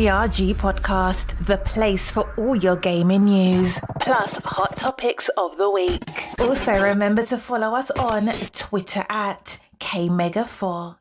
GRG podcast, the place for all your gaming news, plus hot topics of the week. Also, remember to follow us on Twitter at KMega4.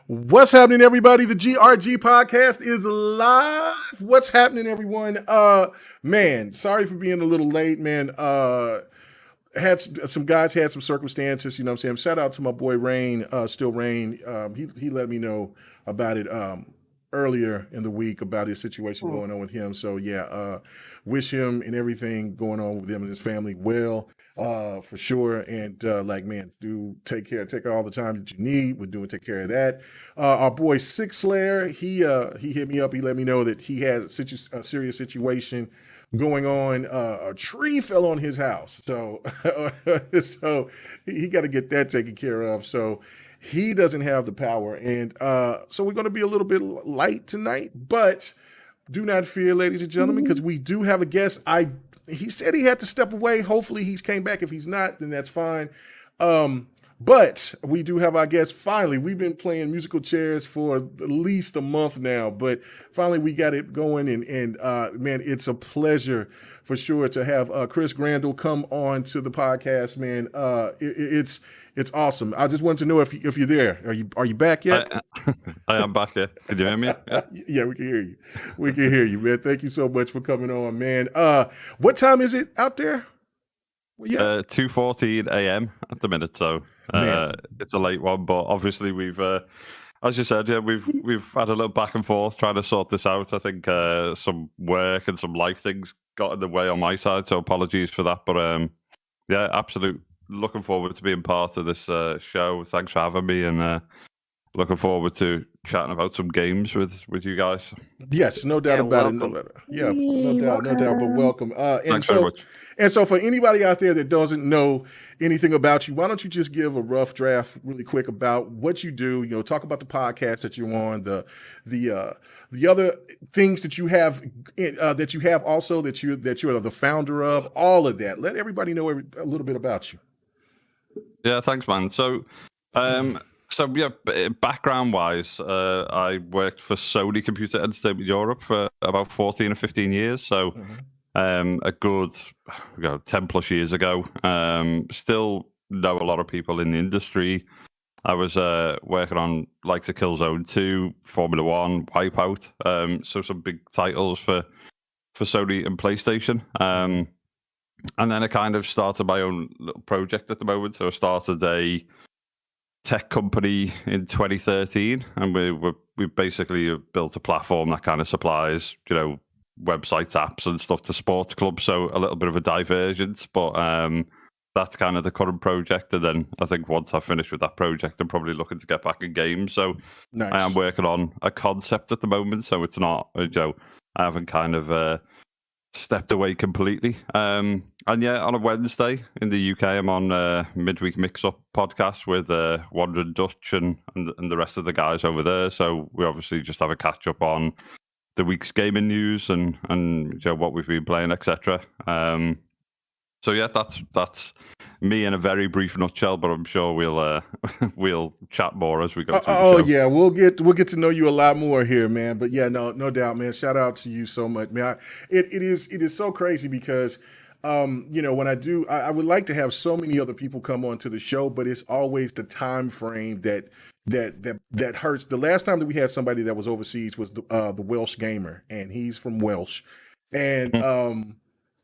What's happening, everybody? The GRG podcast is live. What's happening, everyone? Man, sorry for being a little late, man. Had some guys had some circumstances, you know what I'm saying? Shout out to my boy Rain, Still Rain. He let me know about it earlier in the week about his situation going on with him. So yeah, wish him and everything going on with him and his family well. For sure. And man, do take all the time that you need. We're doing take care of that. Our boy Six Slayer, he hit me up. He let me know that he had a serious situation going on. A tree fell on his house, so so he got to get that taken care of. So he doesn't have the power, and so we're going to be a little bit light tonight, but do not fear, ladies and gentlemen, because we do have a guest. He said he had to step away. Hopefully he's came back. If he's not, then that's fine. But we do have our guest. Finally, we've been playing musical chairs for at least a month now, but finally we got it going. And man, it's a pleasure for sure to have Chris Grannell come on to the podcast. Man, it's awesome. I just wanted to know if you're there. Are you back yet? I am back here. Can you hear me? Yeah, we can hear you. We can hear you, man. Thank you so much for coming on, man. What time is it out there? Yeah. 2:14 a.m. at the minute, so it's a late one. But obviously, we've, as you said, we've had a little back and forth trying to sort this out. I think some work and some life things got in the way on my side, so apologies for that. But yeah, absolute. Looking forward to being part of this show. Thanks for having me, and looking forward to chatting about some games with you guys. Yes, no doubt about it. No doubt. But welcome. Thanks very much. And so, for anybody out there that doesn't know anything about you, why don't you just give a rough draft, really quick, about what you do? You know, talk about the podcast that you're on, the other things that you have also that you're the founder of. All of that. Let everybody know a little bit about you. Yeah, thanks, man. So yeah, background-wise, I worked for Sony Computer Entertainment Europe for about 14 or 15 years. So a good 10 plus years ago. Still know a lot of people in the industry. I was working on likes of Killzone 2, Formula 1, Wipeout. So some big titles for Sony and PlayStation. And then I kind of started my own little project at the moment. So I started a tech company in 2013, and we basically built a platform that kind of supplies, websites, apps, and stuff to sports clubs. So a little bit of a divergence, but that's kind of the current project. And then I think once I finish with that project, I'm probably looking to get back in games. So nice. I am working on a concept at the moment, so it's not, I haven't kind of stepped away completely. And yeah, on a Wednesday in the UK, I'm on Midweek Mix-Up podcast with Wandering Dutch and the rest of the guys over there. So we obviously just have a catch-up on the week's gaming news and what we've been playing, etc. So yeah, that's me in a very brief nutshell, but I'm sure we'll chat more as we go through the show. Yeah, we'll get to know you a lot more here, man. But yeah, no doubt, man. Shout out to you so much, man. It is so crazy because when I would like to have so many other people come on to the show, but it's always the time frame that hurts. The last time that we had somebody that was overseas was the Welsh gamer, and he's from Welsh, and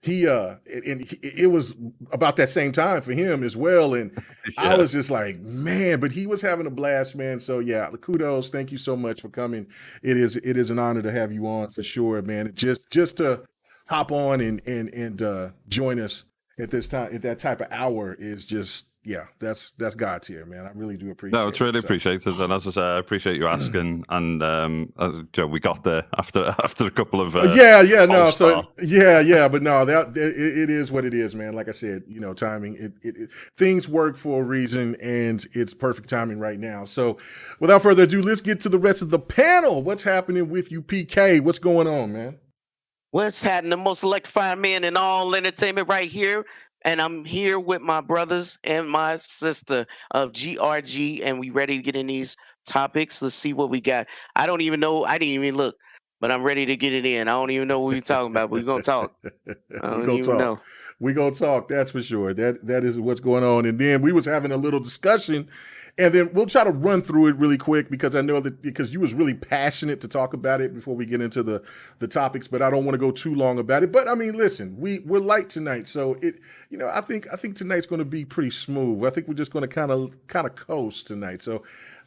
it was about that same time for him as well. And yeah. I was just like, man, but he was having a blast, man. So yeah, kudos. Thank you so much for coming. It is an honor to have you on for sure, man. Just to hop on and join us at this time, at that type of hour is just, yeah, that's God's here, man. I really do appreciate it. No, it's really appreciated. And as I say, I appreciate you asking. And we got there after a couple of but no, it is what it is, man. Like I said, timing. Things work for a reason, and it's perfect timing right now. So, without further ado, let's get to the rest of the panel. What's happening with you, PK? What's going on, man? What's happening? The most electrifying man in all entertainment right here. And I'm here with my brothers and my sister of GRG, and we ready to get in these topics. Let's see what we got. I don't even know. I didn't even look, but I'm ready to get it in. I don't even know what we're talking about, but we're going to talk. We're going to talk. That's for sure. That is what's going on. And then we was having a little discussion, and then we'll try to run through it really quick because I know that because you was really passionate to talk about it before we get into the topics, but I don't want to go too long about it. But I mean, listen, we're light tonight, so I think tonight's going to be pretty smooth. I think we're just going to kind of coast tonight. So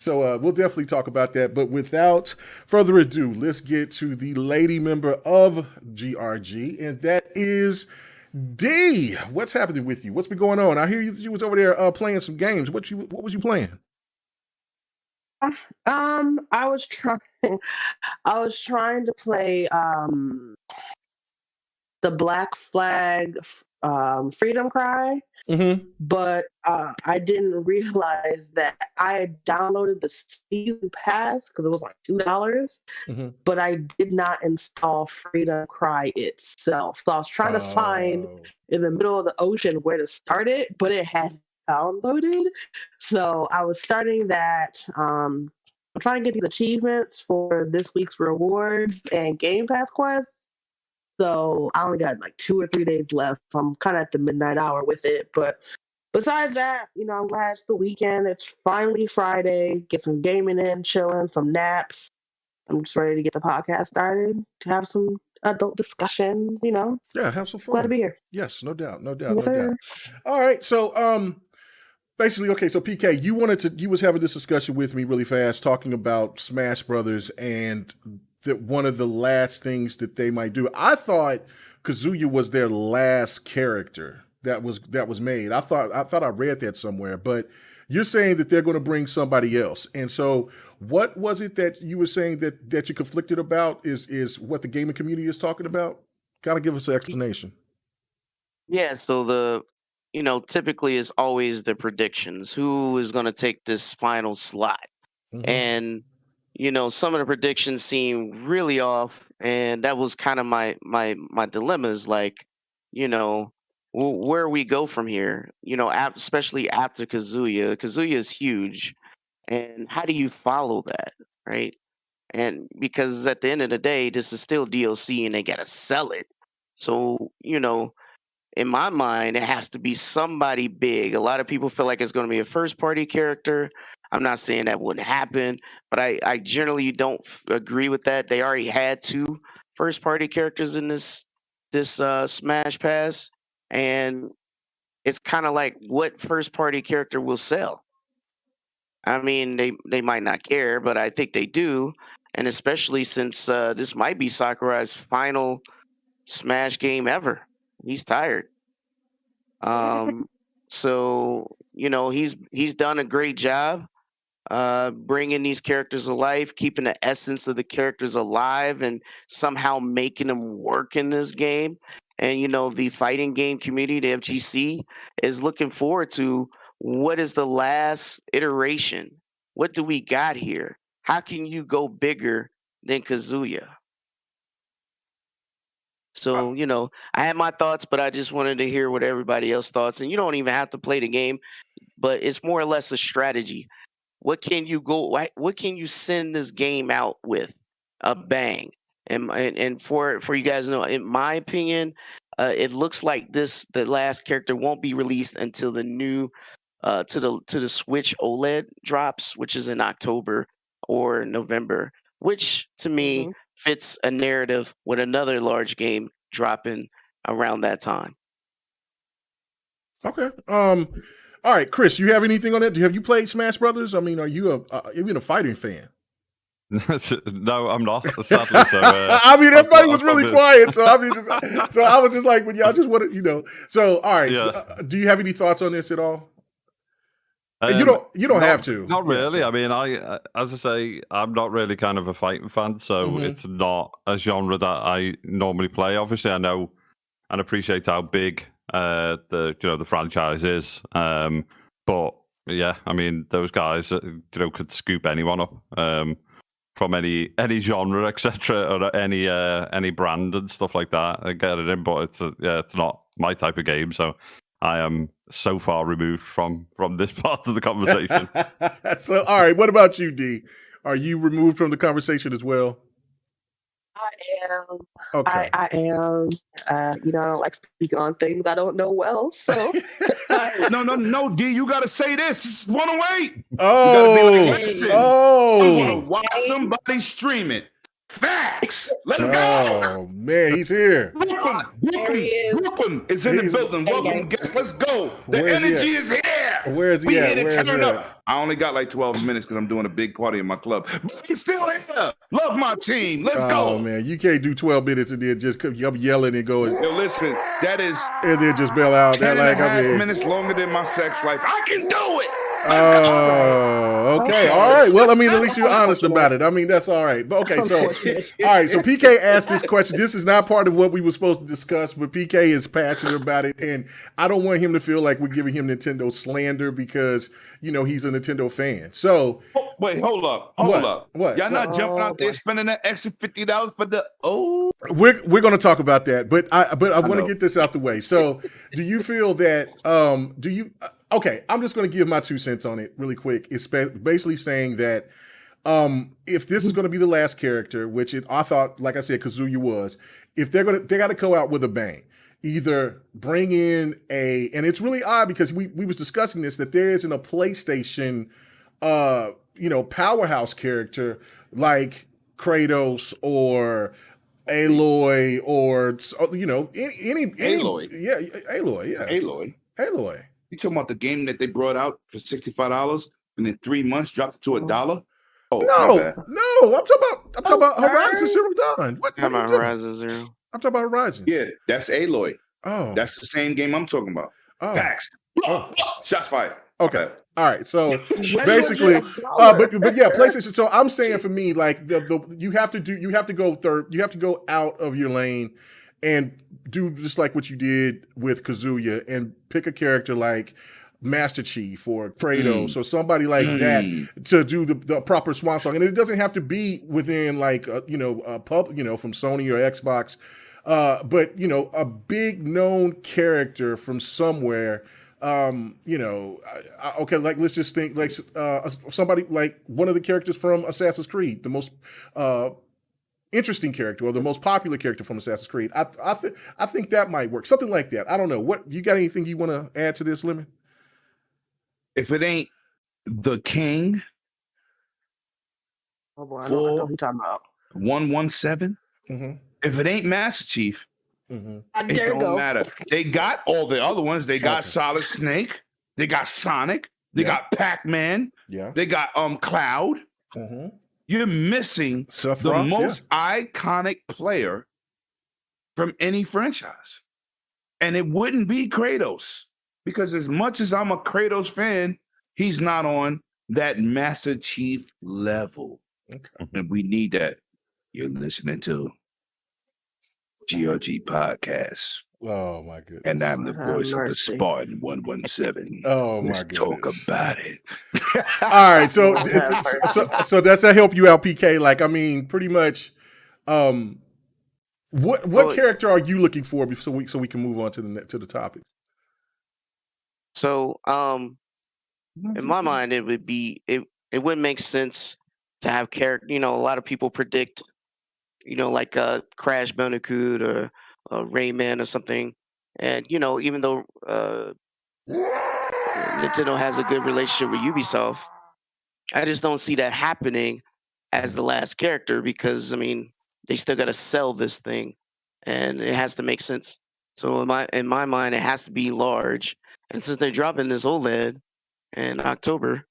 we'll definitely talk about that. But without further ado, let's get to the lady member of GRG, and that is D. What's happening with you? What's been going on? I hear you was over there playing some games. What was you playing? I was trying to play the Black Flag Freedom Cry, but I didn't realize that I had downloaded the season pass because it was like $2, but I did not install Freedom Cry itself. So I was trying to find in the middle of the ocean where to start it, but it had downloaded. So I was starting that. I'm trying to get these achievements for this week's rewards and Game Pass quests. So I only got like 2 or 3 days left. I'm kind of at the midnight hour with it. But besides that, I'm glad it's the weekend. It's finally Friday. Get some gaming in, chilling, some naps. I'm just ready to get the podcast started, to have some adult discussions, Yeah, have some fun. Glad to be here. Yes, no doubt. Yes, sir. All right, so basically, okay, so PK, you was having this discussion with me really fast, talking about Smash Brothers and that one of the last things that they might do. I thought Kazuya was their last character that was made. I thought I read that somewhere, but you're saying that they're going to bring somebody else. And so what was it that you were saying that you conflicted about is what the gaming community is talking about? Kind of give us an explanation. Yeah, so typically it's always the predictions. Who is going to take this final slot? Mhm. And some of the predictions seem really off, and that was kind of my dilemma is like, where we go from here, especially after Kazuya. Kazuya is huge, and how do you follow that, right? And because at the end of the day, this is still DLC, and they gotta sell it. So in my mind, it has to be somebody big. A lot of people feel like it's going to be a first party character. I'm not saying that wouldn't happen, but I generally don't agree with that. They already had 2 first party characters in this Smash Pass, and it's kind of like what first party character will sell. I mean, they might not care, but I think they do, and especially since this might be Sakurai's final Smash game ever. He's tired. So he's done a great job bringing these characters alive, keeping the essence of the characters alive, and somehow making them work in this game. And the fighting game community, the FGC, is looking forward to what is the last iteration. What do we got here? How can you go bigger than Kazuya? So, I had my thoughts, but I just wanted to hear what everybody else thoughts. And you don't even have to play the game, but it's more or less a strategy. What can you send this game out with? A bang. And for you guys to know, in my opinion, it looks like the last character won't be released until the new to the Switch Oled drops, which is in October or November, which to me fits a narrative with another large game dropping around that time. Okay. All right, Chris, you have anything on that? Have you played Smash Brothers? I mean, are you a fighting fan? No, I'm not. Sadly, so. I mean, everybody was really quiet, so I was just like, when y'all just wanted, So, all right, do you have any thoughts on this at all? You don't have to. Not really. I mean, as I say, I'm not really kind of a fighting fan, so it's not a genre that I normally play. Obviously, I know and appreciate how big the franchise is, but yeah, I mean, those guys could scoop anyone up from any genre, etc., or any brand and stuff like that and get it in. But it's not my type of game, so I am so far removed from this part of the conversation. So, all right, what about you, D? Are you removed from the conversation as well? I am. Okay. I am. I don't like speaking on things I don't know well. So no, D, you gotta say this. This is 108. Oh, you gotta be like, listen, oh, I wanna watch somebody stream it. Facts. Let's go. Oh man, he's here. Brooklyn is in the building. Welcome, guests. Let's go. The energy is here. Where is he we at? Here to turn up. I only got like 12 minutes because I'm doing a big party in my club. But he's still here. Love my team. Let's go. Oh man, you can't do 12 minutes and then just come yelling and going. Yo, listen, that is and then just bail out. 10 and a half minutes longer than my sex life. I can do it. Oh, okay. All right. Well, I mean, at least you're honest about it. I mean, that's all right. But okay, so all right. So PK asked this question. This is not part of what we were supposed to discuss, but PK is passionate about it, and I don't want him to feel like we're giving him Nintendo slander because he's a Nintendo fan. So wait, hold up. What? Y'all not jumping out there spending that extra $50 for the We're going to talk about that, but I want to get this out the way. So, do you feel that Okay, I'm just going to give my 2 cents on it really quick. It's basically saying that if this is going to be the last character, which I thought, like I said, Kazuya was, if they got to go out with a bang. Either bring in and it's really odd because we was discussing this, that there isn't a PlayStation, powerhouse character like Kratos or Aloy or any Aloy. Yeah, Aloy. Yeah, Aloy. You talking about the game that they brought out for $65 and in 3 months dropped it to $1? Oh, no, I'm talking about Horizon Zero Dawn. What How about Horizon Zero? I'm talking about Horizon. Yeah, that's Aloy. Oh, That's the same game I'm talking about. oh. Facts. Shots fired. Okay. All right. So basically, but yeah, PlayStation. So I'm saying for me, like you have to go out of your lane and do just like what you did with Kazuya and pick a character like Master Chief or Kratos or somebody like that to do the proper swan song. And it doesn't have to be within like a pub, from Sony or Xbox. But a big known character from somewhere, okay, like let's just think like somebody like one of the characters from Assassin's Creed, the most interesting character or the most popular character from Assassin's Creed. I think that might work. Something like that. I don't know. What you got? Anything you want to add to this, Lemon? If it ain't the King, Oh boy, I know what you're talking about. 117. If it ain't Master Chief, it don't matter. They got all the other ones. They got Solid Snake. They got Sonic. They got Pac-Man. Yeah. They got Cloud. You're missing the most iconic player from any franchise. And it wouldn't be Kratos. Because as much as I'm a Kratos fan, he's not on that Master Chief level. Okay. And we need that. You're listening to GRG Podcast. Oh my goodness. And I'm the voice of the Spartan 117. Oh my Let's talk about it. All right. So does that help you out, PK? Like, I mean, pretty much what character are you looking for so we can move on to the topic? So, in my mind, it wouldn't make sense to have character. A lot of people predict, like Crash Bandicoot or Rayman or something, and even though Nintendo has a good relationship with Ubisoft, I just don't see that happening as the last character because they still got to sell this thing, and it has to make sense. So in my mind, it has to be large. And since they're dropping this OLED in October,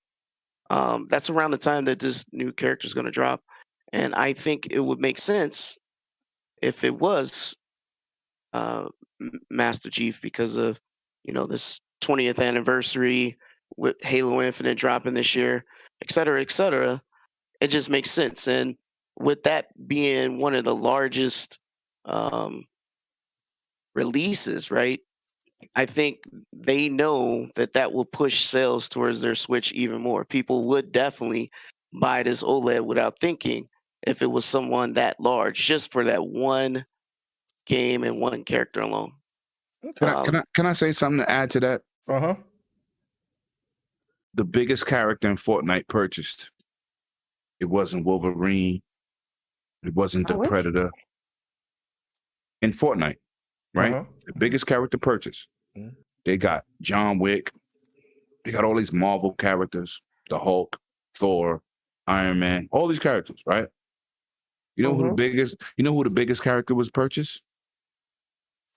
that's around the time that this new character is going to drop. And I think it would make sense if it was Master Chief because of, this 20th anniversary with Halo Infinite dropping this year, et cetera, et cetera. It just makes sense. And with that being one of the largest releases, right? I think they know that will push sales towards their Switch even more. People would definitely buy this OLED without thinking if it was someone that large, just for that one game and one character alone. Can I say something to add to that? The biggest character in Fortnite purchased. It wasn't Wolverine. It wasn't the Predator. In Fortnite, right? The biggest character purchase. They got John Wick. They got all these Marvel characters, the Hulk, Thor, Iron Man, all these characters, right? You know who the biggest character was purchased?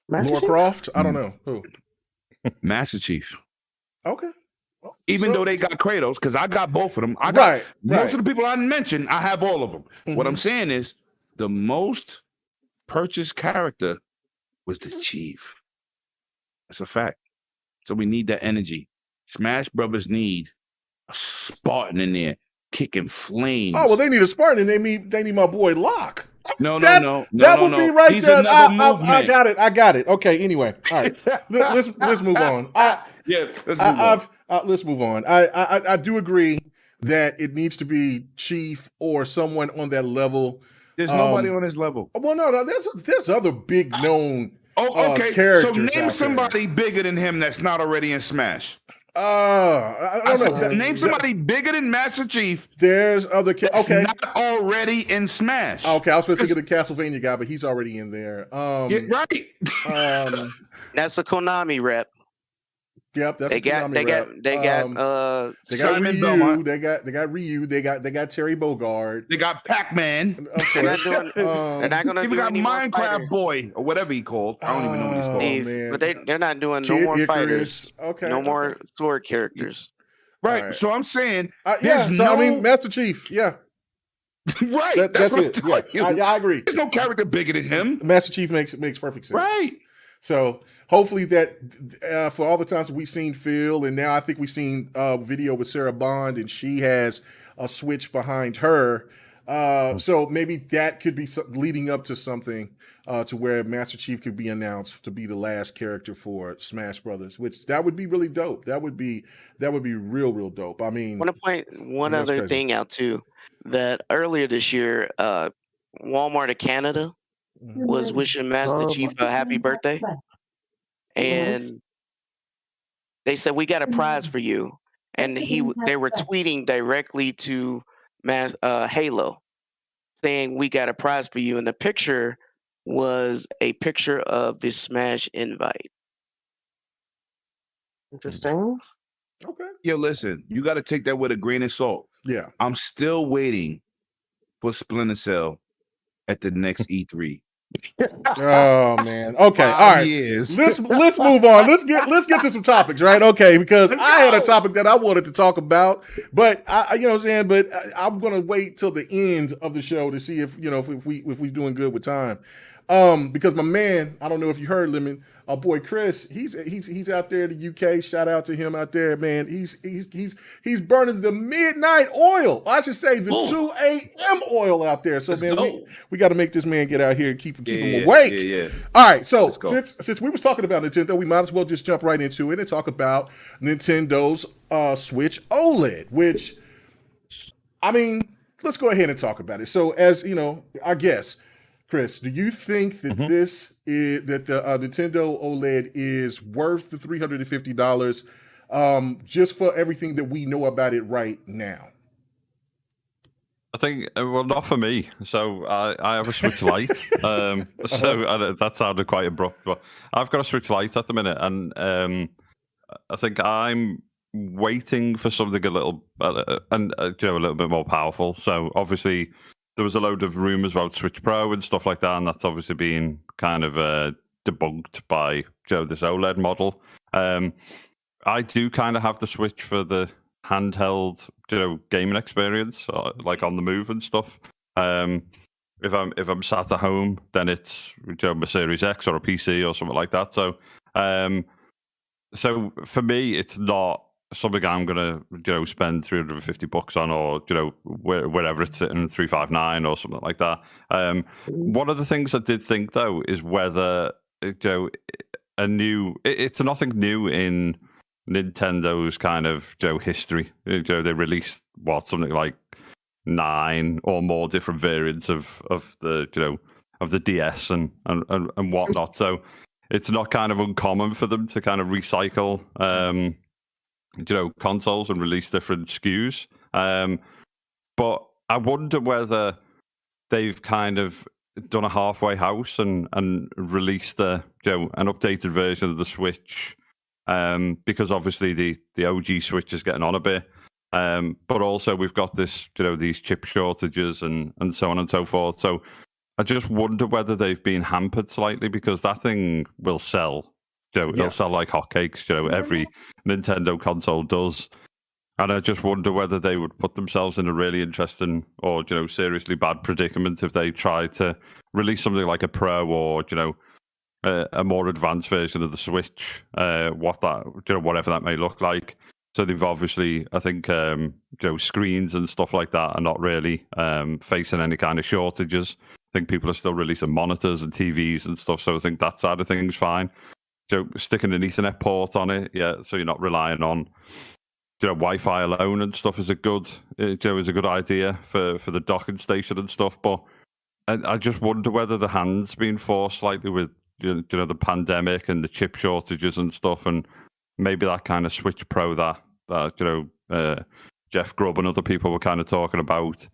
Lara Croft? I don't know. Who? Master Chief. Okay. Even though they got Kratos, because I got both of them. Most of the people I mentioned, I have all of them. What I'm saying is the most purchased character was the Chief. That's a fact. So we need that energy. Smash Brothers need a Spartan in there kicking flames. Oh, well, they need a Spartan and they need my boy Locke. No. That would be right He's there. I got it. Okay, anyway. All right. Let's move on. Let's move on. I do agree that it needs to be Chief or someone on that level. There's nobody on his level. Well, no. There's other big known okay. characters. So name somebody bigger than him that's not already in Smash. I don't know. Name somebody bigger than Master Chief. There's other okay. Not already in Smash. Okay, I was supposed to think of the Castlevania guy, but he's already in there. Yeah, right. That's a Konami rep. Yep, that's they got Simon Ryu. Belmont. They got Ryu. They got Terry Bogard. They got Pac-Man. Of They're not course. gonna Even do got any more Minecraft fighters. Boy or whatever he called. I don't even know what he's called. Man. But they're not doing Kid no more Icarus. fighters. Okay. No more sword characters. Right. Right. So I'm saying, I mean, Master Chief. Yeah. Right. That's what it. I'm telling you. I agree. There's no character bigger than him. Master Chief makes perfect sense. Right. So hopefully that for all the times that we've seen Phil, and now I think we've seen video with Sarah Bond, and she has a Switch behind her. So maybe that could be leading up to something to where Master Chief could be announced to be the last character for Smash Brothers, which that would be really dope. That would be real dope. I mean, I want to point one other thing out too. That earlier this year, Walmart of Canada was wishing Master Chief a happy birthday, and they said we got a prize for you, and they were tweeting directly to Halo, saying we got a prize for you, and the picture was a picture of the Smash invite. Interesting. Okay. Yo, listen, you got to take that with a grain of salt. Yeah. I'm still waiting for Splinter Cell at the next E3. Oh man. Okay. All right. Let's move on. Let's get to some topics, right? Okay, because I had a topic that I wanted to talk about, but you know what I'm saying, but I'm going to wait till the end of the show to see if we're doing good with time. Because my man, I don't know if you heard, Lemon, our boy Chris, he's out there in the UK. Shout out to him out there, man. He's burning the midnight oil. I should say the 2 a.m. oil out there. So we got to make this man get out here and keep him awake. Yeah. All right. So since we was talking about Nintendo, we might as well just jump right into it and talk about Nintendo's Switch Oled, which, I mean, let's go ahead and talk about it. So as you know, I guess, Chris, do you think that this is the Nintendo OLED is worth the $350 just for everything that we know about it right now? I think, well, not for me. So I have a Switch Lite. So that sounded quite abrupt, but I've got a Switch Lite at the minute, and I think I'm waiting for something a little better and a little bit more powerful. So obviously, there was a load of rumors about Switch Pro and stuff like that, and that's obviously been kind of debunked by this OLED model. I do kind of have the Switch for the handheld, gaming experience, like on the move and stuff. If I'm sat at home, then it's a Series X or a PC or something like that. So, so for me, it's not something I'm gonna spend $350 on, or wherever it's sitting, 359 or something like that. One of the things I did think though is whether it's nothing new in Nintendo's kind of history. They released something like 9 or more different variants of the DS and whatnot. So it's not kind of uncommon for them to kind of recycle consoles and release different SKUs. But I wonder whether they've kind of done a halfway house and released an updated version of the Switch, because obviously the OG Switch is getting on a bit. But also we've got this, these chip shortages and so on and so forth. So I just wonder whether they've been hampered slightly, because that thing will sell. It'll sell like hotcakes. Every Nintendo console does. And I just wonder whether they would put themselves in a really interesting or, seriously bad predicament if they try to release something like a Pro or, a more advanced version of the Switch, whatever that may look like. So they've obviously, I think, screens and stuff like that are not really facing any kind of shortages. I think people are still releasing monitors and TVs and stuff. So I think that side of things fine. Sticking an Ethernet port on it, so you're not relying on Wi-Fi alone and stuff is a good idea for the docking station and stuff. But I just wonder whether the hand's been forced slightly with the pandemic and the chip shortages and stuff, and maybe that kind of Switch Pro that Jeff Grubb and other people were kind of talking about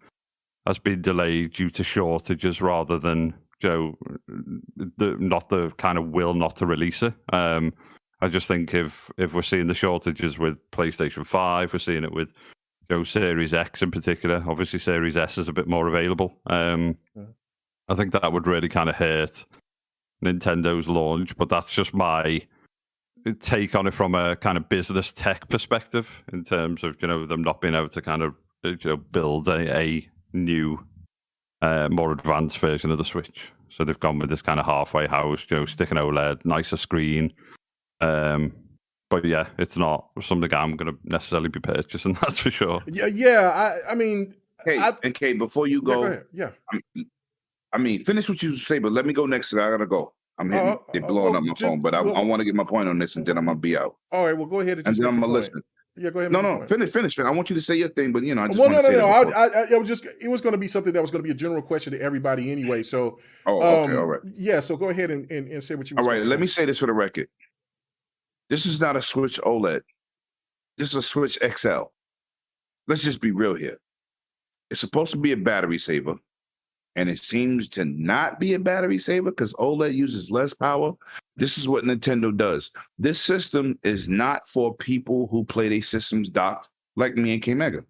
has been delayed due to shortages rather than not the kind of will not to release it. I just think if we're seeing the shortages with PlayStation 5, we're seeing it with Series X in particular. Obviously, Series S is a bit more available. I think that would really kind of hurt Nintendo's launch, but that's just my take on it from a kind of business tech perspective in terms of them not being able to kind of build a new more advanced version of the Switch. So they've gone with this kind of halfway house, stick an OLED, nicer screen. But yeah, it's not something I'm going to necessarily be purchasing, that's for sure. Yeah. I mean, Kate, before you go, I mean, finish what you say, but let me go next. I gotta go. I'm hitting. They're blowing up my phone, but I want to get my point on this, and then I'm gonna be out. All right, well, go ahead and then I'm gonna listen. Yeah, go ahead. No, finish. I want you to say your thing, but I just no. It was going to be something that was going to be a general question to everybody anyway. So, okay, all right. Yeah, so go ahead and say what you. All right, let me say this for the record. This is not a Switch OLED. This is a Switch XL. Let's just be real here. It's supposed to be a battery saver. And it seems to not be a battery saver because OLED uses less power. This is what Nintendo does. This system is not for people who play their systems docked like me and K-Mega.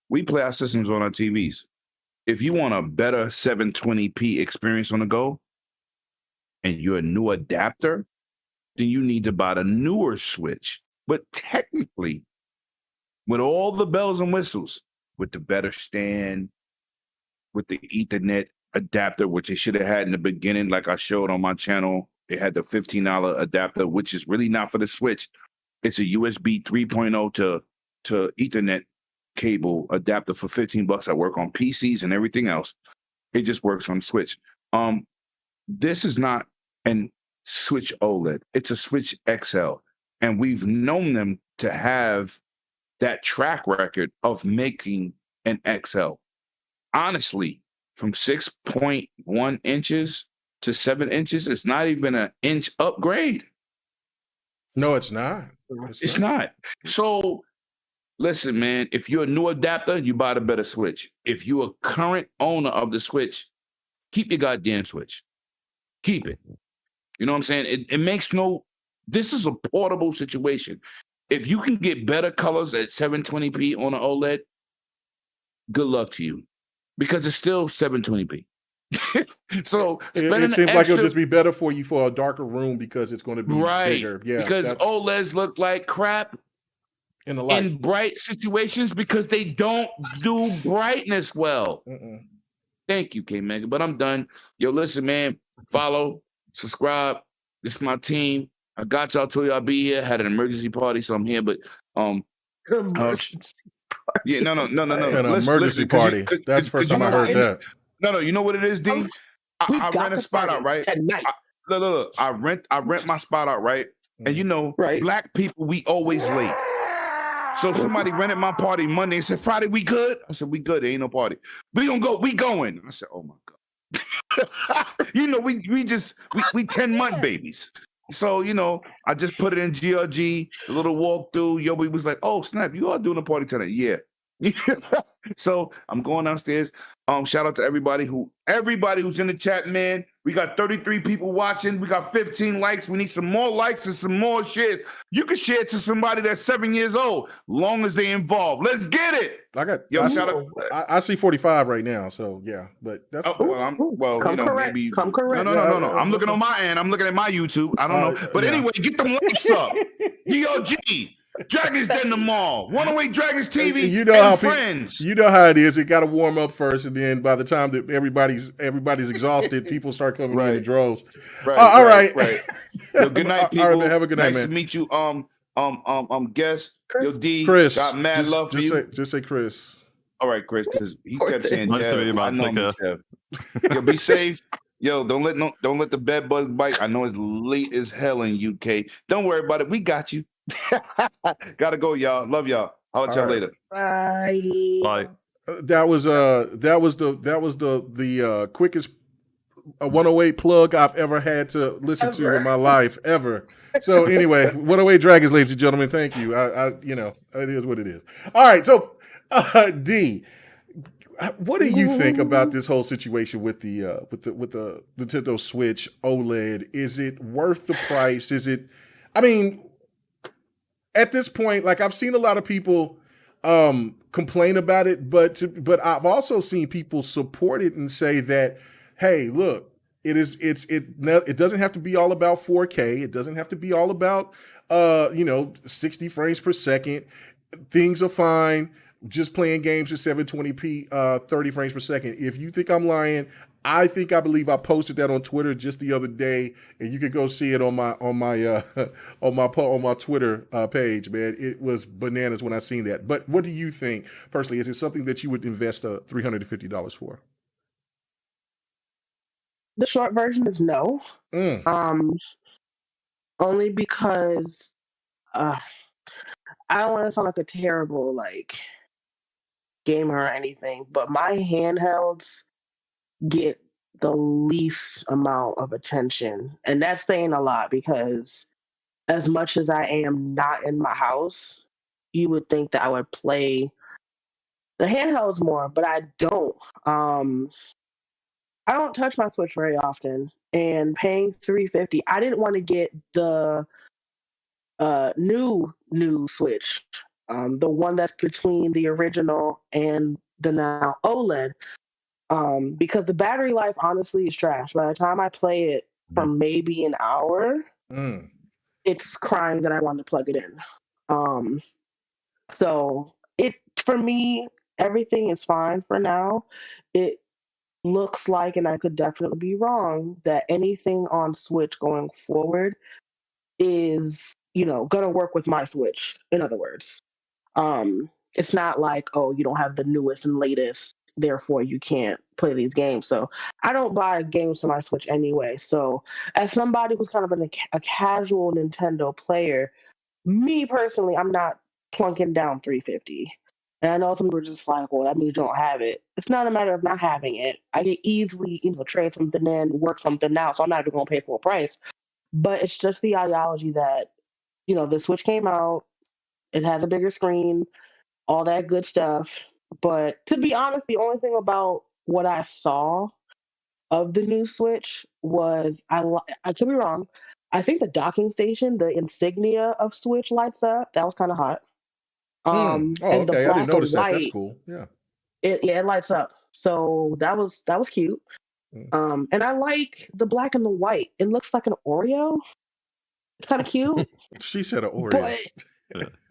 We play our systems on our TVs. If you want a better 720p experience on the go and you're a new adapter, then you need to buy the newer Switch. But technically, with all the bells and whistles, with the better stand, with the Ethernet adapter, which they should have had in the beginning, like I showed on my channel. They had the $15 adapter, which is really not for the Switch. It's a USB 3.0 to Ethernet cable adapter for $15. I work on PCs and everything else. It just works on Switch. This is not an Switch OLED. It's a Switch XL. And we've known them to have that track record of making an XL. Honestly, from 6.1 inches to 7 inches, it's not even an inch upgrade. No, it's not. It's not. So, listen, man, if you're a new adapter, you buy the better Switch. If you're a current owner of the Switch, keep your goddamn Switch. Keep it. You know what I'm saying? It makes this is a portable situation. If you can get better colors at 720p on an OLED, good luck to you. Because it's still 720p. So it seems like it'll just be better for you for a darker room because it's going to be bigger. Yeah, because OLEDs look like crap in the light. In bright situations because they don't do brightness well. Thank you, K-Mega. But I'm done. Yo, listen, man. Follow, subscribe. This is my team. I got y'all. Told y'all I'll be here. Had an emergency party, so I'm here. But emergency. Yeah, no. An emergency party. That's the first time I heard that. No, you know what it is, D? I rent a spot out, right? Look. I rent my spot out, right? And Black people, we always late. So somebody rented my party Monday and said, Friday, we good? I said, we good. There ain't no party. We gonna go. We going. I said, oh my God. we 10-month babies. So, I just put it in GRG, a little walkthrough. Yobi was like, oh, snap, you are doing a party tonight. Yeah. So I'm going downstairs. Shout out to everybody who's in the chat, man. We got 33 people watching. We got 15 likes. We need some more likes and some more shares. You can share it to somebody that's 7 years old, long as they involved. Let's get it. Shout out. I see 45 right now, so yeah. But that's maybe. Come correct. No. I'm looking on my end. I'm looking at my YouTube. I don't know. But anyway, get them likes up. GRG. Dragons Den the Mall, Runaway Dragons TV, friends. You know how it is. It got to warm up first, and then by the time that everybody's exhausted, people start coming in the droves. All right. Yo, good night, people. All right, man. Have a good night, man. Nice to meet you. Guest. Yo, D. Chris. Got mad love for you. Just say Chris. All right, Chris, because he kept saying, nice to meet you, man. Take care. Yo, be safe. Yo, don't let the bed bugs bite. I know it's late as hell in UK. Don't worry about it. We got you. Gotta go, y'all. Love y'all. I'll let y'all later. Bye. Bye. That was the quickest 108 plug I've ever had to listen to in my life ever. So anyway, 108 Dragons, ladies and gentlemen, thank you. I you know, it is what it is. All right, so D, what do you think about this whole situation with the Nintendo Switch OLED? Is it worth the price? Is it? I mean, at this point, like I've seen a lot of people complain about it, but I've also seen people support it and say that, hey, look, it doesn't have to be all about 4K. It doesn't have to be all about 60 frames per second. Things are fine. Just playing games at 720p, 30 frames per second. If you think I'm lying, I believe I posted that on Twitter just the other day, and you could go see it on my Twitter page, man. It was bananas when I seen that. But what do you think personally? Is it something that you would invest $350 for? The short version is no. Only because I don't want to sound like a terrible gamer or anything, but my handhelds get the least amount of attention, and that's saying a lot because as much as I am not in my house, you would think that I would play the handhelds more, but I don't. I don't touch my Switch very often, and paying $350, I didn't want to get the new Switch, the one that's between the original and the now OLED, because the battery life honestly is trash. By the time I play it for maybe an hour, it's crying that I want to plug it in. So for me, everything is fine for now. It looks like, and I could definitely be wrong, that anything on Switch going forward is, gonna work with my Switch. In other words, it's not like, oh, you don't have the newest and latest, therefore you can't play these games. So I don't buy games for my Switch anyway. So as somebody who's kind of a casual Nintendo player, me personally, I'm not plunking down $350. And I know some people are just like, well, that means you don't have it. It's not a matter of not having it. I can easily, trade something in, work something out, so I'm not even going to pay full price. But it's just the ideology that, the Switch came out, it has a bigger screen, all that good stuff. But to be honest, the only thing about what I saw of the new Switch was, I could be wrong, I think the docking station, the insignia of Switch lights up. That was kind of hot. And okay. The black I didn't notice that. That's cool. Yeah. It lights up. So that was cute. And I like the black and the white. It looks like an Oreo. It's kind of cute. She said an Oreo. But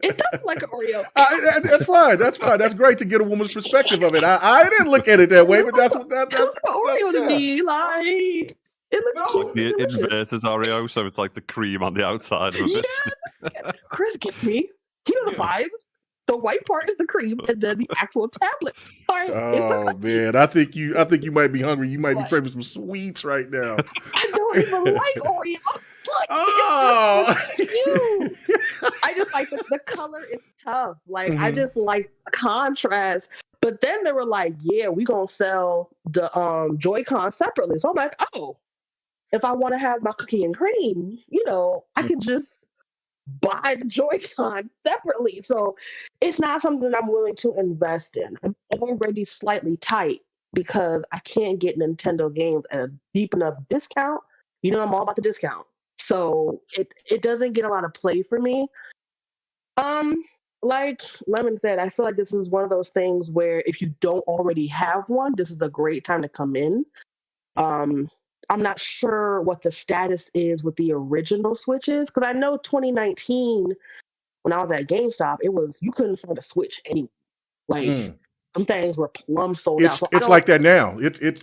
it does look like an Oreo. That's fine. That's fine. That's great to get a woman's perspective of it. I didn't look at it that way, but that's what that's an Oreo to me. Like, it looks like the inverted Oreo, so it's like the cream on the outside of it. Yeah. Chris gets me. He knows the vibes. The white part is the cream, and then the actual tablet part. Oh man, I think you might be hungry. You might be craving some sweets right now. I don't even like Oreos. I just like the color is tough. Like I just like contrast. But then they were like, "Yeah, we gonna sell the Joy-Con separately." So I'm like, "Oh, if I want to have my cookie and cream, I can just buy the Joy-Con separately." So it's not something I'm willing to invest in. I'm already slightly tight because I can't get Nintendo games at a deep enough discount. I'm all about the discount. So it doesn't get a lot of play for me. Like Lemon said, I feel like this is one of those things where if you don't already have one, this is a great time to come in. I'm not sure what the status is with the original Switches, because I know 2019, when I was at GameStop, you couldn't find a Switch anywhere. Like, some things were plumb sold out. So it's like that now.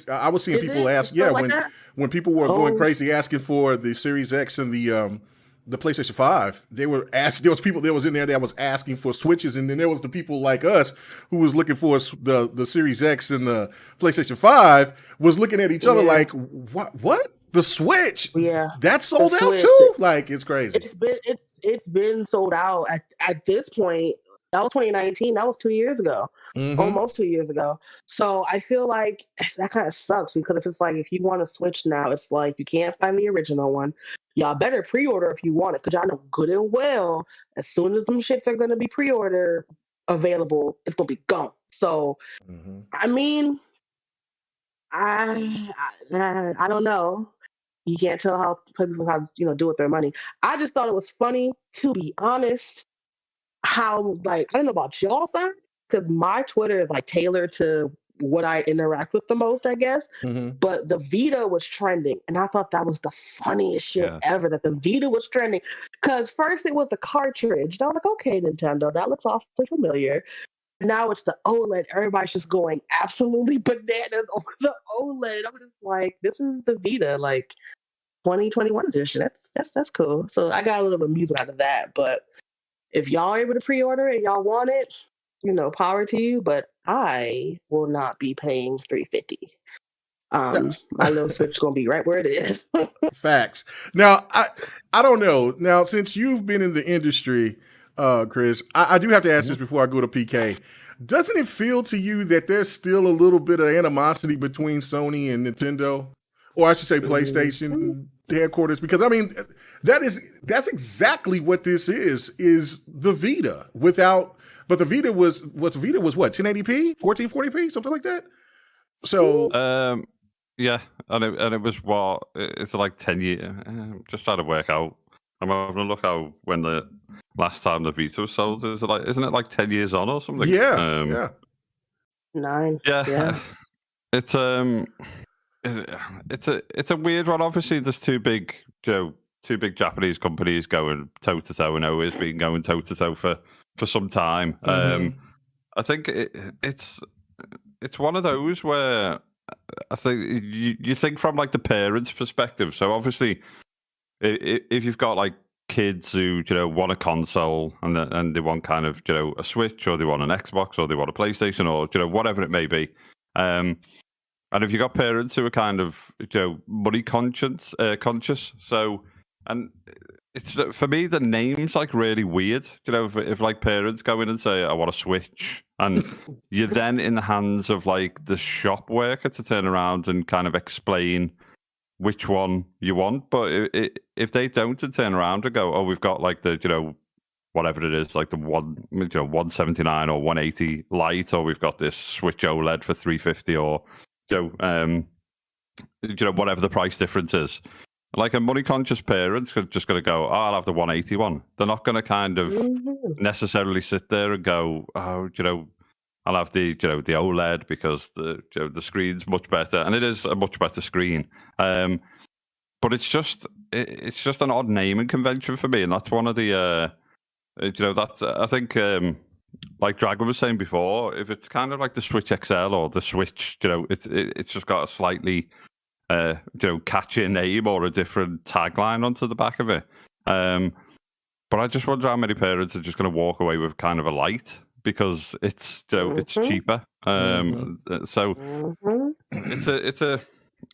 I was seeing people ask, like when people were going crazy asking for the Series X and the PlayStation 5, there was people that was in there that was asking for Switches, and then there was the people like us who was looking for the Series X and the PlayStation 5 was looking at each other like, what? The Switch? Yeah. That's sold out too? Like, it's crazy. It's been sold out at this point. That was 2019. That was 2 years ago, almost 2 years ago. So I feel like that kind of sucks because if you want to Switch now, it's like you can't find the original one. Y'all better pre-order if you want it, because y'all know good and well as soon as them shits are gonna be pre-order available, it's gonna be gone. So I mean, I don't know. You can't tell how people have do with their money. I just thought it was funny, to be honest, how I don't know about y'all side, because my Twitter is tailored to what I interact with the most, I guess. But the Vita was trending, and I thought that was the funniest shit ever, that the Vita was trending. Because first it was the cartridge, and I was like, okay, Nintendo, that looks awfully familiar. Now it's the OLED. Everybody's just going absolutely bananas over the OLED. I'm just like, this is the Vita, 2021 edition. That's cool. So I got a little amusement out of that. But if y'all are able to pre-order it, y'all want it, power to you. But I will not be paying $350. My little Switch is gonna be right where it is. Facts. Now, I don't know. Now, since you've been in the industry, Chris, I do have to ask this before I go to PK. Doesn't it feel to you that there's still a little bit of animosity between Sony and Nintendo, or I should say PlayStation headquarters? Because I mean, that's exactly what this is the Vita but the Vita was what, 1080p, 1440p, something like that. So yeah, and it was it's like 10 years. Just trying to work out. I'm having a look how when the last time the Vita was sold. Isn't it like 10 years on or something? Yeah. 9. Yeah. It's a weird one. Obviously, there's two big Japanese companies going toe to toe, and always been going toe to toe for some time. I think it's one of those where I think you think from the parents' perspective. So obviously, if you've got kids who want a console and they want kind of a Switch, or they want an Xbox, or they want a PlayStation, or whatever it may be, and if you've got parents who are kind of money conscious, so and it's for me the name's really weird. If parents go in and say I want a Switch, and you're then in the hands of the shop worker to turn around and kind of explain which one you want. But if they don't, to turn around and go, oh, we've got the whatever it is, the 179 or 180 Lite, or we've got this Switch OLED for $350, or whatever the price difference is. A money conscious parent's just going to go, oh, I'll have the 180 one. They're not going to kind of necessarily sit there and go, oh, I'll have the OLED because the screen's much better, and it is a much better screen. But it's just an odd naming convention for me, and that's one of the that's I think like Dragon was saying before, if it's kind of like the Switch XL or the Switch, it's just got a slightly catchy name or a different tagline onto the back of it. But I just wonder how many parents are just going to walk away with kind of a Lite because it's it's cheaper. So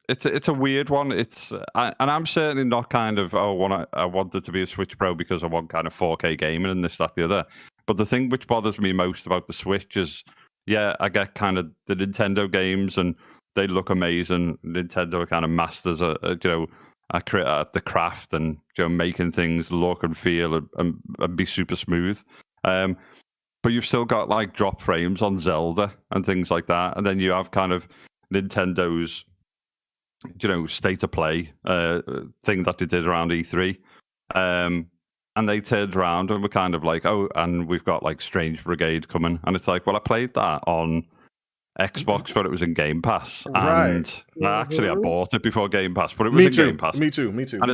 it's a weird one. And I'm certainly not kind of I want it to be a Switch Pro because I want kind of 4K gaming and this, that, the other. But the thing which bothers me most about the Switch is, I get kind of the Nintendo games and they look amazing. Nintendo are kind of masters at the craft and making things look and feel and be super smooth. But you've still got drop frames on Zelda and things like that, and then you have kind of Nintendo's state of play thing that they did around E3, and they turned around and were kind of oh, and we've got Strange Brigade coming, and it's well, I played that on Xbox, but it was in Game Pass, and actually I bought it before Game Pass, but it was in Game Pass. Me too. And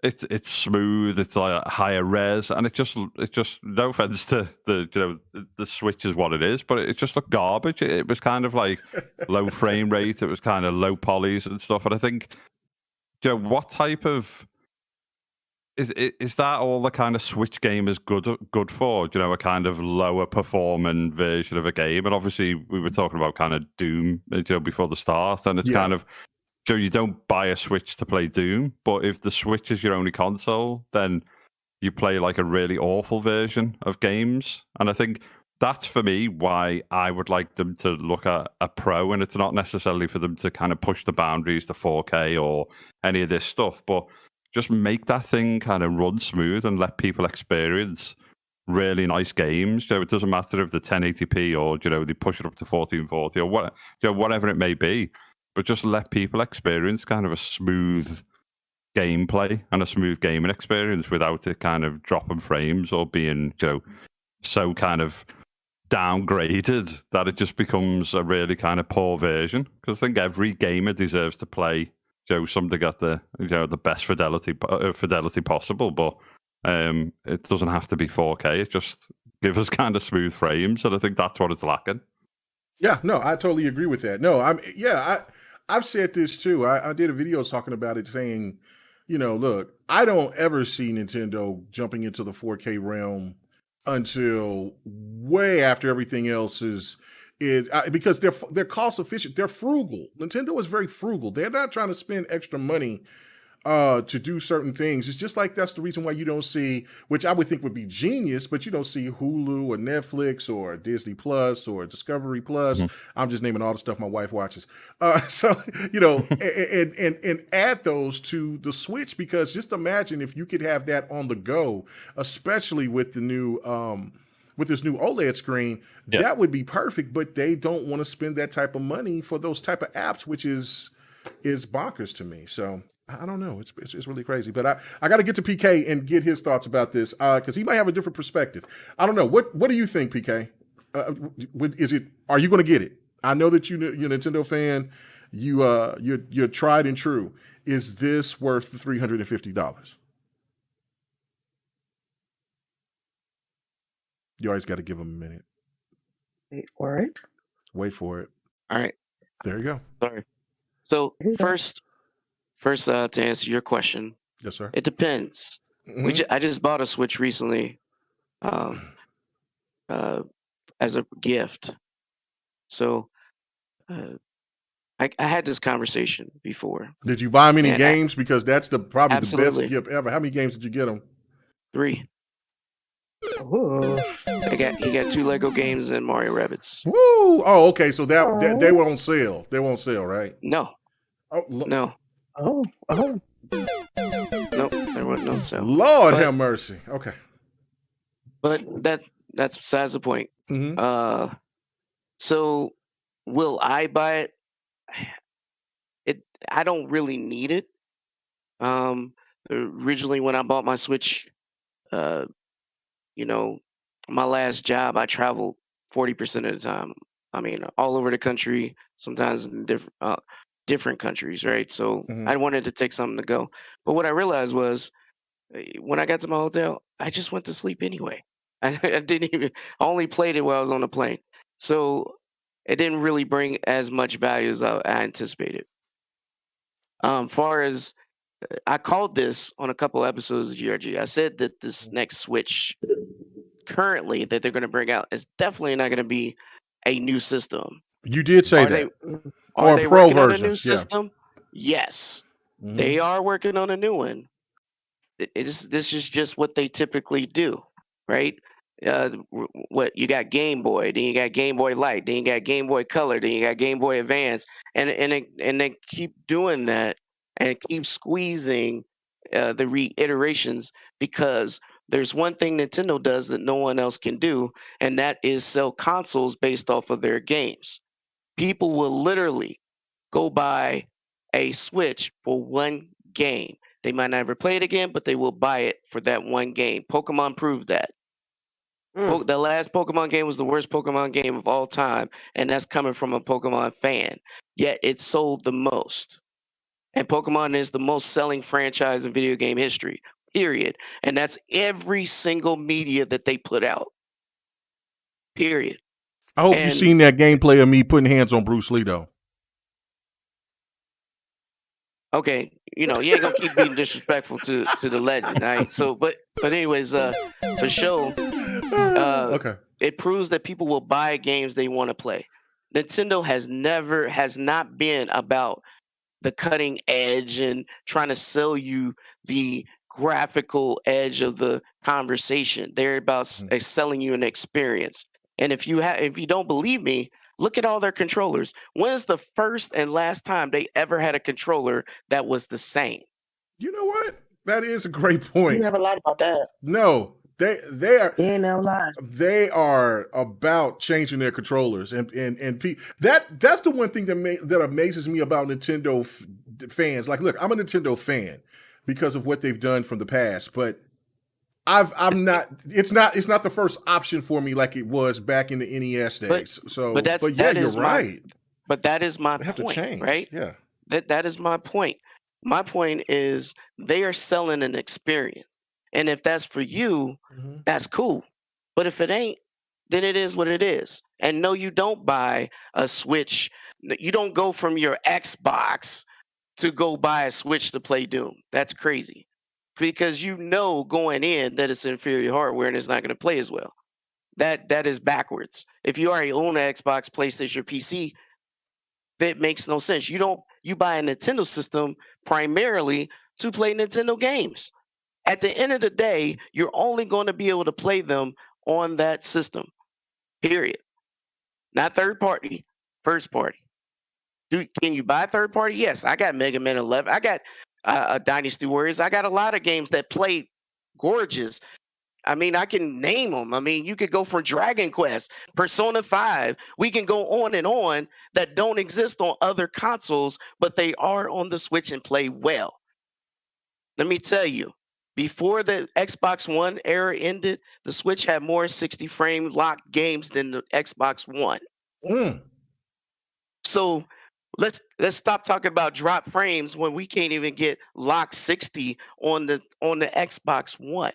it's smooth, it's higher res, and it just no offense to the Switch is what it is, but it just looked garbage. It was kind of low frame rate, it was kind of low polys and stuff, and I think what type of is that all the kind of Switch game is good for? A kind of lower performing version of a game. And obviously we were talking about kind of Doom before the start, and it's kind of you don't buy a Switch to play Doom, but if the Switch is your only console, then you play like a really awful version of games. And I think that's for me why I would like them to look at a pro, and it's not necessarily for them to kind of push the boundaries to 4K or any of this stuff, but just make that thing kind of run smooth and let people experience really nice games. It doesn't matter if they're 1080p or they push it up to 1440 or what, whatever it may be, but just let people experience kind of a smooth gameplay and a smooth gaming experience without it kind of dropping frames or being so kind of downgraded that it just becomes a really kind of poor version. Because I think every gamer deserves to play something at the the best fidelity possible, but it doesn't have to be 4K. It just gives us kind of smooth frames, and I think that's what it's lacking. Yeah, no, I totally agree with that. No, I've said this too. I did a video talking about it, saying, look, I don't ever see Nintendo jumping into the 4K realm until way after everything else is because they're cost efficient. They're frugal. Nintendo is very frugal. They're not trying to spend extra money to do certain things. It's just like that's the reason why you don't see, which I would think would be genius, but you don't see Hulu or Netflix or Disney Plus or Discovery Plus. I'm just naming all the stuff my wife watches. So and add those to the Switch, because just imagine if you could have that on the go, especially with the new with this new OLED screen, that would be perfect. But they don't want to spend that type of money for those type of apps, which is bonkers to me. So I don't know. It's really crazy. But I got to get to PK and get his thoughts about this because he might have a different perspective. I don't know. What do you think, PK? Are you going to get it? I know that you're a Nintendo fan. You're tried and true. Is this worth the $350? You always got to give him a minute. Wait for it. Wait for it. All right. There you go. Sorry. So first, to answer your question, yes, sir. It depends. I just bought a Switch recently, as a gift. So, I had this conversation before. Did you buy many games? Because that's probably absolutely. the best gift ever. How many games did you get them? 3. Ooh. He got 2 Lego games and Mario Rabbids. Woo! Oh, okay. So that they were on sale. They were on sale, right? No. Oh, no. Oh. Nope, there wasn't on sale. Lord have mercy. Okay. But that's besides the point. So will I buy it? I don't really need it. Originally when I bought my Switch, my last job, I traveled 40% of the time. I mean, all over the country, sometimes in different countries, right? So I wanted to take something to go. But what I realized was when I got to my hotel, I just went to sleep anyway. I only played it while I was on the plane. So it didn't really bring as much value as I anticipated. Far as I called this on a couple episodes of GRG, I said that this next Switch currently that they're going to bring out is definitely not going to be a new system. You did say that. Are they working on a new system? Yes. They are working on a new one. This is just what they typically do, right? What you got Game Boy, then you got Game Boy Light, then you got Game Boy Color, then you got Game Boy Advance, and they keep doing that and keep squeezing the reiterations, because there's one thing Nintendo does that no one else can do, and that is sell consoles based off of their games. People will literally go buy a Switch for one game. They might not ever play it again, but they will buy it for that one game. Pokemon proved that. The last Pokemon game was the worst Pokemon game of all time, and that's coming from a Pokemon fan. Yet it sold the most. And Pokemon is the most selling franchise in video game history, period. And that's every single media that they put out, period. I hope you've seen that gameplay of me putting hands on Bruce Lee, though. Okay, you ain't gonna keep being disrespectful to the legend, right? So, but anyways, for sure, okay, it proves that people will buy games they want to play. Nintendo has not been about the cutting edge and trying to sell you the graphical edge of the conversation. They're about selling you an experience. And if you don't believe me, look at all their controllers. When's the first and last time they ever had a controller that was the same? You know what? That is a great point. You never lied about that. No, they are. You ain't never lied. They are about changing their controllers, and that's the one thing that amazes me about Nintendo fans. Like, look, I'm a Nintendo fan because of what they've done from the past, but I'm not. It's not the first option for me like it was back in the NES days. But yeah, you're right. But that is my They have point, to change, right? Yeah. That is my point. My point is they are selling an experience. And if that's for you, that's cool. But if it ain't, then it is what it is. And no, you don't buy a Switch. You don't go from your Xbox to go buy a Switch to play Doom. That's crazy. Because you know going in that it's inferior hardware and it's not going to play as well. That is backwards. If you already own an Xbox, PlayStation, or PC, that makes no sense. You buy a Nintendo system primarily to play Nintendo games. At the end of the day, you're only going to be able to play them on that system. Period. Not third party, first party. Can you buy third party? Yes, I got Mega Man 11. I got Dynasty Warriors. I got a lot of games that play gorgeous. I mean, I can name them. I mean, you could go from Dragon Quest, Persona 5. We can go on and on that don't exist on other consoles, but they are on the Switch and play well. Let me tell you, before the Xbox One era ended, the Switch had more 60 frame locked games than the Xbox One. So let's stop talking about drop frames when we can't even get locked 60 on the Xbox One.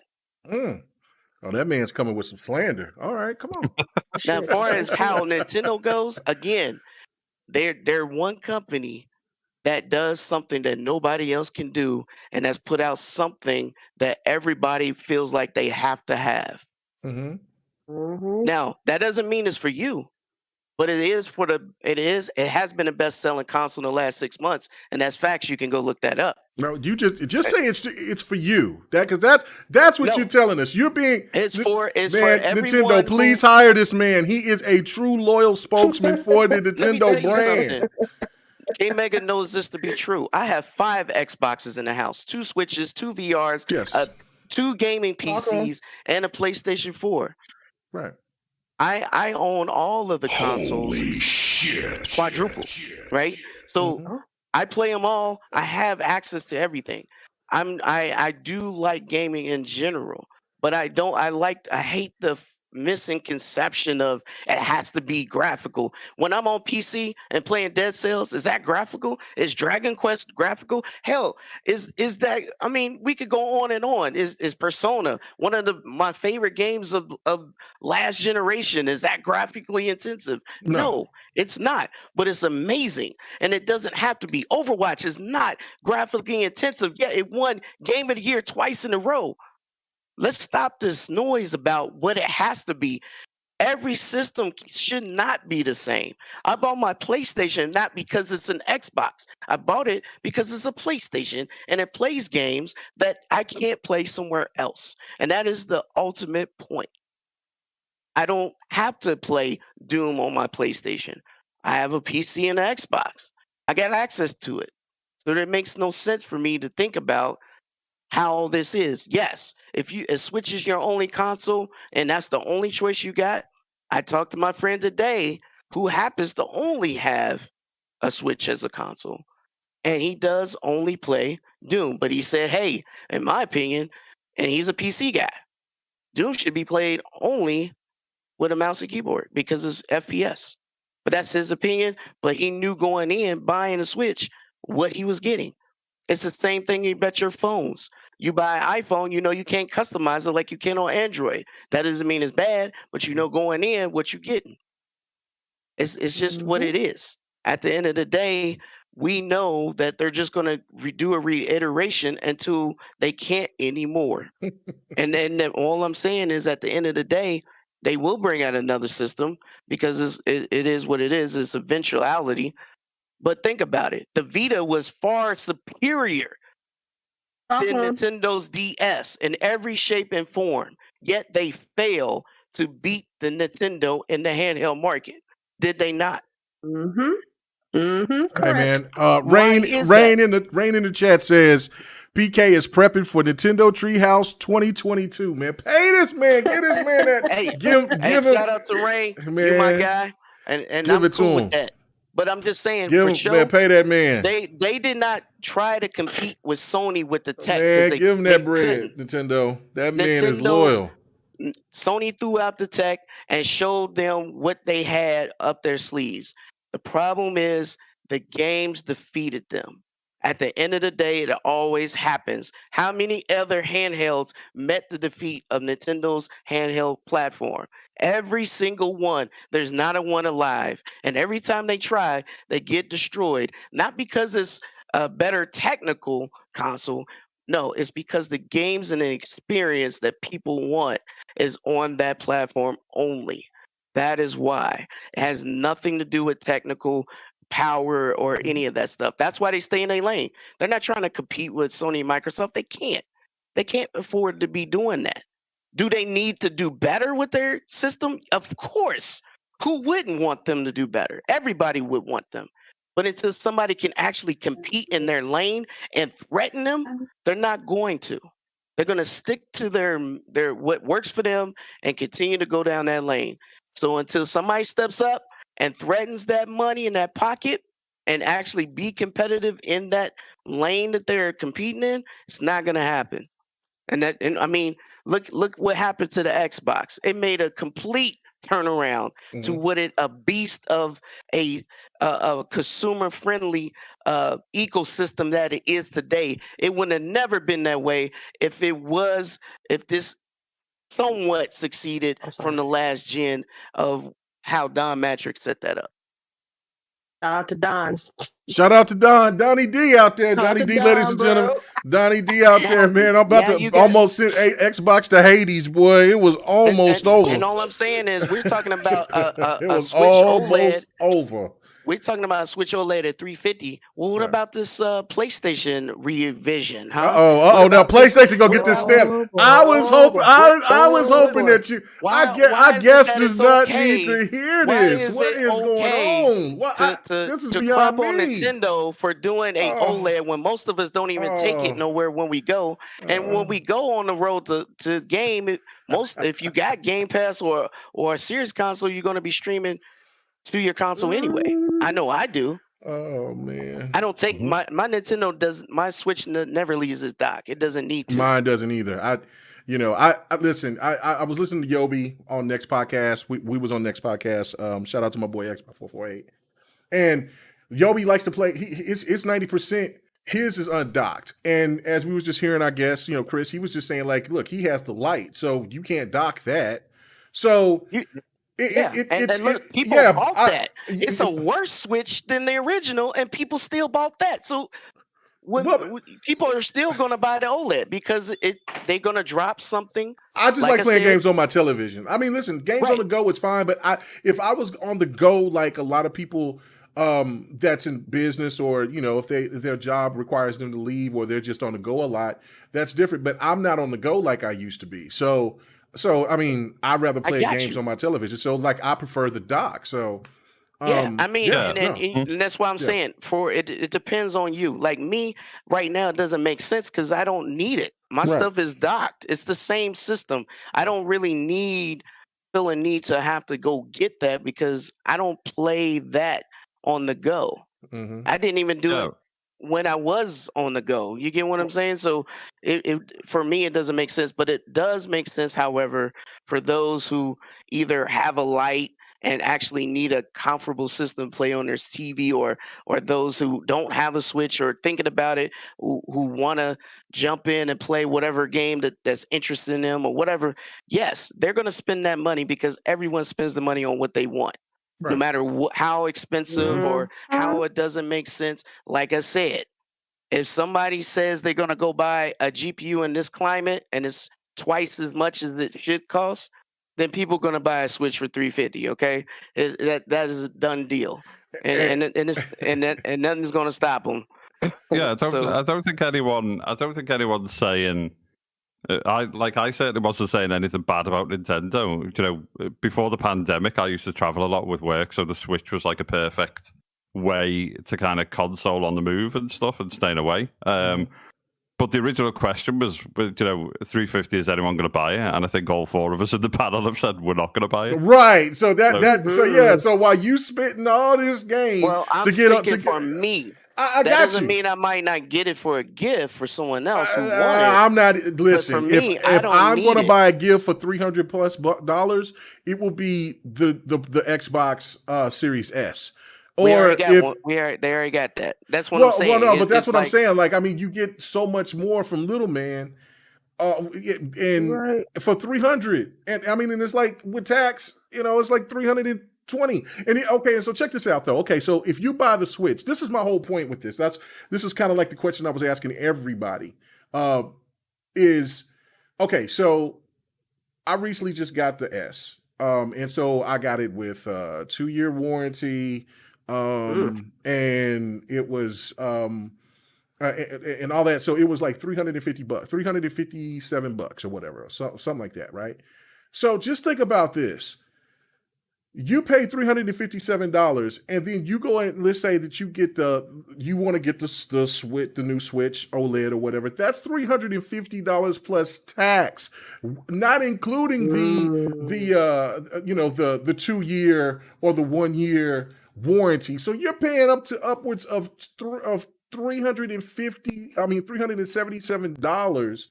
Oh, that man's coming with some slander. All right, come on. Now, as far as how Nintendo goes, again, they're one company that does something that nobody else can do, and that's put out something that everybody feels like they have to have. Now, that doesn't mean it's for you, but it has been the best-selling console in the last 6 months, and that's facts. You can go look that up. No, you just say it's for you. Because that's what you're telling us. You're being for Nintendo. Please hire this man. He is a true loyal spokesman for the Nintendo brand. K-Mega knows this to be true. I have 5 Xboxes in the house, 2 Switches, 2 VRs, 2 gaming PCs, and a PlayStation 4. Right. I own all of the consoles. Holy shit. Quadruple, right? So I play them all. I have access to everything. I do like gaming in general, but I hate the missing conception of it has to be graphical. When I'm on PC and playing Dead Cells, is that graphical? Is Dragon Quest graphical? Hell, is that? I mean, we could go on and on. Is Persona one of my favorite games of last generation? Is that graphically intensive? No, it's not. But it's amazing, and it doesn't have to be. Overwatch is not graphically intensive. Yeah, it won Game of the Year twice in a row. Let's stop this noise about what it has to be. Every system should not be the same. I bought my PlayStation not because it's an Xbox. I bought it because it's a PlayStation and it plays games that I can't play somewhere else. And that is the ultimate point. I don't have to play Doom on my PlayStation. I have a PC and an Xbox. I got access to it. So it makes no sense for me to think about how all this is. Yes, if Switch is your only console and that's the only choice you got. I talked to my friend today who happens to only have a Switch as a console, and he does only play Doom. But he said, hey, in my opinion, and he's a PC guy, Doom should be played only with a mouse and keyboard because it's FPS. But that's his opinion. But he knew going in, buying a Switch, what he was getting. It's the same thing about your phones. You buy an iPhone, you know you can't customize it like you can on Android. That doesn't mean it's bad, but you know going in what you're getting. It's just what it is. At the end of the day, we know that they're just going to do a reiteration until they can't anymore. And then all I'm saying is at the end of the day, they will bring out another system because it is what it is. It's eventuality. But think about it. The Vita was far superior Nintendo's DS in every shape and form, yet they fail to beat the Nintendo in the handheld market. Did they not? Correct. Hey man, Why Rain is Rain that? in the chat says PK is prepping for Nintendo Treehouse 2022. Man, pay this man, get this man that. Hey, give him, shout out to Rain. man. You my guy, and Give I'm it to cool him. with that. But I'm just saying, Give for him, show, man, pay that man. they did not try to compete with Sony with the tech Man, because give him that bread, couldn't. Nintendo. That man is Nintendo, loyal. Sony threw out the tech and showed them what they had up their sleeves. The problem is the games defeated them. At the end of the day, it always happens. How many other handhelds met the defeat of Nintendo's handheld platform? Every single one. There's not a one alive. And every time they try, they get destroyed. Not because it's a better technical console. No, it's because the games and the experience that people want is on that platform only. That is why. It has nothing to do with technical power or any of that stuff. That's why they stay in their lane. They're not trying to compete with Sony and Microsoft. They can't. They can't afford to be doing that. Do they need to do better with their system? Of course. Who wouldn't want them to do better? Everybody would want them. But until somebody can actually compete in their lane and threaten them, they're not going to. They're going to stick to their what works for them and continue to go down that lane. So until somebody steps up and threatens that money in that pocket and actually be competitive in that lane that they're competing in, it's not going to happen. And I mean, look what happened to the Xbox. It made a complete turnaround to what a beast of a consumer friendly ecosystem that it is today. It would have never been that way if this somewhat succeeded from the last gen of how Don Matrix set that up. Shout out to Don. Shout out to Donnie D out there. Shout out Donnie to D, Don, ladies and bro. gentlemen. Donnie D out there, man. I'm about you to got- almost send Xbox to Hades, boy. It was almost over. And all I'm saying is we're talking about it a was Switch almost OLED. over. We're talking about a Switch OLED at 350. Well, what Right. about this PlayStation revision? Huh? Uh-oh. Now PlayStation gonna get this stamp. I was hoping that you. I guess does not need to hear this. What is going on? This is to beyond crap on me. Nintendo for doing a OLED when most of us don't even take it nowhere when we go. And when we go on the road to game, if you got Game Pass or a Series console, you're gonna be streaming to your console anyway. I know I do. Oh man. I don't take my Nintendo my Switch never leaves its dock. It doesn't need to. Mine doesn't either. I listen. I was listening to Yobi on Next Podcast. We was on Next Podcast. Shout out to my boy X448. And Yobi likes to play. It's 90%. His is undocked. And as we was just hearing, I guess, Chris, he was just saying like, look, he has the light, so you can't dock that. So people bought that. It's a worse Switch than the original, and people still bought that. So people are still going to buy the OLED because they're going to drop something. I just like playing games on my television. I mean, listen, games on the go is fine, but if I was on the go like a lot of people that's in business, or if their job requires them to leave, or they're just on the go a lot, that's different. But I'm not on the go like I used to be. So I mean, I'd rather play games on my television. So like I prefer the dock. So and that's why I'm saying it depends on you. Like me right now, it doesn't make sense because I don't need it. My stuff is docked. It's the same system. I don't really feel a need to have to go get that because I don't play that on the go. I didn't even do it when I was on the go. You get what I'm saying? So for me, it doesn't make sense, but it does make sense, however, for those who either have a light and actually need a comfortable system to play on their TV, or those who don't have a Switch or thinking about it, who want to jump in and play whatever game that's interested in them or whatever. Yes, they're going to spend that money because everyone spends the money on what they want. No matter how expensive or how it doesn't make sense. Like I said, if somebody says they're going to go buy a GPU in this climate and it's twice as much as it should cost, then people are going to buy a Switch for $350. Okay, that is a done deal, and nothing's going to stop them Yeah, So I don't think anyone's saying. I certainly wasn't saying anything bad about Nintendo. You know, before the pandemic, I used to travel a lot with work, so the Switch was like a perfect way to kind of console on the move and stuff and staying away. But the original question was, you know, 350, is anyone going to buy it? And I think all four of us in the panel have said we're not going to buy it. Right. So so while you spitting all this game, well, I'm speaking for me. I that got doesn't you. mean I might not get it for a gift for someone else who want it. I'm not. Listen, for me, if I'm going to buy a gift for $300 plus dollars, it will be the Xbox Series S. Or they already got that. That's what I'm saying. Well, no, but that's what I'm saying. Like, I mean, you get so much more from Little Man, and for $300, and I mean, and it's like with tax, you know, it's like $320. And so check this out, though. Okay, so if you buy the Switch, this is my whole point with this. This is kind of like the question I was asking everybody. So I recently just got the S, and so I got it with 2-year warranty. And it was and all that, so it was like $350, $357 or whatever, something like that, right? So just think about this. You pay $357, and then you go and let's say that you want to get the Switch, the new Switch OLED or whatever. That's $350 plus tax, not including the 2-year or the 1-year warranty. So you're paying upwards of $377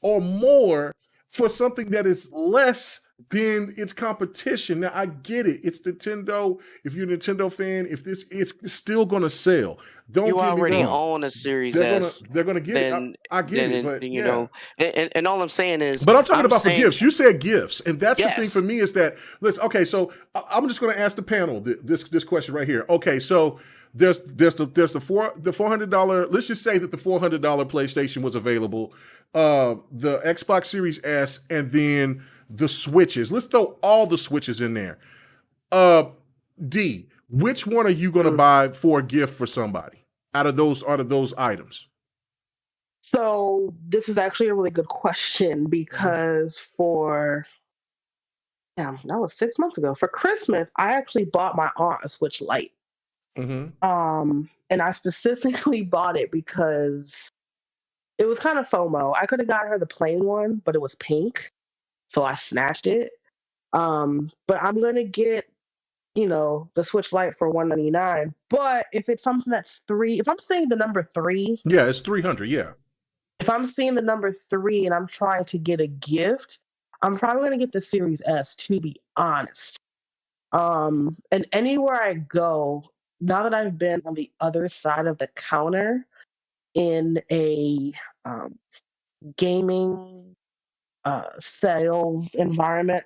or more for something that is less than its competition. Now I get it. It's Nintendo. If you're a Nintendo fan, it's still going to sell. Don't you get already me wrong. own a Series S. They're going to get it. I get it, but you know, and all I'm saying is, but I'm talking about for gifts. You said gifts, and that's yes. the thing for me is that listen. Okay, so I'm just going to ask the panel this question right here. Okay, so there's the $400. Let's just say that the $400 PlayStation was available, the Xbox Series S, and then the Switches. Let's throw all the Switches in there. D, which one are you going to buy for a gift for somebody out of those items? So this is actually a really good question because that was 6 months ago. For Christmas, I actually bought my aunt a Switch Lite. And I specifically bought it because it was kind of FOMO. I could have got her the plain one, but it was pink, so I snatched it. But I'm gonna get, the Switch Lite for $199. But if it's something that's if I'm saying the number 3, yeah, it's $300. Yeah. If I'm seeing the number 3 and I'm trying to get a gift, I'm probably gonna get the Series S, to be honest. And anywhere I go, now that I've been on the other side of the counter in a gaming sales environment,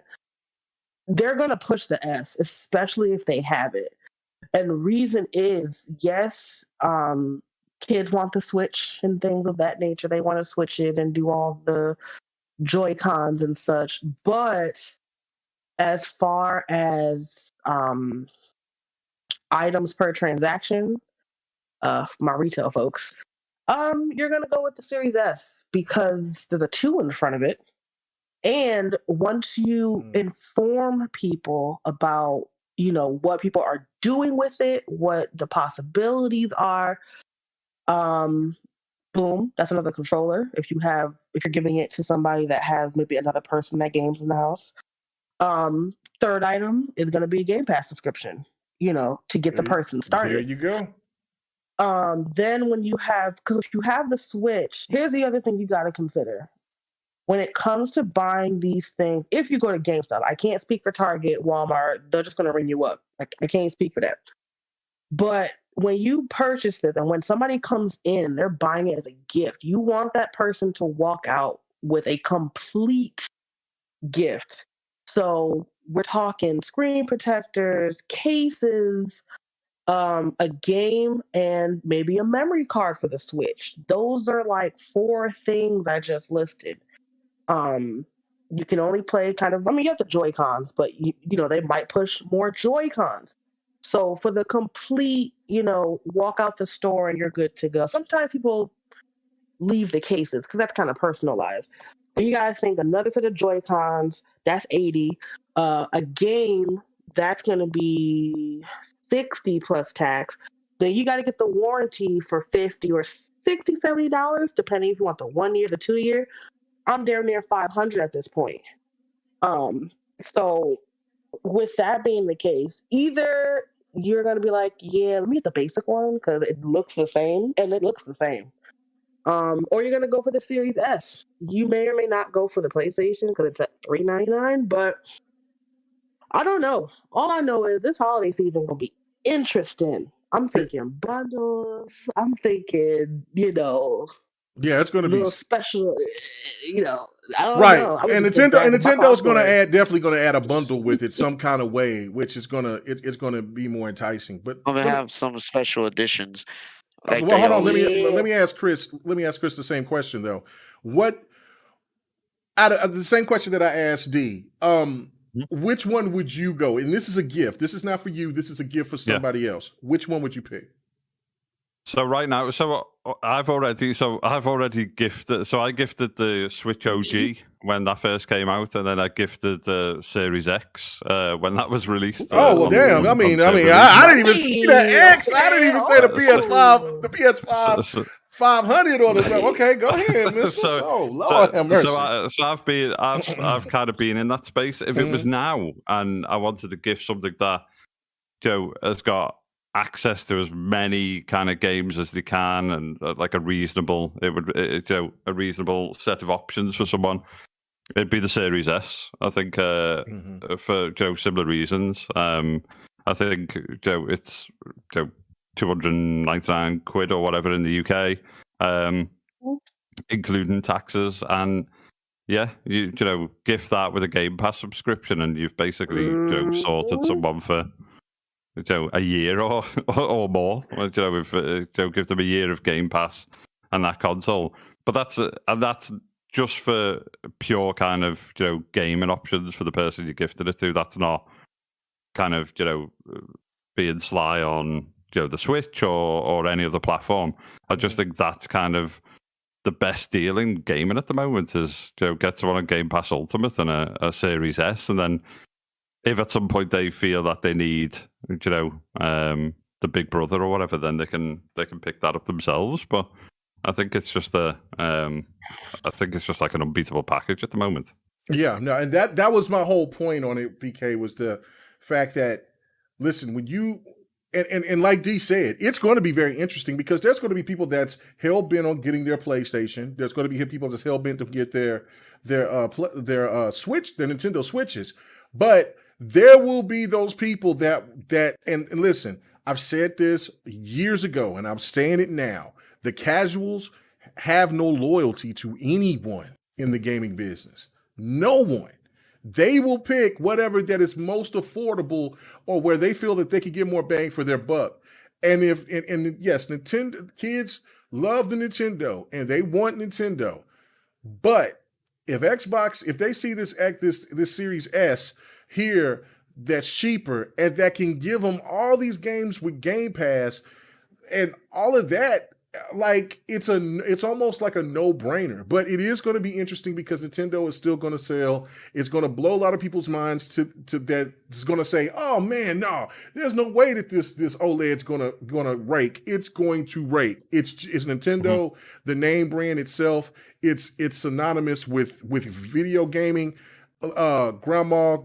they're going to push the S, especially if they have it. And the reason is, yes, kids want the Switch and things of that nature. They want to switch it and do all the Joy-Cons and such. But as far as items per transaction, my retail folks, you're going to go with the Series S because there's a 2 in front of it. And once you inform people about, what people are doing with it, what the possibilities are, boom, that's another controller. If you're giving it to somebody that has maybe another person that games in the house. Third item is going to be a Game Pass subscription, to get the person started. There you go. Then because if you have the Switch, here's the other thing you got to consider. When it comes to buying these things, if you go to GameStop, I can't speak for Target, Walmart, they're just going to ring you up. I can't speak for that. But when you purchase this and when somebody comes in, they're buying it as a gift, you want that person to walk out with a complete gift. So we're talking screen protectors, cases, a game, and maybe a memory card for the Switch. Those are like 4 things I just listed. You can only play you have the Joy-Cons, but they might push more Joy-Cons. So for the complete, walk out the store and you're good to go. Sometimes people leave the cases because that's kind of personalized. But you guys think another set of Joy-Cons, that's 80. A game, that's going to be 60 plus tax. Then you got to get the warranty for 50 or 60, $70, depending if you want the 1 year, the 2 year. I'm there near 500 at this point. So with that being the case, either you're going to be like, yeah, let me get the basic one because it looks the same, and it looks the same. Or you're going to go for the Series S. You may or may not go for the PlayStation because it's at $399, but I don't know. All I know is this holiday season will be interesting. I'm thinking bundles. I'm thinking, Yeah, it's going to be little special. I don't right. know. And Nintendo's going to definitely going to add a bundle with it some kind of way, which is going to it's going to be more enticing. But I'm gonna have some special editions. Well, hold on. Let me ask Chris. Let me ask Chris the same question though. What out of the same question that I asked D? Which one would you go? And this is a gift. This is not for you. This is a gift for somebody else. Which one would you pick? So right now, I've already gifted. So I gifted the Switch OG when that first came out, and then I gifted the Series X when that was released. Oh well, damn! I didn't even see the X. I didn't even say the PS5. The PS5 500 or the. Okay, go ahead, Mister. Lord have mercy. So I've kind of been in that space. If it was now, and I wanted to gift something that Joe has got access to as many kind of games as they can, and like a reasonable set of options for someone, it'd be the Series S. I think for similar reasons. I think it's 299 quid or whatever in the UK, including taxes, and you gift that with a Game Pass subscription, and you've basically sorted someone for a year or more. Give them a year of Game Pass and that console. But that's just for pure kind of gaming options for the person you gifted it to. That's not kind of being sly on the Switch or any other platform. I just think that's kind of the best deal in gaming at the moment is get someone on Game Pass Ultimate and a Series S, and then if at some point they feel that they need, the Big Brother or whatever, then they can pick that up themselves. But I think it's just like an unbeatable package at the moment. Yeah, no, and that was my whole point on it, PK, was the fact that, listen, when you and like D said, it's going to be very interesting because there's going to be people that's hell bent on getting their PlayStation. There's going to be people that's hell bent to get their Switch, their Nintendo Switches, but there will be those people that and listen, I've said this years ago and I'm saying it now. The casuals have no loyalty to anyone in the gaming business. No one. They will pick whatever that is most affordable or where they feel that they can get more bang for their buck. And yes, Nintendo kids love the Nintendo and they want Nintendo. But if they see this Series S here that's cheaper and that can give them all these games with Game Pass and all of that, like it's almost like a no-brainer. But it is going to be interesting because Nintendo is still going to sell. It's going to blow a lot of people's minds to that. It's going to say, oh man, no, there's no way that this OLED's going to rake. It's going to rake. It's Nintendo, the name brand itself. It's synonymous with video gaming. Grandma,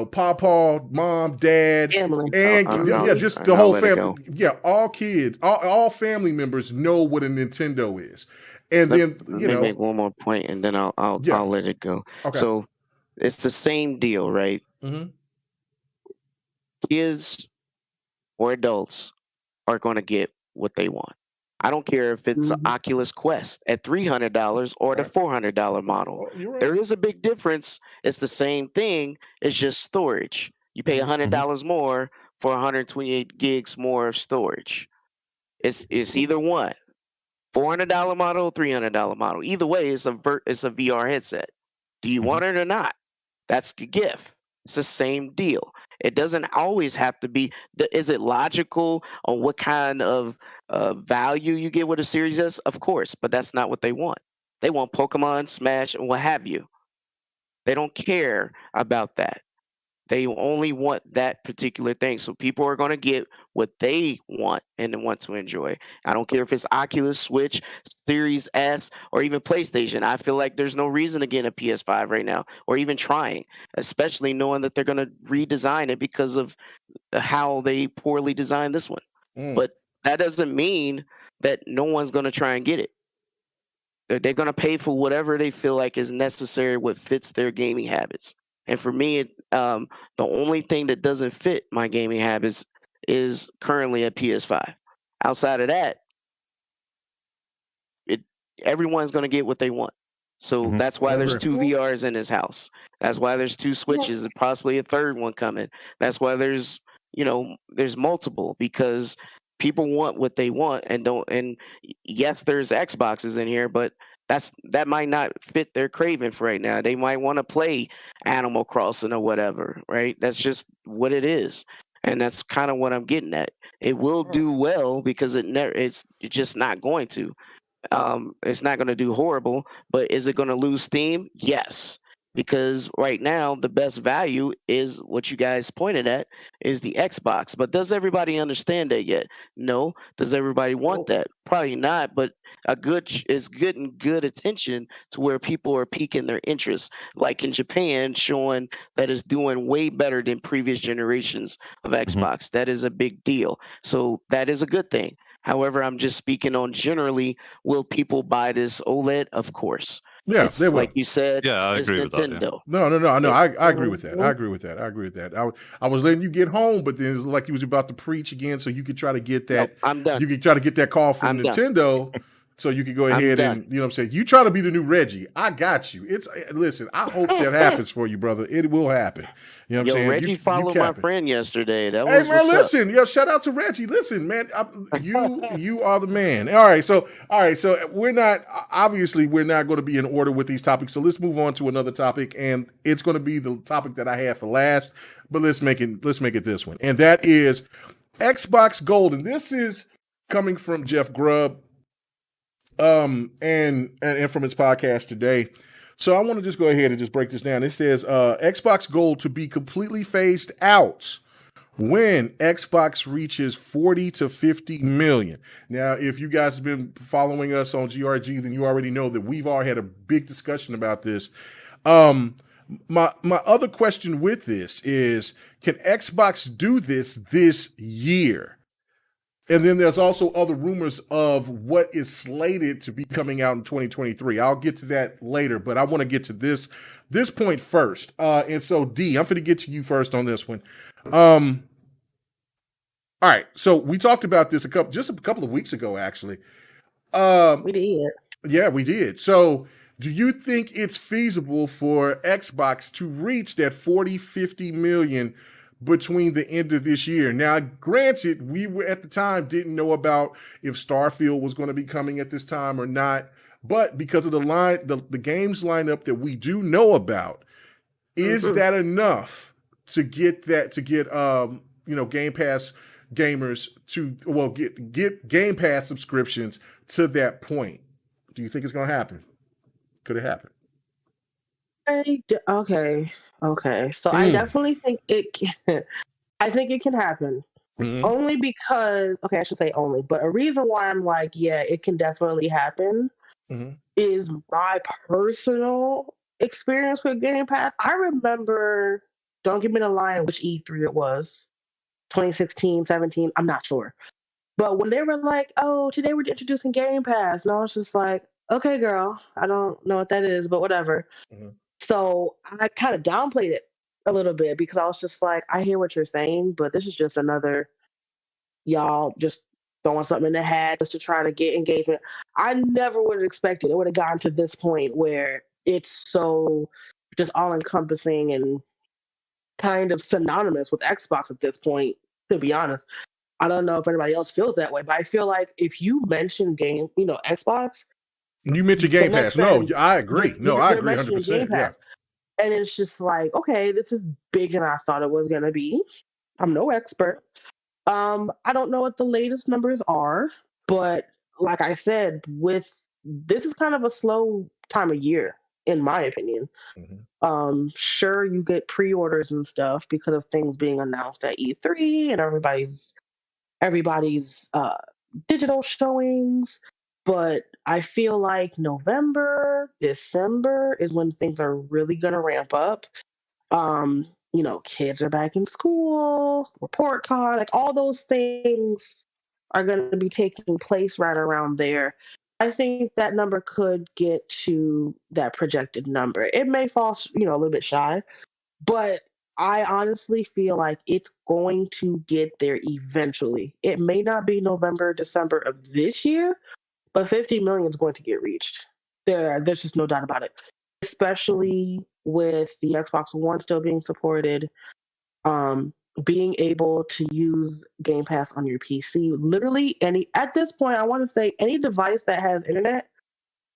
papa, mom, dad, family. and just the whole family. Yeah, all kids, all family members know what a Nintendo is. And let me make one more point, and then I'll let it go. Okay. So it's the same deal, right? Mm-hmm. Kids or adults are going to get what they want. I don't care if it's an Oculus Quest at $300 or the $400 model. Right. There is a big difference. It's the same thing. It's just storage. You pay $100 more for 128 gigs more of storage. It's either one, $400 model, $300 model. Either way, it's a VR headset. Do you want it or not? That's the gift. It's the same deal. It doesn't always have to be. Is it logical on what kind of value you get with a Series S? Of course, but that's not what they want. They want Pokemon, Smash, and what have you. They don't care about that. They only want that particular thing. So people are going to get what they want and want to enjoy. I don't care if it's Oculus, Switch, Series S, or even PlayStation. I feel like there's no reason to get a PS5 right now, or even trying, especially knowing that they're going to redesign it because of how they poorly designed this one. But that doesn't mean that no one's going to try and get it. They're going to pay for whatever they feel like is necessary, what fits their gaming habits. And for me, the only thing that doesn't fit my gaming habits is currently a PS5. Outside of that, everyone's going to get what they want. So that's why there's 2 VRs in this house. That's why there's 2 Switches and possibly a third one coming. That's why there's multiple, because people want what they want and don't. And yes, there's Xboxes in here, but that might not fit their craving for right now. They might want to play Animal Crossing or whatever, right? That's just what it is. And that's kind of what I'm getting at. It will do well because it's just not going to. It's not going to do horrible, but is it going to lose steam? Yes. Because right now, the best value is what you guys pointed at, is the Xbox. But does everybody understand that yet? No. Does everybody want that? Probably not. But it's getting good attention to where people are piquing their interest. Like in Japan, showing that it's doing way better than previous generations of Xbox. That is a big deal. So that is a good thing. However, I'm just speaking on generally, will people buy this OLED? Of course. Yeah, they will. Like you said, I it's agree with that. Nintendo. No. I agree with that. I agree with that. I was letting you get home, but then it's like you was about to preach again, so you could try to get that. Nope, I'm done. You could try to get that call from Nintendo, so you could go ahead and, you know what I'm saying. You try to be the new Reggie. I got you. Listen. I hope that happens for you, brother. It will happen. You know what I'm saying. Reggie followed my friend yesterday. That hey was man, what's listen, yo, shout out to Reggie. Listen, man, you are the man. All right, so we're not going to be in order with these topics. So let's move on to another topic, and it's going to be the topic that I had for last. But let's make it this one, and that is Xbox Gold, and this is coming from Jeff Grubb, and from his podcast today. So I want to just go ahead and just break this down. It says Xbox Gold to be completely phased out when Xbox reaches 40 to 50 million. Now, if you guys have been following us on GRG, then you already know that we've already had a big discussion about this. My other question with this is, can Xbox do this year? And then there's also other rumors of what is slated to be coming out in 2023. I'll get to that later, but I want to get to this point first. And so, D, I'm going to get to you first on this one. All right. So we talked about this a couple of weeks ago, actually. We did. Yeah, we did. So do you think it's feasible for Xbox to reach that 40, 50 million between the end of this year? Now, granted, we were at the time didn't know about if Starfield was going to be coming at this time or not, but because of the games lineup that we do know about, is that enough to get Game Pass gamers to get Game Pass subscriptions to that point? Do you think it's going to happen? Could it happen? Okay. So I definitely think it can. I think it can happen. Only because, I should say only, but a reason why I'm like, yeah, it can definitely happen is my personal experience with Game Pass. I remember, don't give me the line which E3 it was, 2016, 17, I'm not sure. But when they were like, oh, today we're introducing Game Pass, and I was just like, okay, girl, I don't know what that is, but whatever. So I kind of downplayed it a little bit because I was just like, I hear what you're saying, but this is just another y'all just throwing something in the hat just to try to get engagement. I never would have expected it would have gotten to this point where it's so just all encompassing and kind of synonymous with Xbox at this point, to be honest. I don't know if anybody else feels that way, but I feel like if you mention Xbox, you mentioned Game Pass. No, I agree. No, I agree 100%. And it's just like, okay, this is bigger than I thought it was gonna be. I'm no expert. I don't know what the latest numbers are, but like I said, with this is kind of a slow time of year, in my opinion. Sure, you get pre-orders and stuff because of things being announced at E3 and everybody's digital showings, but I feel like November, December is when things are really gonna ramp up. Kids are back in school, report card, like all those things are going to be taking place right around there. I think that number could get to that projected number. It may fall, a little bit shy, but I honestly feel like it's going to get there eventually. It may not be November, December of this year, but 50 million is going to get reached. There's just no doubt about it. Especially with the Xbox One still being supported, being able to use Game Pass on your PC. Literally at this point, I want to say any device that has internet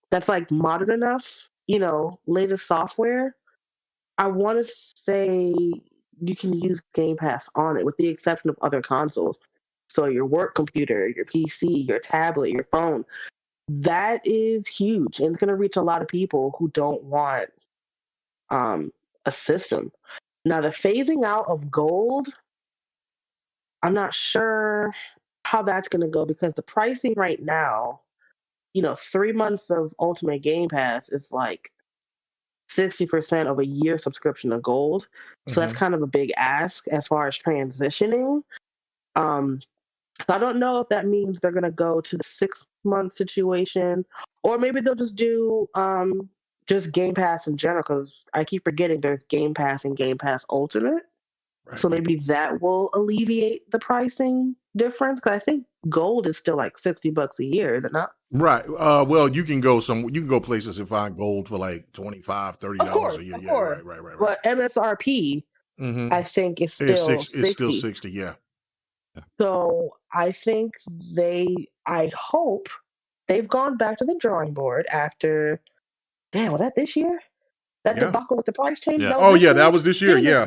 that's like modern enough, latest software, I want to say you can use Game Pass on it with the exception of other consoles. So your work computer, your PC, your tablet, your phone, that is huge. And it's going to reach a lot of people who don't want a system. Now, the phasing out of gold, I'm not sure how that's going to go because the pricing right now, 3 months of Ultimate Game Pass is like 60% of a year subscription of gold. So that's kind of a big ask as far as transitioning. So I don't know if that means they're going to go to the 6-month situation, or maybe they'll just do just Game Pass in general, because I keep forgetting there's Game Pass and Game Pass Ultimate. Right. So maybe that will alleviate the pricing difference, because I think gold is still like $60 a year, is it not? Right. Well, you can go places and find gold for like $25, $30 a year. Of course. Right. But MSRP, I think is still 60. It's still 60, yeah. So I think I hope they've gone back to the drawing board after, was that this year? That debacle with the price change? Yeah. That was this year. Yeah.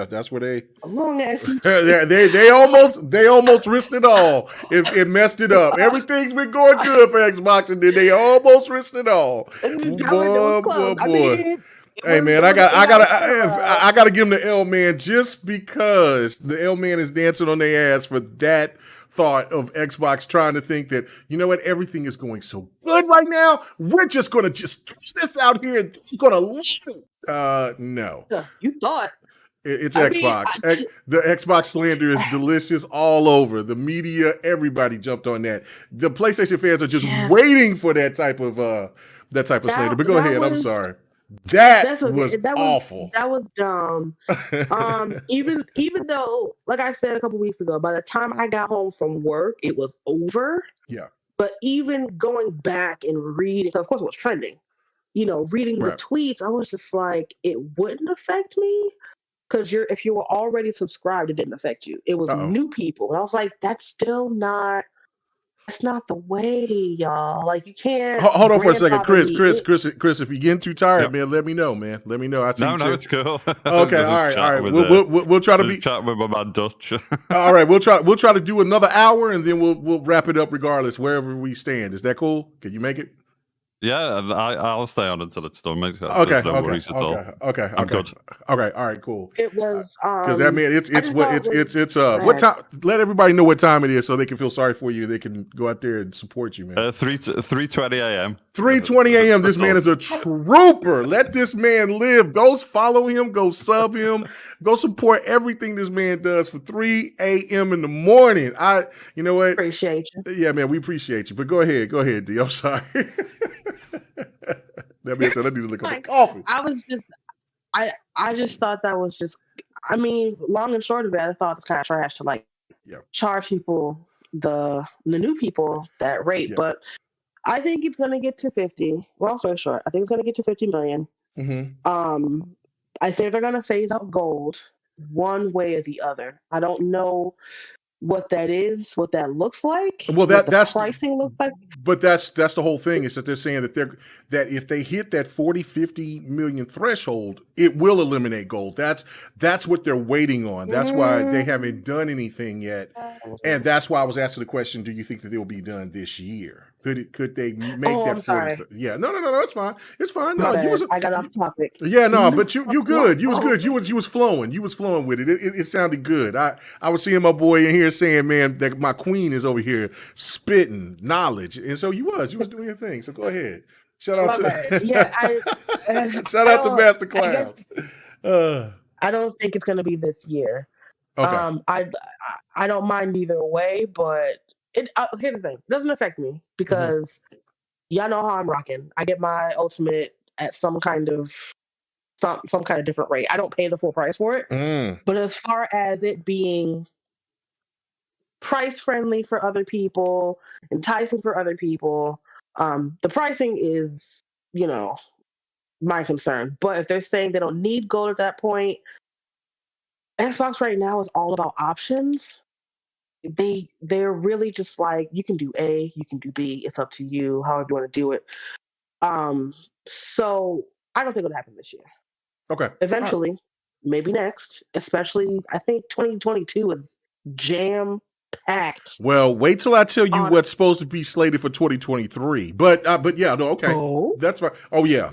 That's where they long ass. they almost risked it all. It messed it up. Everything's been going good for Xbox, and then they almost risked it all. Boy. Hey man, I gotta give them the L man just because the L man is dancing on their ass for that thought of Xbox trying to think that, you know what, everything is going so good right now, we're just gonna just throw this out here and it's gonna leave it. No. You thought. It's Xbox. The Xbox slander is delicious all over. The media, everybody jumped on that. The PlayStation fans are just waiting for that type of slander. But go ahead, I'm sorry. That was awful. That was dumb. Even though, like I said a couple weeks ago, by the time I got home from work, it was over. Yeah. But even going back and reading, of course it was trending, reading the tweets, I was just like, it wouldn't affect me. Because if you were already subscribed, it didn't affect you. It was new people. And I was like, that's not the way, y'all. Like, you can't. Hold on for a second, Chris. If you're getting too tired, man, let me know, man. Let me know. I see. No, it's cool. Okay, all right. We'll try to be chatting with my Dutch. All right, we'll try to do another hour, and then we'll wrap it up regardless wherever we stand. Is that cool? Can you make it? Yeah, I'll stay on until it's done. Okay. No worries at all. Okay. I'm good. Okay. All right. Cool. It was because that mean it's what time? Let everybody know what time it is so they can feel sorry for you. They can go out there and support you, man. 3:20 a.m. 3:20 a.m. This man is a trooper. Let this man live. Go follow him. Go sub him. Go support everything this man does for 3 a.m. in the morning. You know what? Appreciate you. Yeah, man, we appreciate you. But go ahead, D. I'm sorry. That man said I need to look up coffee. I just thought that was just, long and short of it, I thought it's kind of trash to charge people, the new people that rate. Yeah. But I think it's going to get to 50. Well, so short. I think it's going to get to 50 million. Mm-hmm. I think they're going to phase out gold one way or the other. I don't know what that is, what that looks like. Well, what the that's pricing looks like. But that's the whole thing, is that they're saying that if they hit that 40-50 million threshold, it will eliminate gold. That's what they're waiting on. That's why they haven't done anything yet, and that's why I was asking the question: do you think that they'll be done this year? Could they make that 40? Sorry. Yeah, no, it's fine. It's fine. No, I got off topic. Yeah, no, but you good. You was good. You was flowing. You was flowing with it. It sounded good. I was seeing my boy in here saying, man, that my queen is over here spitting knowledge, and so you was doing your thing. So go ahead. Shout out shout out to Master Clouds. I don't think it's gonna be this year. Okay. I don't mind either way, but here's the thing: it doesn't affect me because y'all know how I'm rocking. I get my ultimate at some kind of different rate. I don't pay the full price for it. But as far as it being price friendly for other people, enticing for other people, the pricing is, my concern. But if they're saying they don't need gold at that point, Xbox right now is all about options. They're really just like, you can do A, you can do B. It's up to you, however you want to do it. So I don't think it'll happen this year. Okay. Eventually, maybe next. Especially, I think 2022 is jam packed. Well, wait till I tell you what's supposed to be slated for 2023. But yeah, no, okay, that's right. Oh yeah,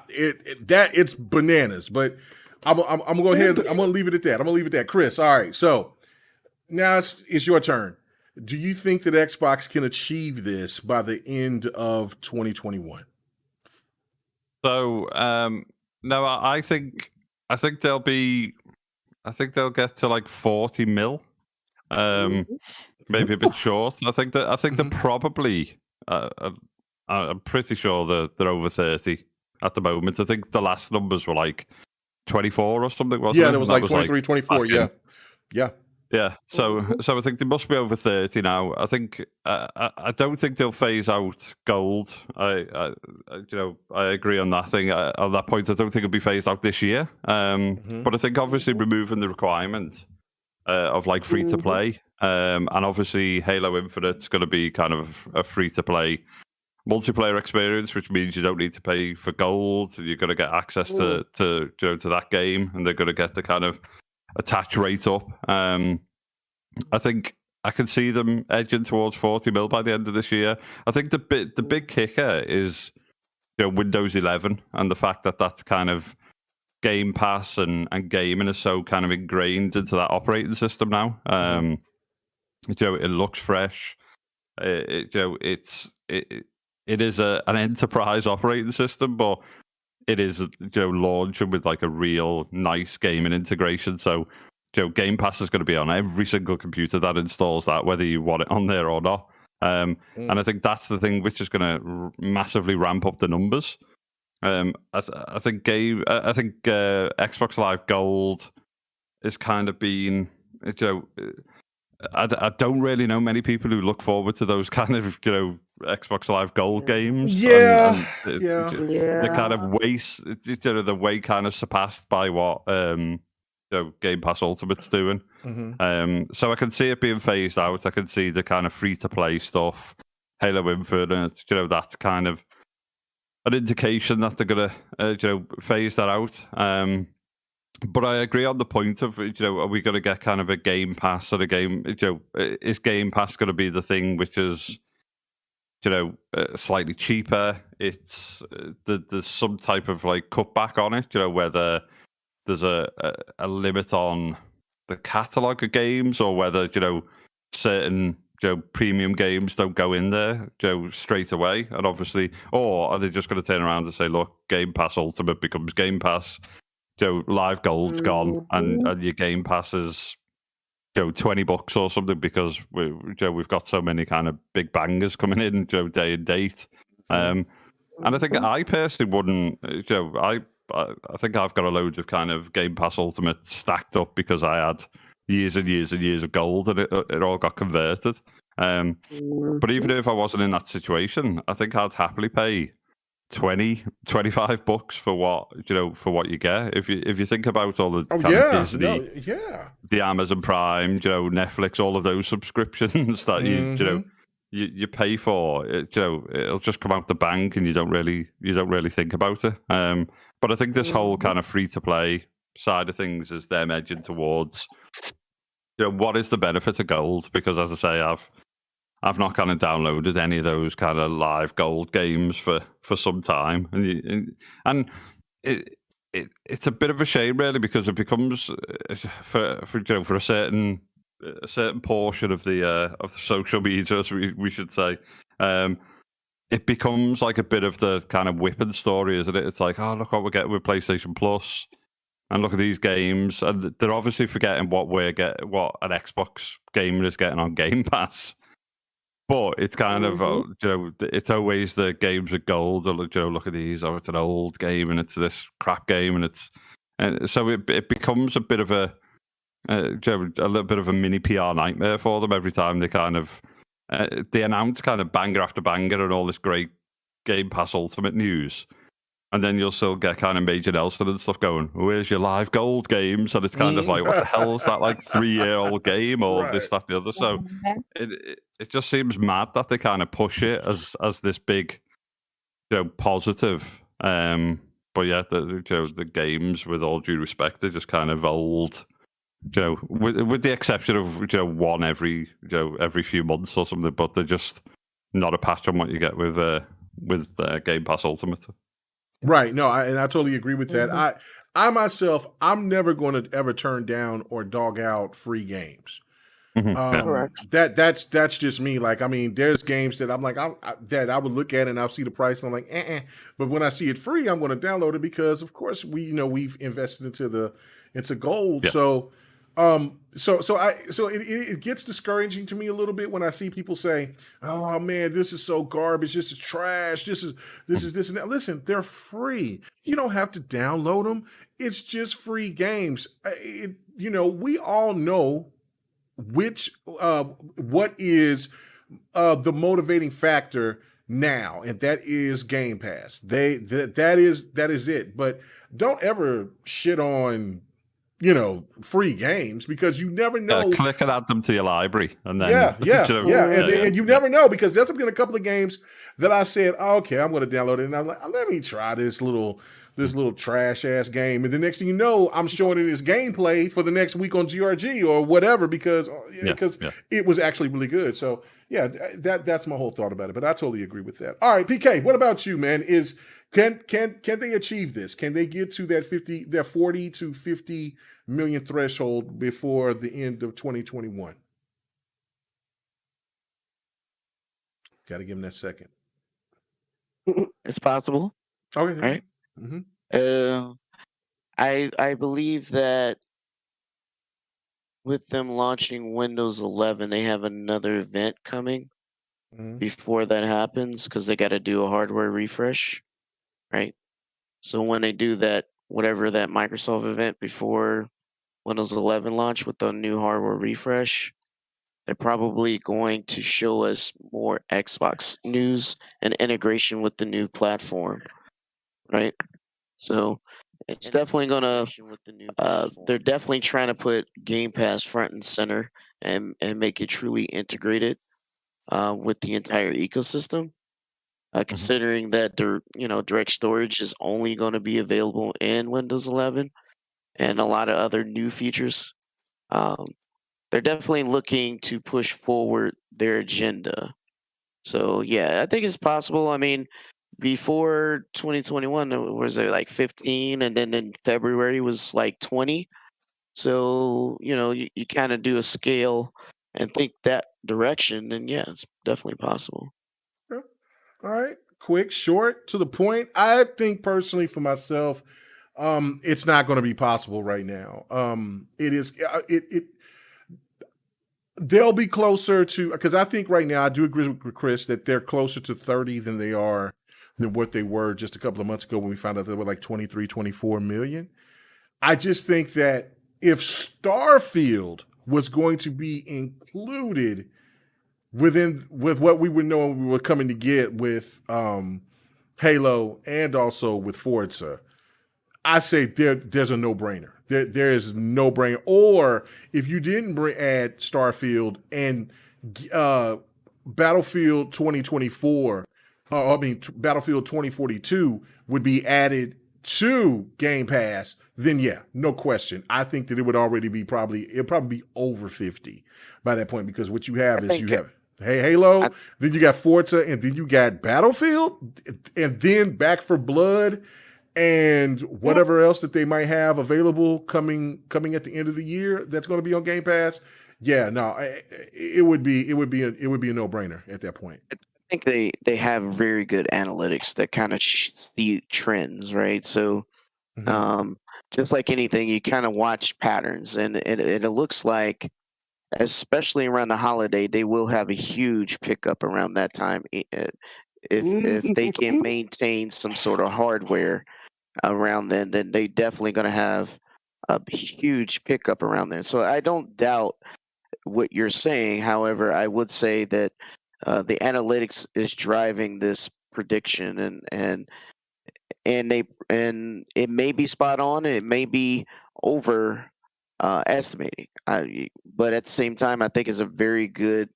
it's bananas. But I'm gonna go ahead. I'm gonna leave it at that. Chris, all right. So now it's your turn. Do you think that Xbox can achieve this by the end of 2021? So no, I think they'll get to like 40 mil. Maybe a bit short. I think they're probably. I'm pretty sure they're over 30 at the moment. I think the last numbers were like 24 or something. Wasn't it was like 23, 24. Yeah. So I think they must be over 30 now. I think I don't think they'll phase out gold. I agree on that thing. On that point, I don't think it'll be phased out this year. But I think obviously removing the requirement of like free to play, and obviously Halo Infinite's going to be kind of a free to play multiplayer experience, which means you don't need to pay for gold. You're going to get access to that game, and they're going to get the kind of attach rate up. I think I can see them edging towards 40 mil by the end of this year. I think the big kicker is Windows 11 and the fact that that's kind of Game Pass and gaming is so kind of ingrained into that operating system now. It looks fresh. It is an enterprise operating system, but it is launching with like a real nice gaming integration. So Game Pass is going to be on every single computer that installs that, whether you want it on there or not. And I think that's the thing which is going to massively ramp up the numbers. I think Xbox Live Gold is kind of been, I don't really know many people who look forward to those kind of Xbox Live Gold games. They're kind of they're way kind of surpassed by what Game Pass Ultimate's doing. So I can see it being phased out. I can see the kind of free to play stuff, Halo Infinite. That's kind of an indication that they're gonna phase that out. But I agree on the point of are we going to get kind of a Game Pass or a game? Is Game Pass going to be the thing which is slightly cheaper? It's there's some type of like cutback on it. Whether there's a limit on the catalog of games, or whether certain premium games don't go in there straight away, and obviously, or are they just going to turn around and say, look, Game Pass Ultimate becomes Game Pass, Live Gold's gone, and your Game Pass is $20 or something, because we've got so many kind of big bangers coming in day and date. And I think I personally wouldn't. I think I've got a load of kind of Game Pass Ultimate stacked up because I had years and years and years of gold, and it all got converted. But even if I wasn't in that situation, I think I'd happily pay $20, $25 for what you get. If you think about all the kind of Disney, the Amazon Prime, Netflix, all of those subscriptions that you pay for, it'll just come out the bank, and you don't really think about it. But I think this whole kind of free to play side of things is them edging towards, what is the benefit of gold? Because as I say, I've not kind of downloaded any of those kind of live gold games for some time, and it's a bit of a shame, really, because it becomes for a certain portion of the social media, as we should say, it becomes like a bit of the kind of whipping story, isn't it? It's like, oh, look what we're getting with PlayStation Plus, and look at these games, and they're obviously forgetting what an Xbox gamer is getting on Game Pass. But it's kind of, it's always the games of gold. Look at these. Oh, it's an old game, and it's this crap game, and so it becomes a bit of a little bit of a mini PR nightmare for them every time they kind of they announce kind of banger after banger and all this great Game Pass Ultimate news. And then you'll still get kind of Major Nelson and stuff going, where's your live gold games? And it's kind of like, what the hell is that, like 3-year-old game or this, that, the other? So it just seems mad that they kind of push it as this big, positive. But yeah, the games, with all due respect, they're just kind of old. With the exception of one every few months or something, but they're just not a patch on what you get with Game Pass Ultimate. Right. No, I totally agree with that. I myself, I'm never going to ever turn down or dog out free games. That's just me. Like, I mean, there's games that I'm like, that I would look at and I'll see the price and I'm like, But when I see it free, I'm going to download it because, of course, we've invested into gold. Yeah. So it gets discouraging to me a little bit when I see people say, "Oh man, this is so garbage. This is trash. This is this and that." Listen, they're free. You don't have to download them. It's just free games. We all know what is the motivating factor now, and that is Game Pass. That is it. But don't ever shit on free games, because you never know. Click and add them to your library, and then and you never know, because there's been a couple of games that I said, okay, I'm going to download it, and I'm like, let me try this little trash ass game, and the next thing you know, I'm showing it as gameplay for the next week on GRG or whatever, because it was actually really good. So yeah, that's my whole thought about it. But I totally agree with that. All right, PK, what about you, man? Can they achieve this? Can they get to that 40 to 50 million threshold before the end of 2021? Got to give them that second. It's possible. Okay. Right. Mm-hmm. I believe that with them launching Windows 11, they have another event coming before that happens, because they got to do a hardware refresh. Right. So when they do that, whatever that Microsoft event before Windows 11 launch with the new hardware refresh, they're probably going to show us more Xbox news and integration with the new platform. Right. So it's definitely going to, they're definitely trying to put Game Pass front and center and make it truly integrated with the entire ecosystem. Considering that their direct storage is only going to be available in Windows 11 and a lot of other new features, they're definitely looking to push forward their agenda. So yeah, I think it's possible. I mean, before 2021, was it like 15, and then in February was like 20. So you kind of do a scale and think that direction, and yeah, it's definitely possible. All right, quick, short, to the point. I think personally for myself, it's not going to be possible right now. It is. They'll be closer to, because I think right now I do agree with Chris that they're closer to 30 than what they were just a couple of months ago when we found out they were like 23, 24 million. I just think that if Starfield was going to be included with what we were knowing we were coming to get with Halo and also with Forza, I say there's a no-brainer. There is no brainer. Or if you didn't add Starfield and Battlefield 2024, Battlefield 2042 would be added to Game Pass, then yeah, no question. I think that it would already be it'd probably be over 50 by that point, because what you have is you have Halo, then you got Forza, and then you got Battlefield, and then Back for Blood, and whatever else that they might have available coming at the end of the year that's going to be on Game Pass. Yeah, no, it would be a no-brainer at that point. I think they have very good analytics that kind of see trends, right? So, just like anything, you kind of watch patterns, and it looks like, especially around the holiday, they will have a huge pickup around that time if they can maintain some sort of hardware around then they definitely going to have a huge pickup around there. So I don't doubt what you're saying. However, I would say that the analytics is driving this prediction, and it may be spot on, it may be over estimating. But at the same time, I think it's a very good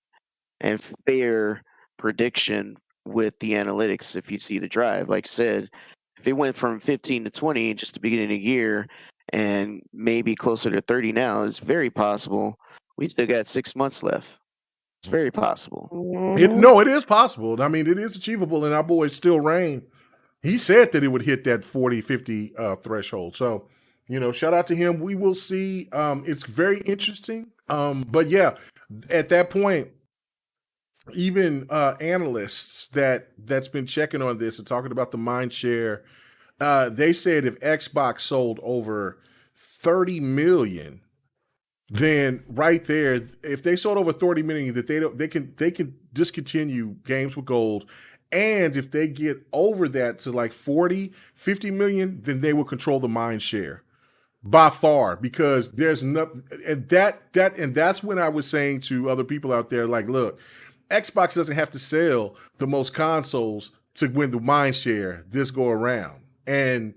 and fair prediction with the analytics. If you see the drive, like I said, if it went from 15 to 20 just the beginning of the year, and maybe closer to 30 now, it's very possible we still got 6 months left. It's very possible. It is possible. I mean, it is achievable, and our boy Still Rain, he said that it would hit that 40, 50 threshold. So, shout out to him. We will see. It's very interesting. But yeah, at that point, even analysts that's been checking on this and talking about the mind share, they said if Xbox sold over 30 million, then right there, if they sold over 30 million, that they can discontinue games with gold. And if they get over that to like 40, 50 million, then they will control the mind share by far, because there's nothing. And that's when I was saying to other people out there, like, look, Xbox doesn't have to sell the most consoles to win the mind share this go around. And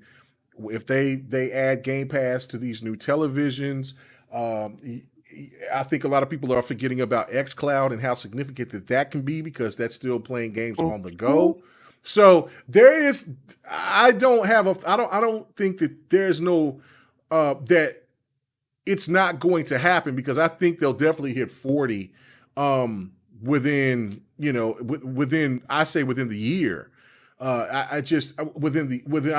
if they add Game Pass to these new televisions, I think a lot of people are forgetting about xCloud and how significant that can be, because that's still playing games on the go. So I don't think that there's no that it's not going to happen, because I think they'll definitely hit 40 within the year. I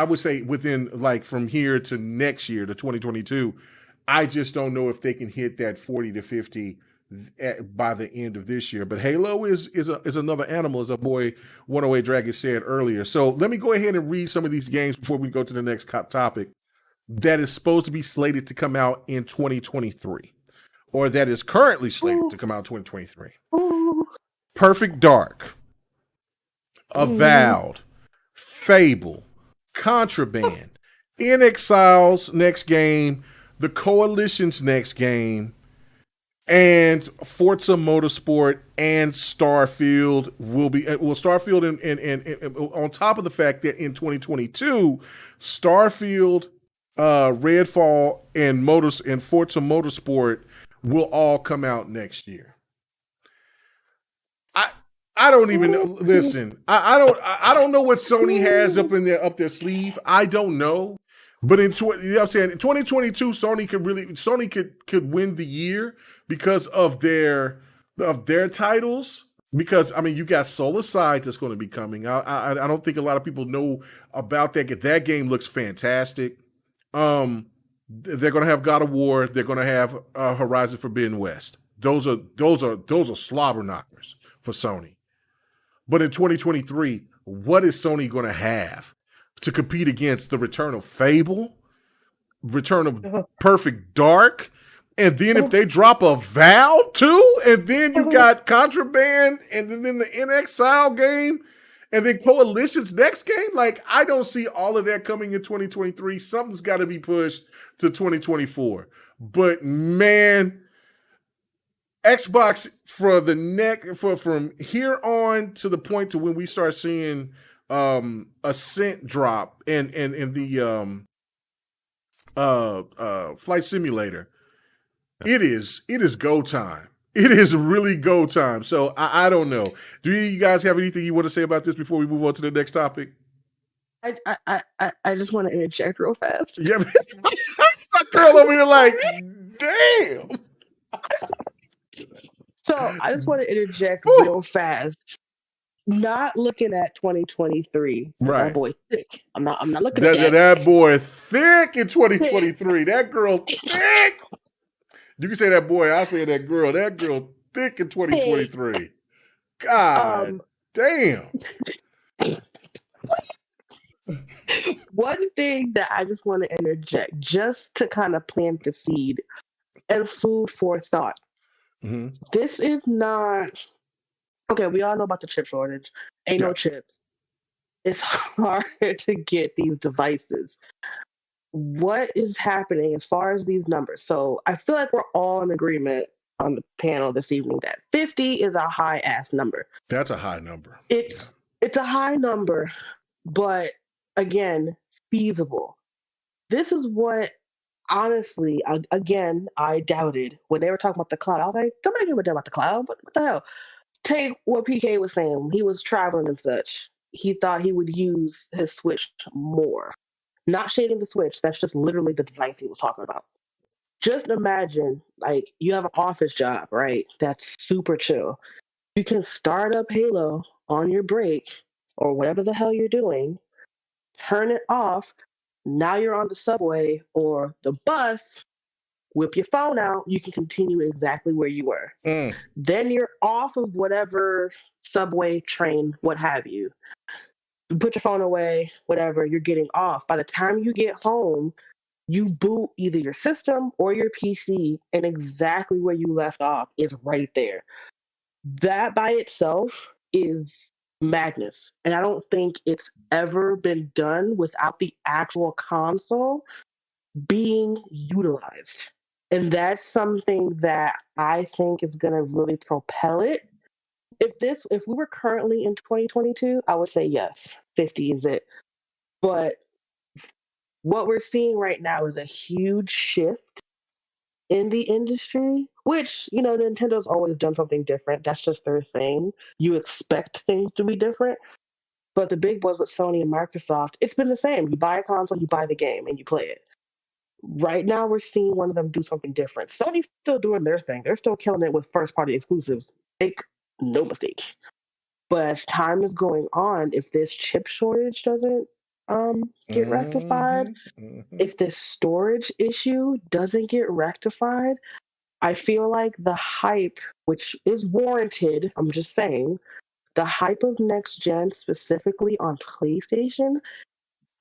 would say within, like, from here to next year to 2022. I just don't know if they can hit that 40 to 50 by the end of this year. But Halo is another animal, as our boy 108 Dragon said earlier. So let me go ahead and read some of these games before we go to the next topic that is supposed to be slated to come out in 2023, or that is currently slated to come out in 2023. Perfect Dark, Avowed, Fable, Contraband, In Exile's next game, The Coalition's next game, and Forza Motorsport and Starfield will be Starfield and on top of the fact that in 2022, Starfield, Redfall, and Forza Motorsport will all come out next year. I don't even listen. I don't know what Sony has up their sleeve. I don't know. But in 2022, Sony could win the year because of their titles. Because I mean, you got Solarcide that's going to be coming. I don't think a lot of people know about that. That game looks fantastic. They're going to have God of War. They're going to have Horizon Forbidden West. Those are slobber knockers for Sony. But in 2023, what is Sony going to have to compete against the return of Fable, return of Perfect Dark, and then if they drop a Vow too, and then you got Contraband, and then the In Exile game, and then Coalition's next game? Like, I don't see all of that coming in 2023. Something's got to be pushed to 2024. But man, Xbox from here on to the point to when we start seeing a cent drop in the flight simulator, it is go time. It is really go time. So I don't know. Do you guys have anything you want to say about this before we move on to the next topic? I just want to interject real fast. Yeah, my girl over here like, damn. So I just want to interject real fast. Not looking at 2023. Right. That boy thick. I'm not looking at that. That boy thick in 2023. That girl thick. You can say that boy, I'll say that girl. That girl thick in 2023. God damn. One thing that I just want to interject, just to kind of plant the seed and food for thought. Mm-hmm. This is not okay. We all know about the chip shortage. Ain't no chips. It's hard to get these devices. What is happening as far as these numbers? So I feel like we're all in agreement on the panel this evening that 50 is a high ass number. That's a high number. It's a high number, but again, feasible. This is what, honestly, I doubted when they were talking about the cloud. I was like, somebody give a damn about the cloud. What the hell? Take what PK was saying. He was traveling and such. He thought he would use his Switch more. Not shading the Switch. That's just literally the device he was talking about. Just imagine, like, you have an office job, right? That's super chill. You can start up Halo on your break or whatever the hell you're doing, turn it off. Now you're on the subway or the bus, whip your phone out, you can continue exactly where you were. Then you're off of whatever subway, train, what have you. You put your phone away, whatever, you're getting off. By the time you get home, you boot either your system or your PC, and exactly where you left off is right there. That by itself is madness. And I don't think it's ever been done without the actual console being utilized. And that's something that I think is going to really propel it. If we were currently in 2022, I would say yes, 50 is it. But what we're seeing right now is a huge shift in the industry, which, Nintendo's always done something different. That's just their thing. You expect things to be different. But the big boys with Sony and Microsoft, it's been the same. You buy a console, you buy the game, and you play it. Right now, we're seeing one of them do something different. Sony's still doing their thing. They're still killing it with first-party exclusives. Make no mistake. But as time is going on, if this chip shortage doesn't get rectified, if this storage issue doesn't get rectified, I feel like the hype, which is warranted, I'm just saying, the hype of next gen, specifically on PlayStation,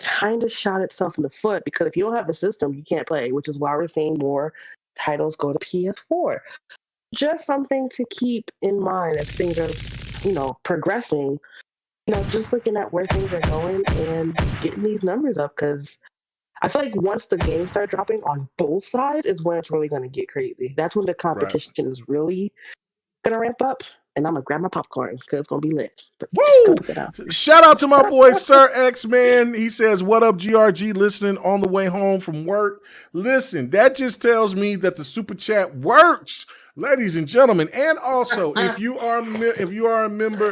kind of shot itself in the foot, because if you don't have the system, you can't play, which is why we're seeing more titles go to PS4. Just something to keep in mind as things are, progressing. Just looking at where things are going and getting these numbers up, because I feel like once the games start dropping on both sides is when it's really going to get crazy. That's when the competition is really going to ramp up. And I'm going to grab my popcorn because it's going to be lit. Woo! Shout out to my boy, Sir X, man. He says, what up, GRG, listening on the way home from work. Listen, that just tells me that the super chat works, ladies and gentlemen. And also, if you aren't a member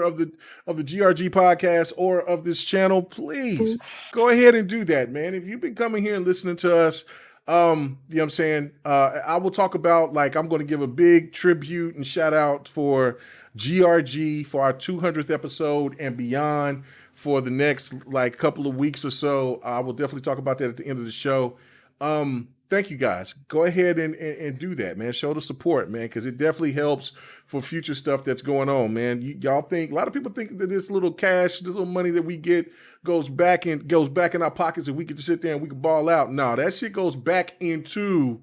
of the GRG podcast or of this channel, please go ahead and do that, man. If you've been coming here and listening to us, you know what I'm saying? I will talk about, I'm going to give a big tribute and shout out for GRG for our 200th episode and beyond for the next couple of weeks or so. I will definitely talk about that at the end of the show. Thank you guys. Go ahead and do that, man. Show the support, man, because it definitely helps for future stuff that's going on, man. Y'all think, a lot of people think that this little cash, this little money that we get goes back in our pockets and we can just sit there and we can ball out. No, that shit goes back into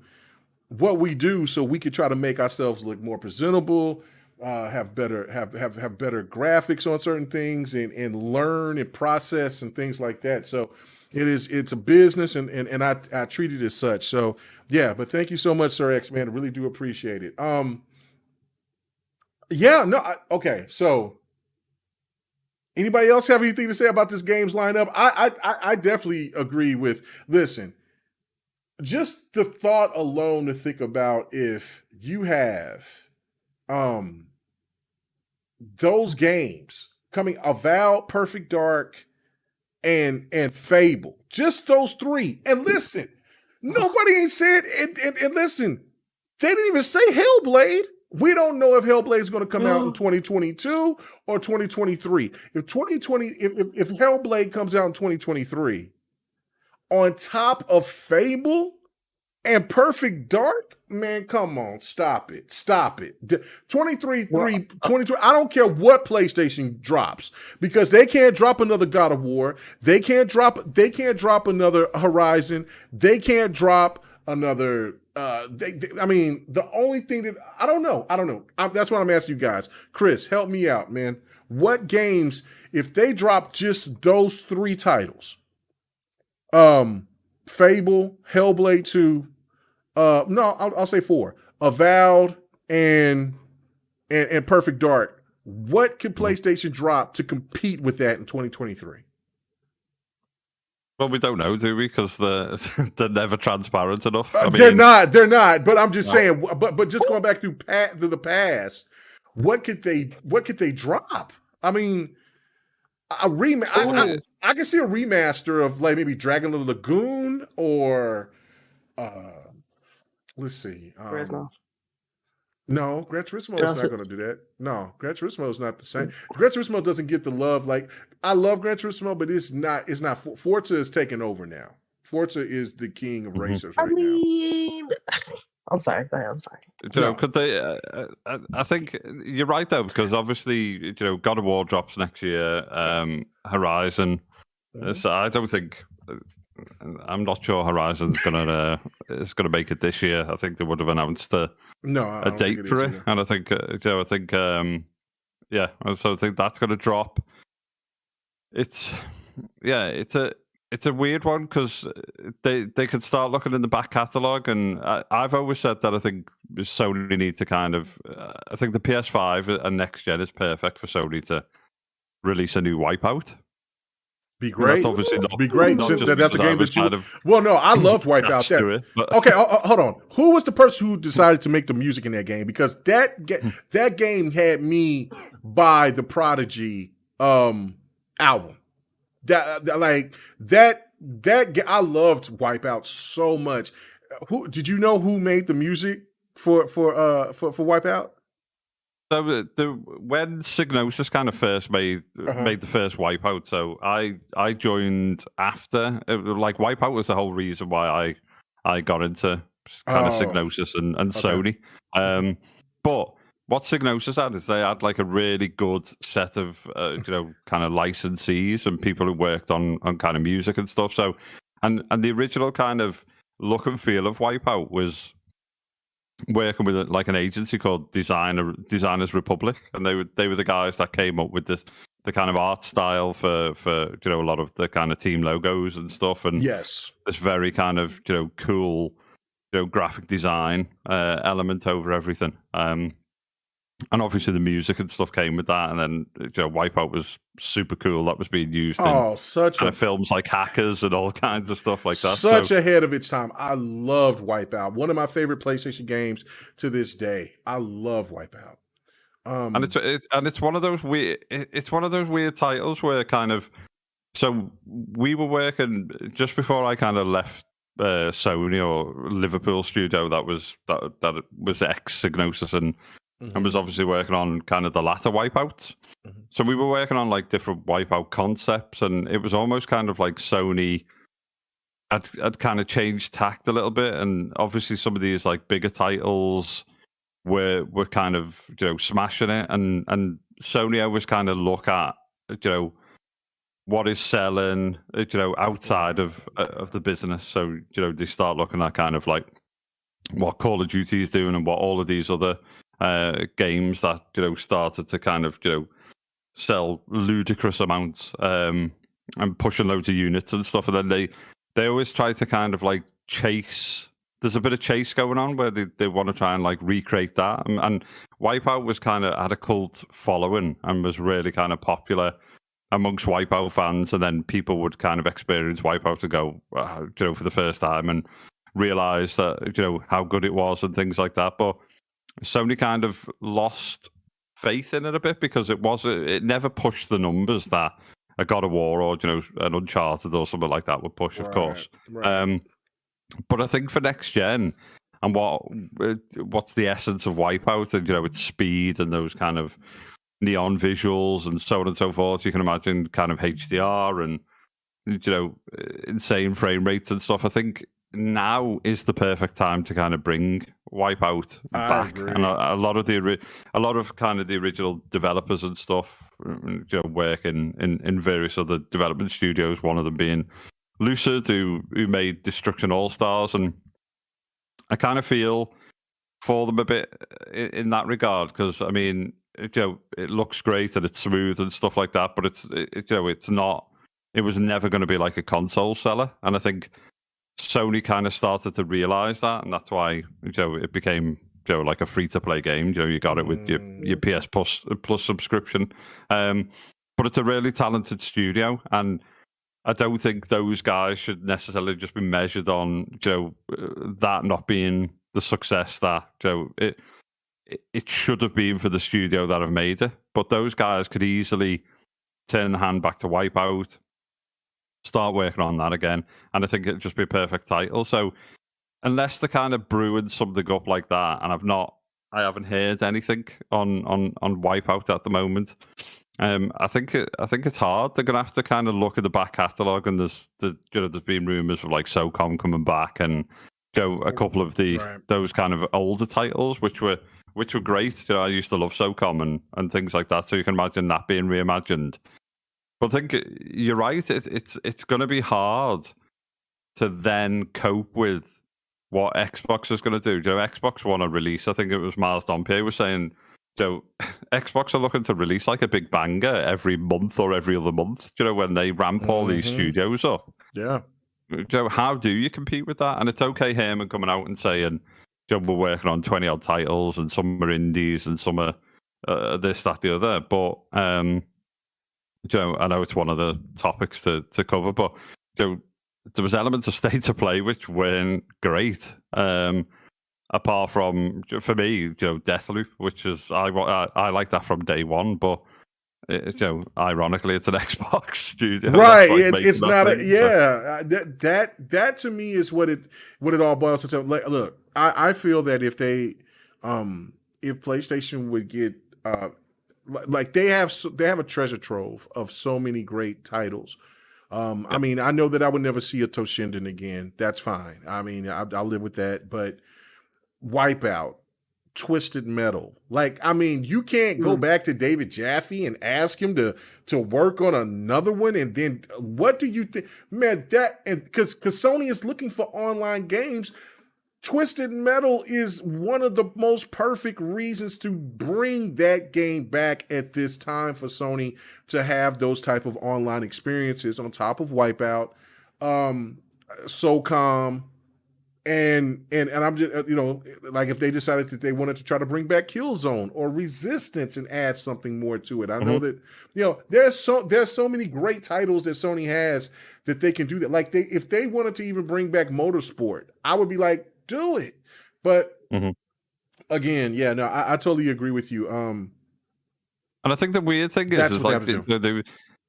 what we do so we can try to make ourselves look more presentable, have better graphics on certain things and learn and process and things like that. So it's a business and I treat it as such. So yeah, but thank you so much, Sir X, man. I really do appreciate it. Okay. So Anybody else have anything to say about this game's lineup? I definitely agree with. Listen, just the thought alone to think about if you have those games coming, Avowed, Perfect Dark, and Fable, just those three. And listen, nobody ain't said and listen, they didn't even say Hellblade. We don't know if Hellblade is going to come out in 2022 or 2023. If Hellblade comes out in 2023, on top of Fable and Perfect Dark, man, come on, stop it. 23, I don't care what PlayStation drops, because they can't drop another God of War. They can't drop another Horizon. They can't drop another I mean, the only thing that I don't know. That's what I'm asking you guys. Chris, help me out, man. What games, if they drop just those three titles, Fable, Hellblade 2, no, I'll say 4, Avowed, and Perfect Dark, what could PlayStation drop to compete with that in 2023? Well, we don't know, do we? Because they're never transparent enough. I mean, they're not. But I'm just saying. But just going back to the past, what could they drop? I mean, a remake. I can see a remaster of like maybe Dragon Lagoon or let's see. No, Gran Turismo is not going to do that. No, Gran Turismo is not the same. Gran Turismo doesn't get the love. Like, I love Gran Turismo, but it's not. Forza is taking over now. Forza is the king of racers right now. I'm sorry. Go ahead. I'm sorry. You know, could they? I think you're right though, because obviously, God of War drops next year. Horizon. So I don't think. I'm not sure Horizon's gonna make it this year. I think they would have announced a date for it, and I think so I think that's gonna drop. It's a weird one, because they could start looking in the back catalogue, and I've always said that I think Sony needs to kind of I think the PS5 and next gen is perfect for Sony to release a new Wipeout. Be great. That's obviously not, be great. Not that's a game that you. Well, no, I loved Wipeout. Okay, hold on. Who was the person who decided to make the music in that game? Because that game had me buy the Prodigy album. I loved Wipeout so much. Did you know who made the music for Wipeout? So when Psygnosis kind of first made the first Wipeout, so I joined after. Like, Wipeout was the whole reason why I got into kind of Psygnosis and Sony. But what Psygnosis had is they had like a really good set of kind of licensees and people who worked on kind of music and stuff. So and the original kind of look and feel of Wipeout was working with like an agency called Designers Republic, and they were the guys that came up with the kind of art style for a lot of the kind of team logos and stuff, and yes, this very kind of cool graphic design element over everything. And obviously the music and stuff came with that, and then Wipeout was super cool. That was being used in films like Hackers and all kinds of stuff like that. Such ahead of its time. I loved Wipeout. One of my favorite PlayStation games to this day. I love Wipeout. And it's one of those weird. It's one of those weird titles where kind of. So we were working just before I kind of left Sony or Liverpool studio. That was ex Psygnosis and was obviously working on kind of the latter Wipeouts. So we were working on like different Wipeout concepts, and it was almost kind of like Sony had kind of changed tact a little bit, and obviously some of these like bigger titles were kind of smashing it, and Sony always kind of look at what is selling outside of the business. So they start looking at kind of like what Call of Duty is doing and what all of these other games that started to kind of sell ludicrous amounts and pushing loads of units and stuff, and then they always try to kind of like chase. There's a bit of chase going on where they want to try and like recreate that, and Wipeout was kind of had a cult following and was really kind of popular amongst Wipeout fans, and then people would kind of experience Wipeout and go, for the first time and realize that, how good it was and things like that. But Sony kind of lost faith in it a bit because it never pushed the numbers that a God of War or, an Uncharted or something like that would push, of course. Right. But I think for next gen, and what's the essence of Wipeout, and its speed and those kind of neon visuals and so on and so forth. You can imagine kind of HDR and insane frame rates and stuff. I think now is the perfect time to kind of bring Wipeout back, and a lot of kind of the original developers and stuff, work in various other development studios. One of them being Lucid, who made Destruction All Stars, and I kind of feel for them a bit in that regard, because I mean, it looks great and it's smooth and stuff like that, but it's not. It was never going to be like a console seller, and I think Sony kind of started to realize that, and that's why it became like a free to play game. You got it with your PS Plus subscription, but it's a really talented studio, and I don't think those guys should necessarily just be measured on that not being the success that it should have been for the studio that have made it. But those guys could easily turn the hand back to Wipeout, start working on that again, and I think it'd just be a perfect title. So unless they're kind of brewing something up like that, and I haven't heard anything on Wipeout at the moment. I think it's hard. They're gonna have to kind of look at the back catalogue, and there's been rumours of like SOCOM coming back, and a couple of those kind of older titles which were great. I used to love SOCOM and things like that. So you can imagine that being reimagined. But I think you're right. It's going to be hard to then cope with what Xbox is going to do. Xbox want to release. I think it was Miles Dompier was saying, Xbox are looking to release like a big banger every month or every other month. When they ramp all these studios up. Yeah. How do you compete with that? And it's okay, Herman coming out and saying, we're working on 20 odd titles, and some are indies and some are this, that, the other. But I know it's one of the topics to cover, but there was elements of state of play which weren't great. Apart from, for me, Deathloop, which is I like that from day one, but ironically, it's an Xbox studio, right? It's not that to me is what it all boils down to. Look, I feel that if PlayStation would get like they have a treasure trove of so many great titles. I mean, I know that I would never see a Toshinden again. That's fine. I mean, I'll live with that. But Wipeout, Twisted Metal. Like, I mean, you can't go back to David Jaffe and ask him to work on another one. And then what do you think? Man, because Sony is looking for online games. Twisted Metal is one of the most perfect reasons to bring that game back at this time for Sony to have those type of online experiences on top of Wipeout, SOCOM, and I'm just like if they decided that they wanted to try to bring back Killzone or Resistance and add something more to it. I know that there's so many great titles that Sony has that they can do that. Like if they wanted to even bring back Motorsport, I would be like, do it. But again, I totally agree with you. And I think the weird thing is like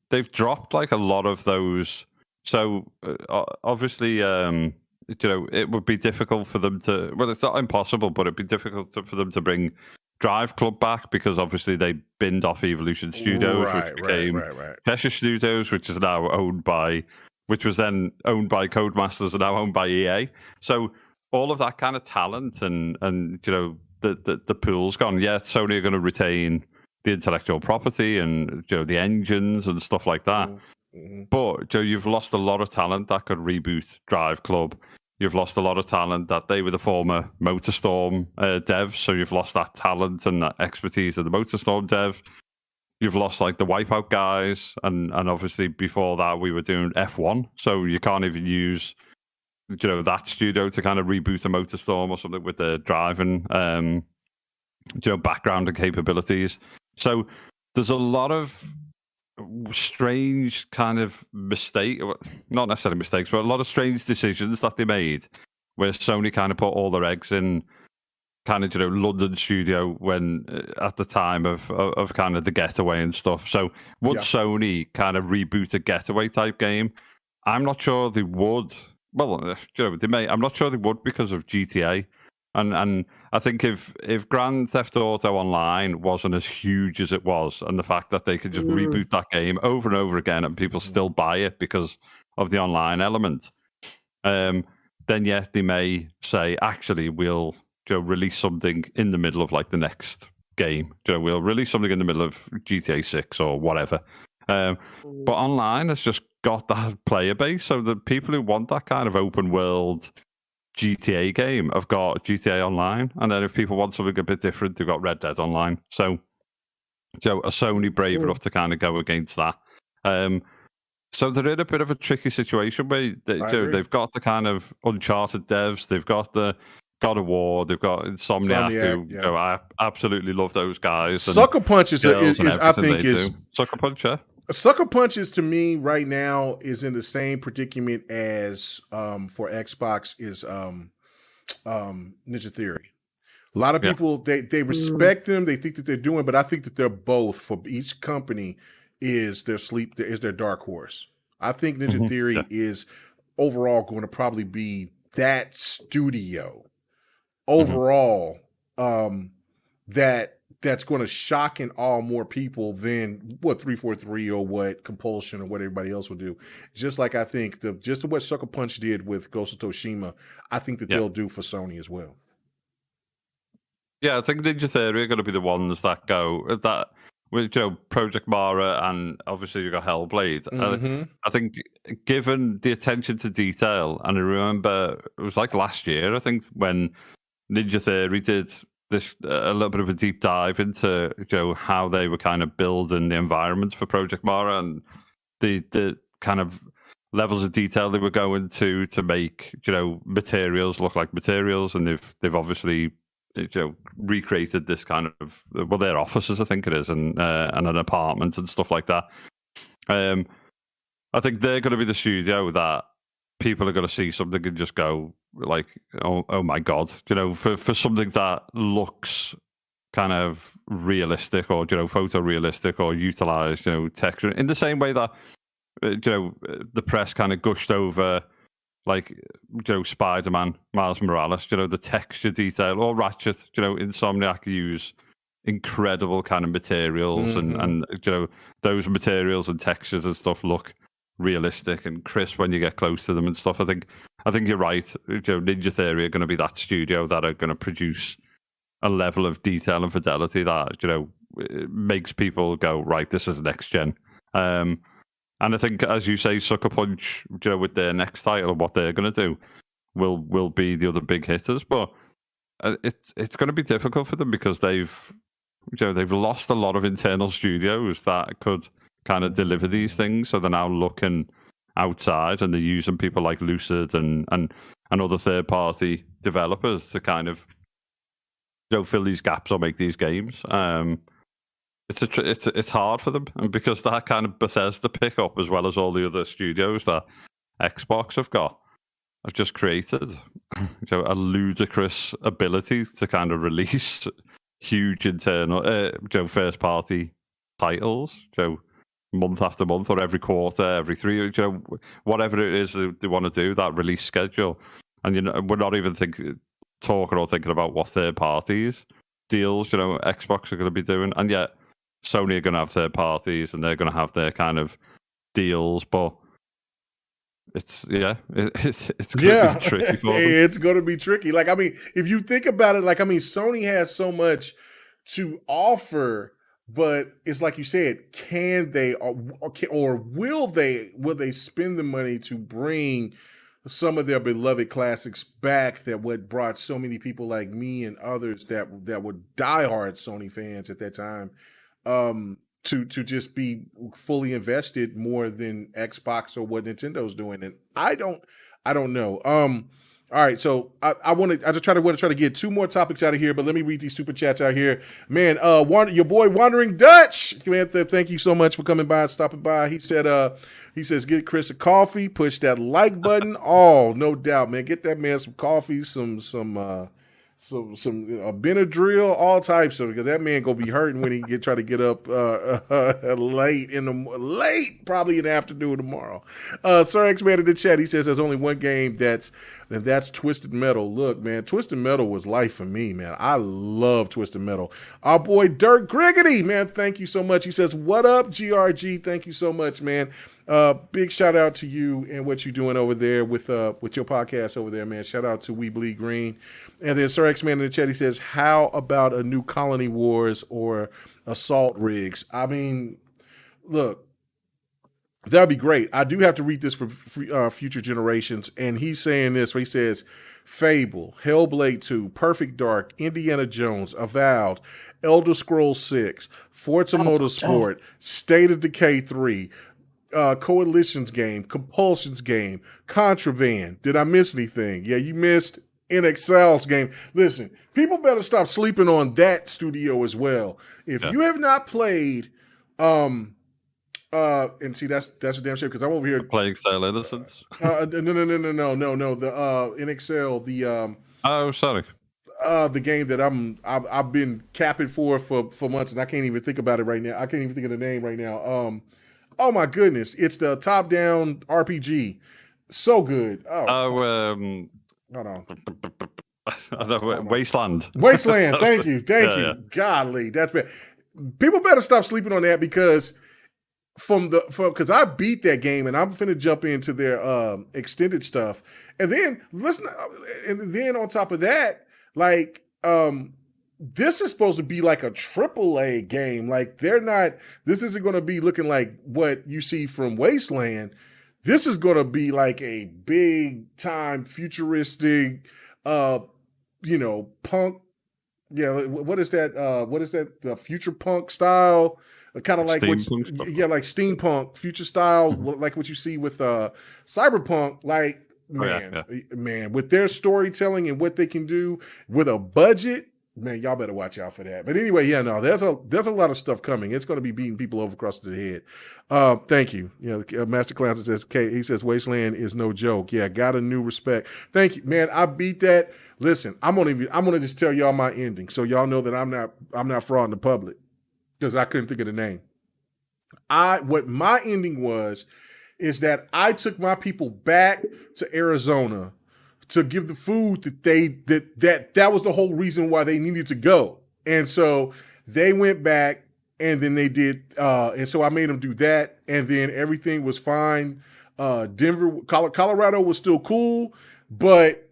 they've dropped like a lot of those. So obviously, it would be difficult for them to. Well, it's not impossible, but it'd be difficult for them to bring Drive Club back, because obviously they binned off Evolution Studios, which became Kesha Studios, which is now which was then owned by Codemasters and now owned by EA. So all of that kind of talent and the pool's gone. Yeah, Sony are going to retain the intellectual property and the engines and stuff like that. But you've lost a lot of talent that could reboot Drive Club. You've lost a lot of talent that they were the former MotorStorm devs, so you've lost that talent and that expertise of the MotorStorm dev. You've lost like the Wipeout guys, and obviously before that we were doing F1, so you can't even use that studio to kind of reboot a MotorStorm or something with the driving background and capabilities. So there's a lot of strange kind of mistake, not necessarily mistakes, but a lot of strange decisions that they made, where Sony kind of put all their eggs in kind of London studio when at the time of kind of the Getaway and stuff. So would Sony kind of reboot a Getaway type game? I'm not sure they would. Well, they may. I'm not sure they would because of GTA. And I think if Grand Theft Auto Online wasn't as huge as it was, and the fact that they could just reboot that game over and over again and people still buy it because of the online element, then yeah, they may say, actually, we'll release something in the middle of like the next game. We'll release something in the middle of GTA 6 or whatever. But online has just got that player base, so the people who want that kind of open world GTA game have got GTA Online, and then if people want something a bit different, they've got Red Dead Online. So are Sony brave enough to kind of go against that? So they're in a bit of a tricky situation where they've got the kind of Uncharted devs, they've got the God of War, they've got Insomniac who I absolutely love those guys. Sucker Punch is I think is Sucker Punch. Yeah. Sucker Punch is, to me right now, is in the same predicament as for Xbox is Ninja Theory. A lot of people they respect them, they think that they're doing, but I think that they're both, for each company, is their dark horse. I think Ninja Theory is overall going to probably be that studio overall that's going to shock and awe more people than what 343 or what Compulsion or what everybody else will do. Just like I think just what Sucker Punch did with Ghost of Tsushima, I think that they'll do for Sony as well. Yeah, I think Ninja Theory are going to be the ones that go that with Project Mara, and obviously you got Hellblade. I think given the attention to detail, and I remember it was like last year, I think, when Ninja Theory did this a little bit of a deep dive into how they were kind of building the environment for Project Mara and the kind of levels of detail they were going to make materials look like materials, and they've obviously recreated this kind of their offices, I think it is, and an apartment and stuff like that. I think they're going to be the studio that people are going to see something and just go like, oh my god, for something that looks kind of realistic or photorealistic or utilized texture in the same way that the press kind of gushed over like Spider-Man, Miles Morales, the texture detail, or Ratchet, Insomniac use incredible kind of materials and those materials and textures and stuff look realistic and crisp when you get close to them and stuff. I think you're right. Ninja Theory are going to be that studio that are going to produce a level of detail and fidelity that makes people go, right, this is next gen. And I think, as you say, Sucker Punch, with their next title, what they're going to do will be the other big hitters. But it's going to be difficult for them because they've lost a lot of internal studios that could kind of deliver these things. So they're now looking outside, and they're using people like Lucid and other third party developers to kind of fill these gaps or make these games. It's hard for them, and because that kind of Bethesda pickup, as well as all the other studios that Xbox have just created a ludicrous ability to kind of release huge internal first party titles month after month, or every quarter, every 3, whatever it is they want to do, that release schedule. And we're not even talking or thinking about what third parties deals Xbox are going to be doing, and yet Sony are going to have third parties and they're going to have their kind of deals, but it's going to be tricky for them. It's going to be tricky. Like, I mean, if you think about it, like, I mean, Sony has so much to offer, but it's like you said, can they or will they spend the money to bring some of their beloved classics back, that what brought so many people like me and others that were diehard Sony fans at that time to just be fully invested more than Xbox or what Nintendo's doing? And I don't know. All right, so I just try to get two more topics out of here, but let me read these super chats out here, man. Your boy Wandering Dutch, man, thank you so much for coming by and stopping by. He says get Chris a coffee, push that like button. Oh, no doubt, man. Get that man some coffee, some Benadryl, all types of, because that man gonna be hurting when he try to get up late, probably in the afternoon tomorrow. Sir X Man in the chat, he says there's only one game that's Twisted Metal. Look, man, Twisted Metal was life for me, man. I love Twisted Metal. Our boy Dirk Griggity, man, thank you so much. He says, what up, GRG? Thank you so much, man. Big shout out to you and what you're doing over there with your podcast over there, man. Shout out to We Bleed Green. And then Sir X Man in the chat, he says, how about a new Colony Wars or Assault Rigs? I mean, look, that'd be great. I do have to read this for future generations. And he's saying this, where he says, Fable, Hellblade 2, Perfect Dark, Indiana Jones, Avowed, Elder Scrolls 6, Forza Motorsport, State of Decay 3, Coalition's game, Compulsion's game, Contraband. Did I miss anything? Yeah, you missed NXL's game. Listen, people better stop sleeping on that studio as well. If you have not played, and see, that's a damn shame because I'm over here playing Stale Innocence. No. The NXL, oh, sorry. The game that I've been capping for months, and I can't even think about it right now. I can't even think of the name right now. Oh my goodness, it's the top-down RPG. So good. Hold on. Wasteland. Thank you. Yeah. Golly, that's bad. People better stop sleeping on that because because I beat that game and I'm finna jump into their extended stuff. And then on top of that, like this is supposed to be like a AAA game. Like this isn't going to be looking like what you see from Wasteland. This is going to be like a big time futuristic, punk. Yeah. What is that? The future punk style, kind of like like steampunk future style, like what you see with cyberpunk. Like, man, with their storytelling and what they can do with a budget. Man, y'all better watch out for that. But anyway, there's a lot of stuff coming. It's going to be beating people over across the head. Thank you. Master Clown says, he says Wasteland is no joke. Yeah, got a new respect. Thank you, man. I beat that. Listen, I'm gonna just tell y'all my ending, so y'all know that I'm not frauding the public because I couldn't think of the name. What my ending is that I took my people back to Arizona to give the food that was the whole reason why they needed to go. And so they went back and then they did, and so I made them do that. And then everything was fine. Colorado was still cool, but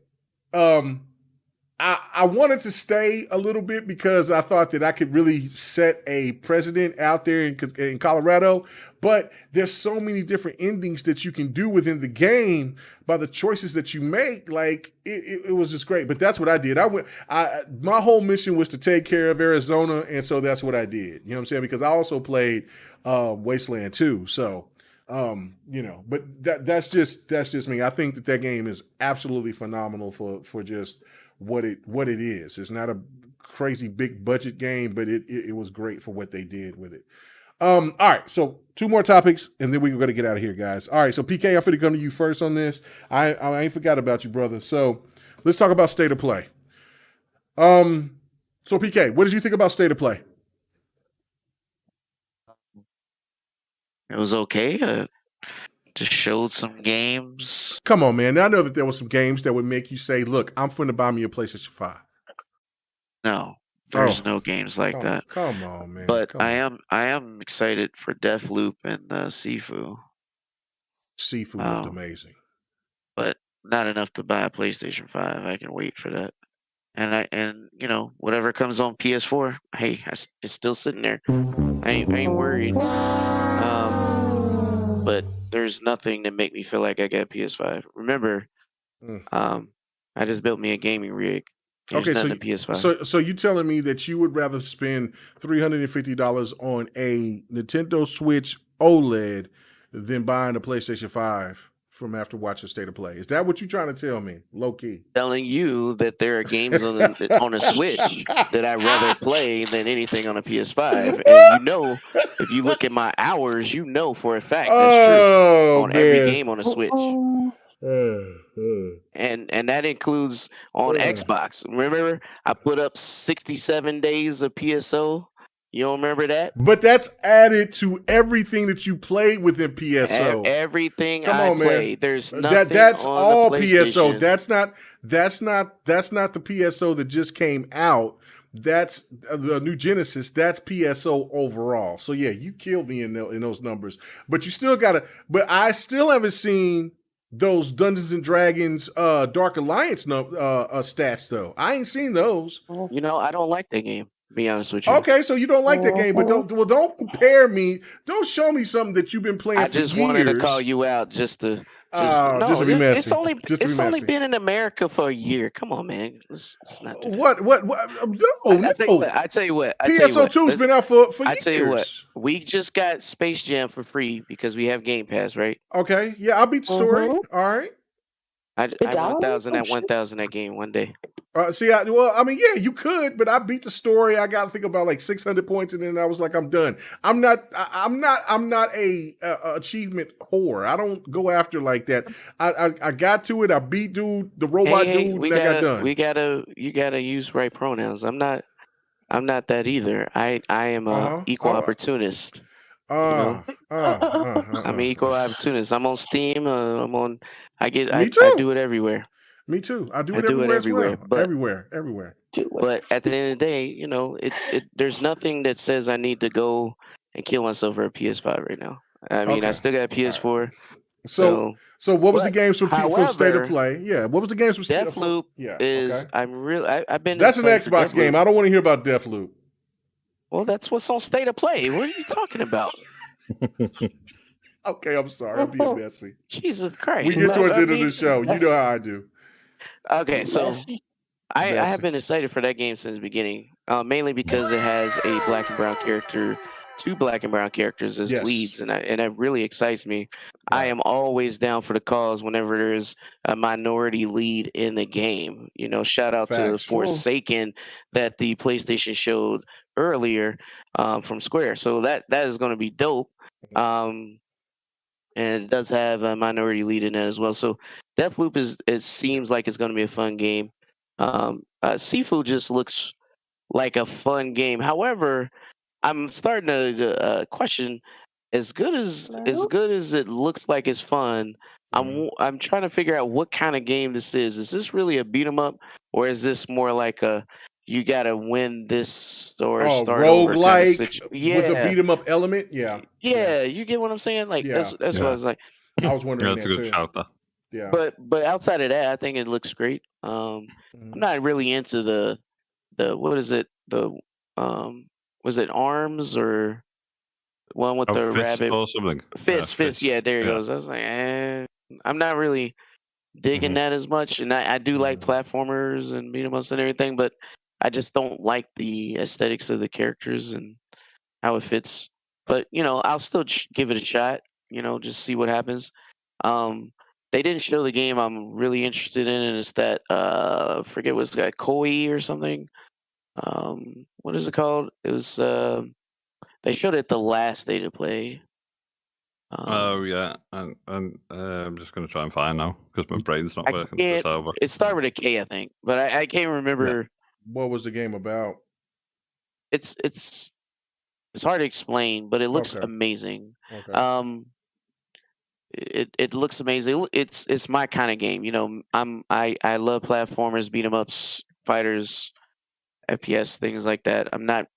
I wanted to stay a little bit because I thought that I could really set a precedent out there in Colorado. But there's so many different endings that you can do within the game by the choices that you make. Like it was just great. But that's what I did. My whole mission was to take care of Arizona, and so that's what I did. You know what I'm saying? Because I also played Wasteland 2. So but that's just me. I think that game is absolutely phenomenal for just what it is. It's not a crazy big budget game, but it was great for what they did with it. All right, so two more topics, and then we're going to get out of here, guys. All right, so PK, I'm going to come to you first on this. I ain't forgot about you, brother. So let's talk about State of Play. So PK, what did you think about State of Play? It was okay. Just showed some games. Come on, man. Now, I know that there were some games that would make you say, look, I'm finna buy me a PlayStation 5. No, there's no games like that. Come on, man. But I am excited for Deathloop and Sifu. Sifu looked amazing. But not enough to buy a PlayStation 5. I can wait for that. And whatever comes on PS4, hey, it's still sitting there. I ain't worried. But there's nothing to make me feel like I got PS5. Remember, I just built me a gaming rig. There's nothing in PS5. So you telling me that you would rather spend $350 on a Nintendo Switch OLED than buying a PlayStation 5 from after watching State of Play? Is that what you're trying to tell me, low key? Telling you that there are games on a Switch that I'd rather play than anything on a PS5. And if you look at my hours, for a fact that's true on every game on a Switch. And that includes on Xbox. Remember, I put up 67 days of PSO. You don't remember that? But that's added to everything that you played within PSO. Everything Come I on, play. man. There's nothing that's on all the PSO. PlayStation. That's not the PSO that just came out. That's the new Genesis. That's PSO overall. So yeah, you killed me in those numbers. But you still gotta. But I still haven't seen those Dungeons and Dragons Dark Alliance stats though. I ain't seen those. I don't like that game. Be honest with you. Okay, so you don't like that game, but don't compare me. Don't show me something that you've been playing. I just wanted to call you out just to be messy. It's only been in America for a year. Come on, man. Let's not do that. What? No. I tell you what. PSO2's been out for years. I tell you what. We just got Space Jam for free because we have Game Pass, right? Okay. Yeah, I'll beat the story. All right. I 1,000 at 1,000 that game one day. You could, but I beat the story. I got to think about like 600 points, and then I was like, I'm done. I'm not a achievement whore. I don't go after like that. I got to it. I beat the robot dude, and I got done. You gotta use right pronouns. I'm not that either. I am a equal opportunist. I'm an equal opportunist. I'm on Steam. I do it everywhere. Me too. I do it everywhere. Well. Everywhere. But at the end of the day, there's nothing that says I need to go and kill myself for a PS5 right now. I mean, I still got a PS4. Right. So what was the games from State of Play? Yeah, what was the games from State of Play? Deathloop is. Okay. I've been. That's an Xbox game. I don't want to hear about Deathloop. Well, that's what's on State of Play. What are you talking about? Okay, I'm sorry. I'm being messy. Jesus Christ. We get towards the end of the show. You know how I do. Okay, so I have been excited for that game since the beginning, mainly because it has a black and brown character, 2 black and brown characters as leads, and that really excites me. Right. I am always down for the cause whenever there's a minority lead in the game. Shout out to Forsaken that the PlayStation showed earlier from Square. So that is going to be dope. And it does have a minority lead in that as well. So Deathloop it seems like it's going to be a fun game. Seafood just looks like a fun game. However, I'm starting to question as good as it looks like it's fun. I'm trying to figure out what kind of game this is. Is this really a beat 'em up, or is this more like a you gotta win this or start over kind of situation? With a beat 'em up element? Yeah, you get what I'm saying? Like that's what I was like. I was wondering. That's a good shout though. Yeah, but outside of that, I think it looks great. I'm not really into the what is it? Was it Arms or one with the rabbit or something? Fist. Yeah, there it goes. I was like, I'm not really digging that as much, and I do like platformers and beat 'em ups and everything, but I just don't like the aesthetics of the characters and how it fits. But I'll still give it a shot. Just see what happens. They didn't show the game I'm really interested in, and it's that I forget what's got Koi or something. What is it called? It was they showed it the last day to play. I'm just gonna try and find now because my brain's not working. It started with a K, I think, but I can't remember. Yeah. What was the game about? It's hard to explain, but it looks amazing. Okay. It looks amazing. It's my kind of game. I love platformers, beat 'em ups, fighters, FPS, things like that. I'm not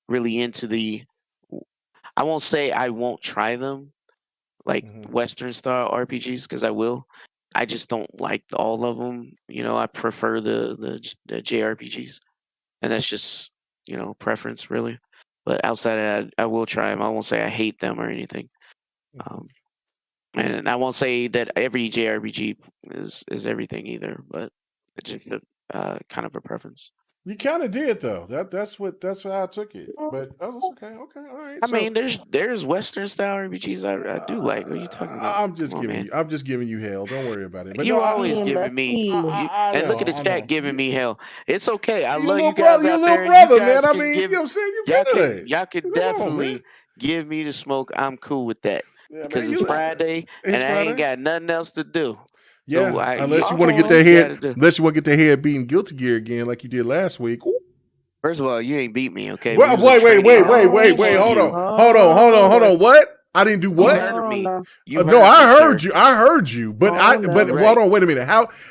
really into I won't say I won't try them, like Western style RPGs, because I will. I just don't like all of them. I prefer the JRPGs, and that's just preference really. But outside of that, I will try them. I won't say I hate them or anything. And I won't say that every JRPG is everything either, but it's just kind of a preference. You kind of did though. That's how I took it. But was okay. Okay, all right. I mean, there's Western style RPGs I do like. What are you talking about? I'm just giving you hell. Don't worry about it. But you always giving me. And look at the chat giving me hell. It's okay. I love you guys out there. Brother, man. I mean, you know what I'm saying? Y'all can definitely give me the smoke. I'm cool with that because it's Friday and I ain't got nothing else to do. Yeah, so unless you want to get that head beating Guilty Gear again like you did last week. First of all, you ain't beat me, okay? Well, wait. Hold on. What? I didn't do what? You heard me. No, I heard you. But hold on. Wait a minute.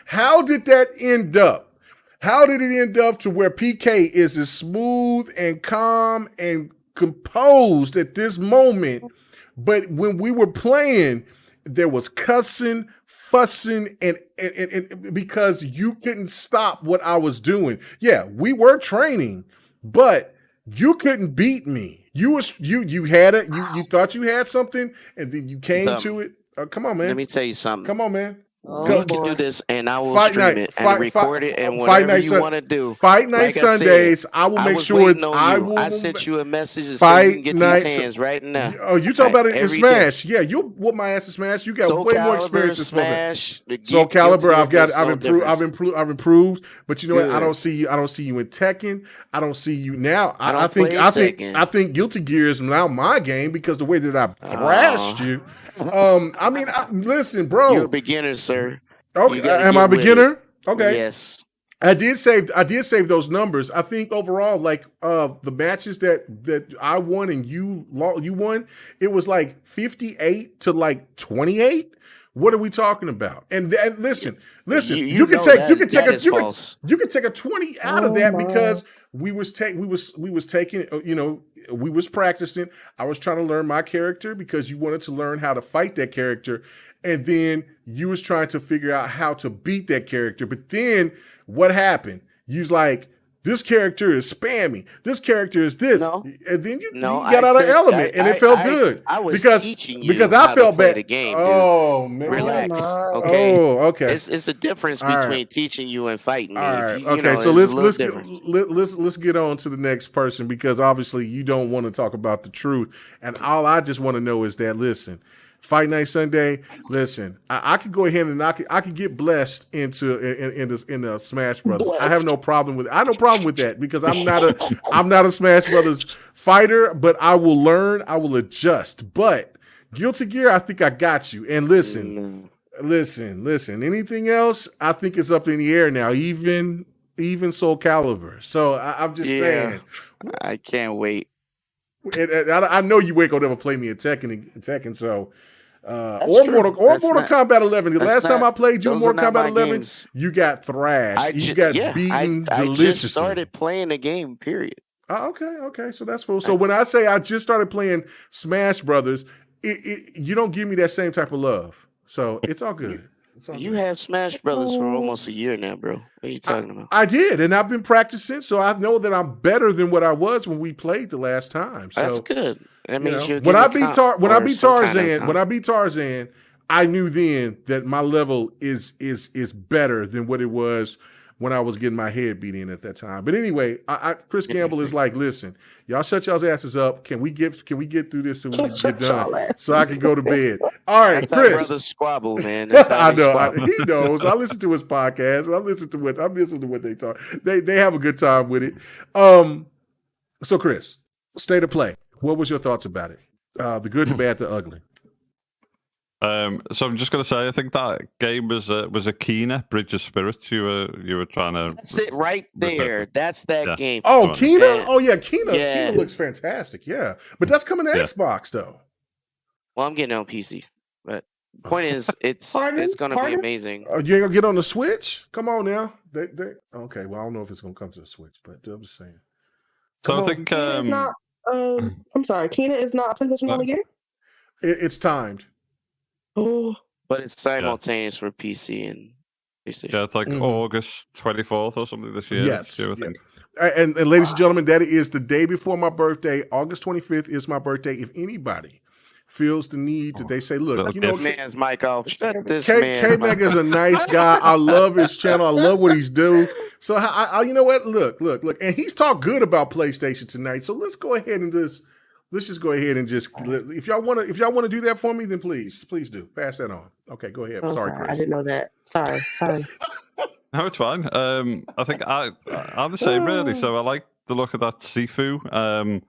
How did that end up? How did it end up to where PK is as smooth and calm and composed at this moment? But when we were playing, there was cussing, fussing, and because you couldn't stop what I was doing. Yeah, we were training, but you couldn't beat me. You had it. You thought you had something, and then you came to it. Come on, man. Let me tell you something. Come on, man. You can do this, and I will stream it and record it, and whatever you want to do. Fight night Sundays, I will make sure I sent you a message so you can get these hands right now. Oh, you talk about it in Smash? Yeah, you'll whoop my ass in Smash. You got way more experience in Smash. Soul Calibur, I've improved. But you know what? I don't see you in Tekken. I don't see you now. I think Guilty Gear is now my game because the way that I thrashed you. I mean, listen, bro. You're a beginner, sir. Okay, am I a beginner? Okay. Yes. I did save those numbers. I think overall, like the matches that I won and you won, it was like 58 to like 28. What are we talking about? And listen, you can take a 20 out of that because we was taking, you know, we was practicing. I was trying to learn my character because you wanted to learn how to fight that character. And then you was trying to figure out how to beat that character. But then what happened? You was like, this character is spammy. This character is this. No, and then you got out of element, and it felt good. I was because teaching you I felt bad. The game, dude. Oh man, relax. Okay. Oh, okay. It's a difference between teaching you and fighting me. All right. Okay. So let's get on to the next person because obviously you don't want to talk about the truth, and all I just want to know is that Fight Night Sunday. Listen, I could go ahead and I could get blessed in the Smash Brothers. I have no problem with it. I have no problem with that because I'm not a Smash Brothers fighter, but I will learn, I will adjust. But Guilty Gear, I think I got you. And listen. Anything else, I think it's up in the air now. Even Soul Calibur. So I'm just saying. I can't wait. And I know you ain't gonna never play me in Tekken, so Mortal Kombat 11. The last time I played you in Mortal Kombat 11, you got thrashed. You got beaten deliciously. I just started playing the game, period. Okay. So that's cool. So when I say I just started playing Smash Brothers, you don't give me that same type of love. So it's all good. You have Smash Brothers for almost a year now, bro. What are you talking about? I did, and I've been practicing, so I know that I'm better than what I was when we played the last time. So, that's good. That means when I beat Tarzan, I knew then that my level is better than what it was when I was getting my head beat in at that time. But anyway, Chris Gamble is like, listen, y'all shut y'all's asses up. Can we get through this so we can get done so I can go to bed? All right, that's Chris. How brothers squabble, man. That's how I know. He knows. I listen to his podcast. I'm listening to what they talk. They have a good time with it. So Chris, State of Play. What was your thoughts about it? The good, the bad, the ugly. So I'm just gonna say, I think that game was a Kena Bridge of Spirits. You were trying to. That's it right there. That's that game. Oh, Kena. Oh yeah, Kena. Yeah. Kena looks fantastic. Yeah, but that's coming to Xbox though. Well, I'm getting on PC, but the point is, it's gonna be amazing. You ain't gonna get on the Switch? Come on now. Okay. Well, I don't know if it's gonna come to the Switch, but I'm just saying. So I think. I'm sorry. Kena is not a PlayStation only game. It's timed. Oh, but it's simultaneous for PC and PlayStation. Yeah, it's like August 24th or something this year. Yes. I think. And ladies and gentlemen, that is the day before my birthday. August 25th is my birthday. If anybody feels the need to, they say, look, you know, man's mic off. Shut this K Meg is a nice guy. I love his channel. I love what he's doing. So I you know what? Look, and he's talked good about PlayStation tonight. So let's go ahead and let's just go ahead and just, if y'all want to do that for me, then please do pass that on. Okay, go ahead. Oh, Sorry, Chris. I didn't know that. Sorry. No, it's fine. I think I'm the same really. So I like the look of that Sifu.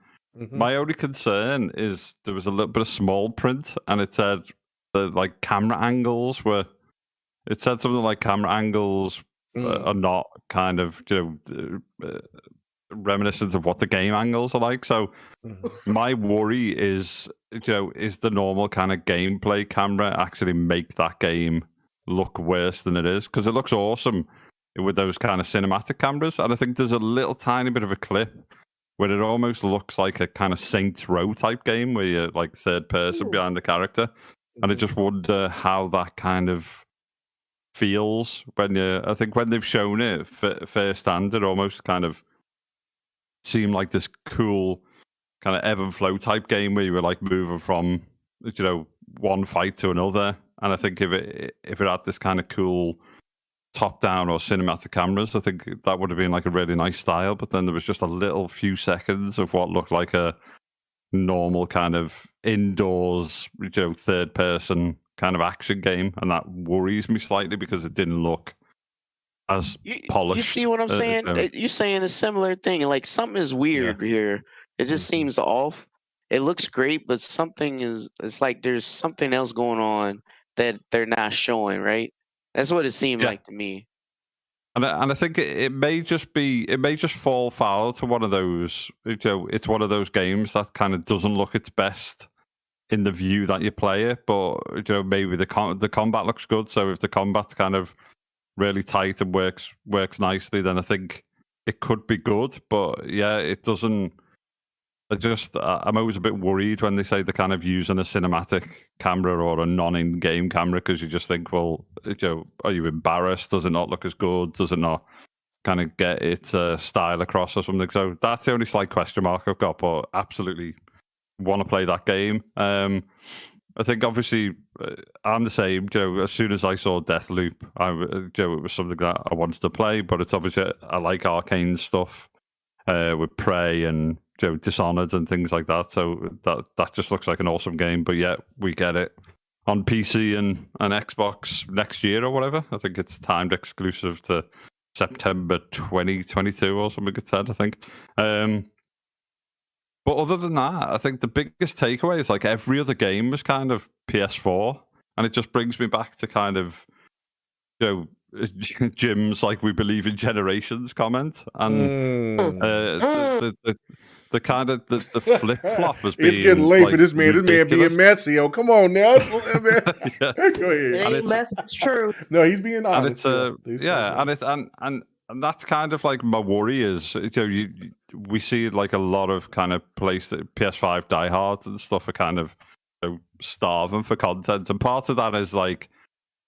My only concern is there was a little bit of small print, and it said that like camera angles were. It said something like camera angles are not kind of reminiscent of what the game angles are like. So my worry is is the normal kind of gameplay camera actually make that game look worse than it is, because it looks awesome with those kind of cinematic cameras, and I think there's a little tiny bit of a clip where it almost looks like a kind of Saints Row type game where you're like third person behind the character, and I just wonder how that kind of feels when I think when they've shown it firsthand, it almost kind of seemed like this cool kind of ebb and flow type game where you were like moving from one fight to another, and I think if it had this kind of cool top-down or cinematic cameras, I think that would have been like a really nice style. But then there was just a little few seconds of what looked like a normal kind of indoors, third-person kind of action game, and that worries me slightly because it didn't look as polished. You see what I'm saying? You're saying a similar thing. Like something is weird here. It just seems off. It looks great, but it's like there's something else going on that they're not showing, right? That's what it seemed like to me. And I think it may just fall foul to one of those. It's one of those games that kind of doesn't look its best in the view that you play it, but maybe the combat looks good. So if the combat's kind of really tight and works nicely, then I think it could be good. But yeah, it doesn't. I'm always a bit worried when they say they're kind of using a cinematic camera or a non-in-game camera, because you just think, well, are you embarrassed? Does it not look as good? Does it not kind of get its style across or something? So that's the only slight question mark I've got, but absolutely want to play that game. I think obviously I'm the same. As soon as I saw Deathloop, it was something that I wanted to play, but it's obviously I like Arcane stuff with Prey and Dishonored and things like that. So that just looks like an awesome game. But yeah, we get it on PC and Xbox next year or whatever. I think it's timed exclusive to September 2022 or something it said, I think. But other than that, I think the biggest takeaway is like every other game was kind of PS4, and it just brings me back to kind of Jim's like we believe in generations comment, and the kind of the flip flop has been. It's getting late for this man. Ridiculous. This man being messy. Oh, come on now. Go ahead. It's true. No, he's being honest. And it's and that's kind of like my worry is we see like a lot of kind of PS5 diehards and stuff are kind of starving for content, and part of that is like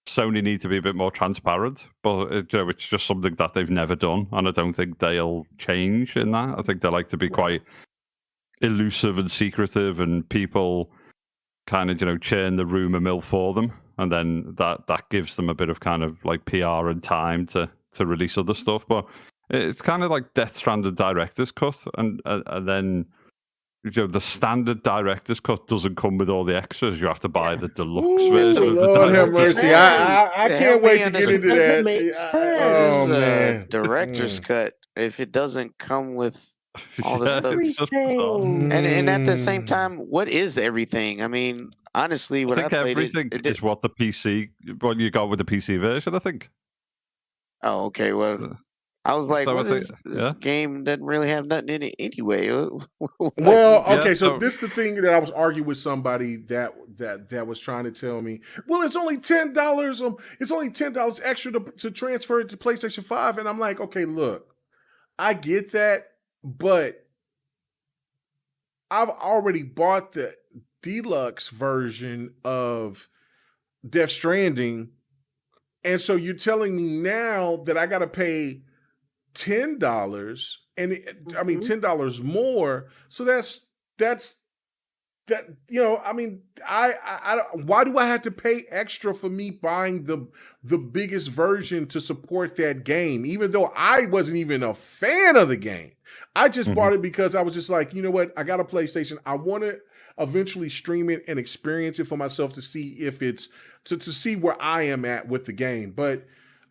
Sony need to be a bit more transparent, but it's just something that they've never done, and I don't think they'll change in that. I think they like to be quite elusive and secretive, and people kind of churn the rumor mill for them, and then that gives them a bit of kind of like PR and time to release other stuff. But it's kind of like Death Stranding director's cut, and then the standard director's cut doesn't come with all the extras. You have to buy the deluxe version of the Lord have director's mercy. I can't wait to get into that. Oh man, director's cut. If it doesn't come with all the stuff, it's just bizarre. and at the same time, what is everything? I mean, honestly, I think everything is what the PC, what you got with the PC version. I think. Oh, okay. Well, I was like, this game doesn't really have nothing in it anyway. Well, okay, so this is the thing that I was arguing with somebody that was trying to tell me, well, it's only $10. It's only $10 extra to transfer it to PlayStation 5. And I'm like, okay, look, I get that, but I've already bought the deluxe version of Death Stranding. And so you're telling me now that I got to pay $10 and I mean $10 more. So that's that, I mean, I why do I have to pay extra for me buying the biggest version to support that game, even though I wasn't even a fan of the game? I just bought it because I was just like, you know what? I got a PlayStation. I want to eventually stream it and experience it for myself to see if it's to see where I am at with the game. But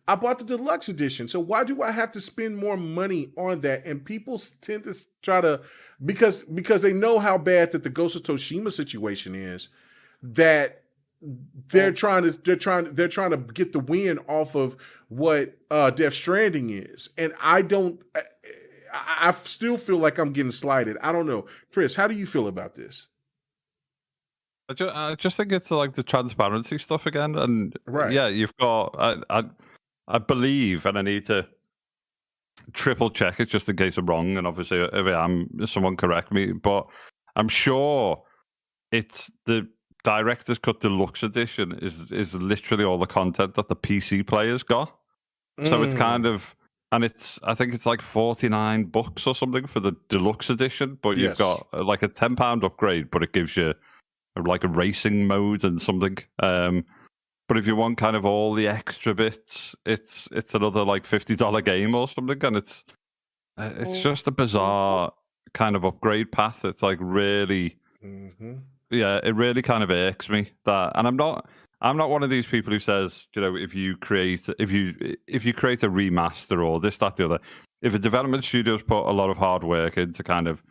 I bought the deluxe edition. So why do I have to spend more money on that? And people tend to try to, because they know how bad that the Ghost of Tsushima situation is, that they're trying to get the win off of what Death Stranding is. And I still feel like I'm getting slighted. I don't know. Chris, how do you feel about this? I just think it's like the transparency stuff again. And yeah, you've got, I believe, and I need to triple check it just in case I'm wrong, and obviously if I am, someone correct me, but I'm sure it's the Director's Cut Deluxe Edition is literally all the content that the PC players got. So it's kind of, and I think it's like $49 or something for the deluxe edition, but you've got like a £10 upgrade, but it gives you like a racing mode and something. But if you want kind of all the extra bits, it's another like $50 game or something, and it's just a bizarre kind of upgrade path. It's like really, yeah, it really kind of irks me that. And I'm not one of these people who says, if you create a remaster or this, that, the other, if a development studio's put a lot of hard work into kind of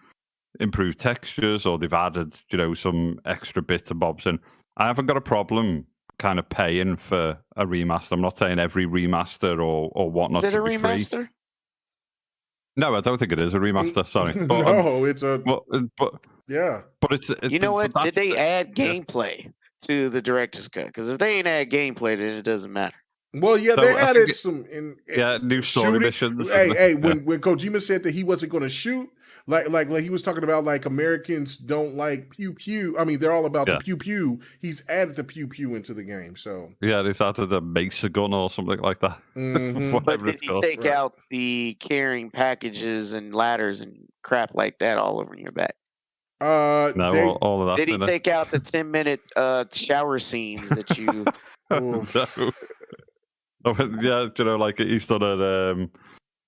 improve textures or they've added, some extra bits and bobs in, I haven't got a problem kind of paying for a remaster. I'm not saying every remaster or whatnot. Is it a remaster? Free. No, I don't think it is a remaster. Sorry, but, no, it's a. But yeah, but it's you know what? Did they add gameplay to the director's cut? Because if they ain't add gameplay, then it doesn't matter. Well, yeah, they added some new story missions. Hey, when Kojima said that he wasn't going to shoot, like he was talking about, like, Americans don't like pew pew. I mean, they're all about the pew pew. He's added the pew pew into the game. So yeah, they started the Mesa gun or something like that. But did he take out the carrying packages and ladders and crap like that all over your back? No, all of that. Did he take out the 10-minute shower scenes that you? Yeah, like he's done it.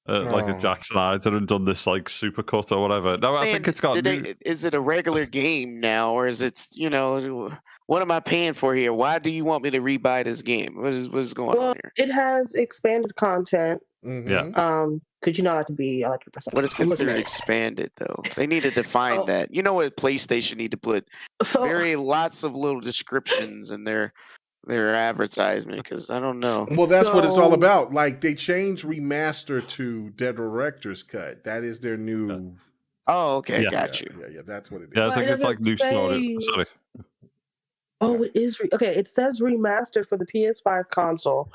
Like a Jack Snyder and done this like super cut or whatever. No, I think it's got. Is it a regular game now, or is it? What am I paying for here? Why do you want me to rebuy this game? What is going on here? It has expanded content. Yeah. Could you not like to be 100%? What is considered expanded, though? They need to define that. You know what? PlayStation need to put lots of little descriptions in their advertisement, because I don't know. Well, that's what it's all about. Like, they changed remaster to Director's Cut. That is their new. Oh, okay, got you. Yeah, that's what it is. Yeah, I think it's like new story. Sorry. Oh, it is. Okay, it says remastered for the PS5 console.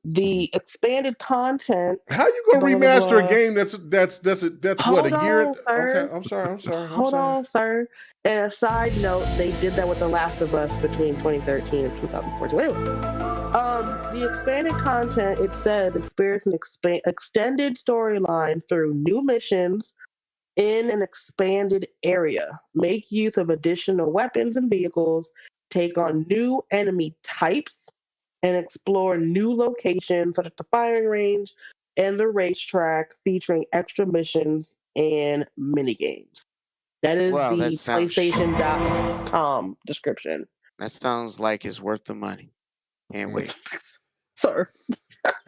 The expanded content. How you gonna remaster a game that's what, a year? Sir. Okay, I'm sorry. Hold on, sir. And a side note, they did that with The Last of Us between 2013 and 2014. Anyways, the expanded content, it says, experience an extended storyline through new missions in an expanded area. Make use of additional weapons and vehicles. Take on new enemy types. And explore new locations such as the firing range and the racetrack, featuring extra missions and minigames. That is the PlayStation.com description. That sounds like it's worth the money. Can't wait. Sir.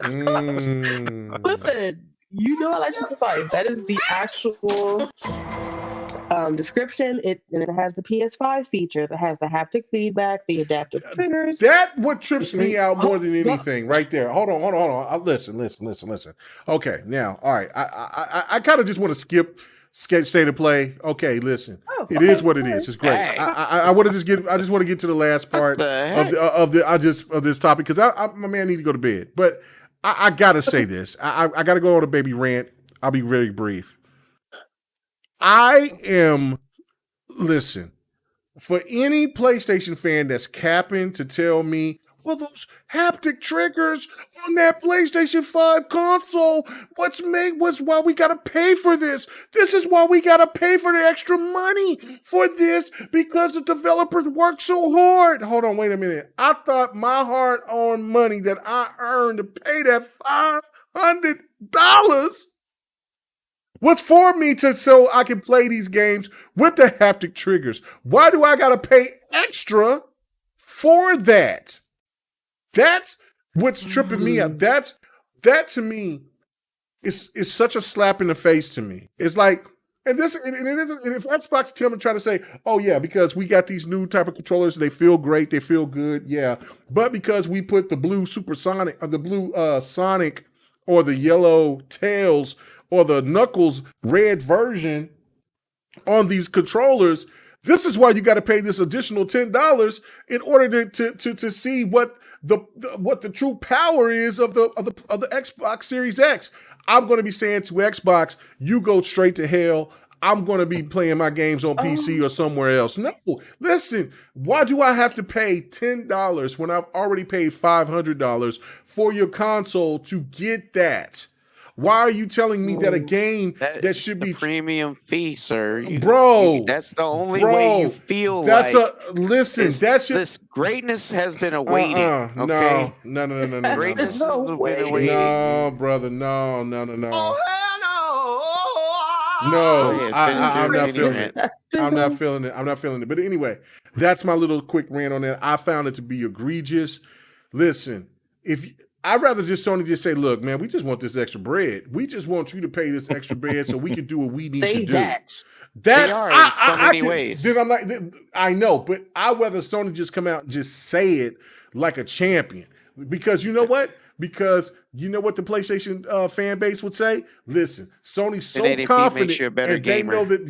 Listen, you know I like to emphasize. That is the actual description. It has the PS5 features. It has the haptic feedback, the adaptive triggers. That what trips me out more than anything, right there. Hold on. Listen. Okay, now, all right. I kind of just want to skip state of play. Okay, listen. It is what it is. It's great. Hey. I want to just want to get to the last part of this topic, because my man needs to go to bed. But I gotta say this. I gotta go on a baby rant. I'll be very brief. Listen, for any PlayStation fan that's capping to tell me, for those haptic triggers on that PlayStation 5 console. What's why we gotta pay for this. This is why we gotta pay for the extra money for this, because the developers work so hard. Hold on, wait a minute. I thought my hard-earned money that I earned to pay that $500 was for me so I can play these games with the haptic triggers. Why do I gotta pay extra for that? That's what's tripping me up. That to me is such a slap in the face to me. It's like, and if Xbox come and try to say, oh yeah, because we got these new type of controllers, they feel great, they feel good, yeah. But because we put the blue supersonic, or the blue Sonic, or the yellow Tails, or the Knuckles red version on these controllers, this is why you got to pay this additional $10 in order to see what the true power is of the Xbox Series X. I'm going to be saying to Xbox, you go straight to hell. I'm going to be playing my games on PC or somewhere else. No, listen, why do I have to pay $10 when I've already paid $500 for your console to get that? Why are you telling me that a game that should be premium fee, sir? That's the only way you feel that's like. This greatness has been awaiting. Okay? No. Greatness has been awaiting. No, brother, no. Oh hell no! No, I'm not feeling it. I'm not feeling it. But anyway, that's my little quick rant on that. I found it to be egregious. Listen, I'd rather Sony just say, look, man, we just want this extra bread. We just want you to pay this extra bread so we can do what we need to do. That's in so many ways. Then I'm like, I know, but I'd rather Sony just come out and just say it like a champion. Because you know what? Because you know what the PlayStation fan base would say? Listen, Sony's so confident, makes you a better and gamer. they know that,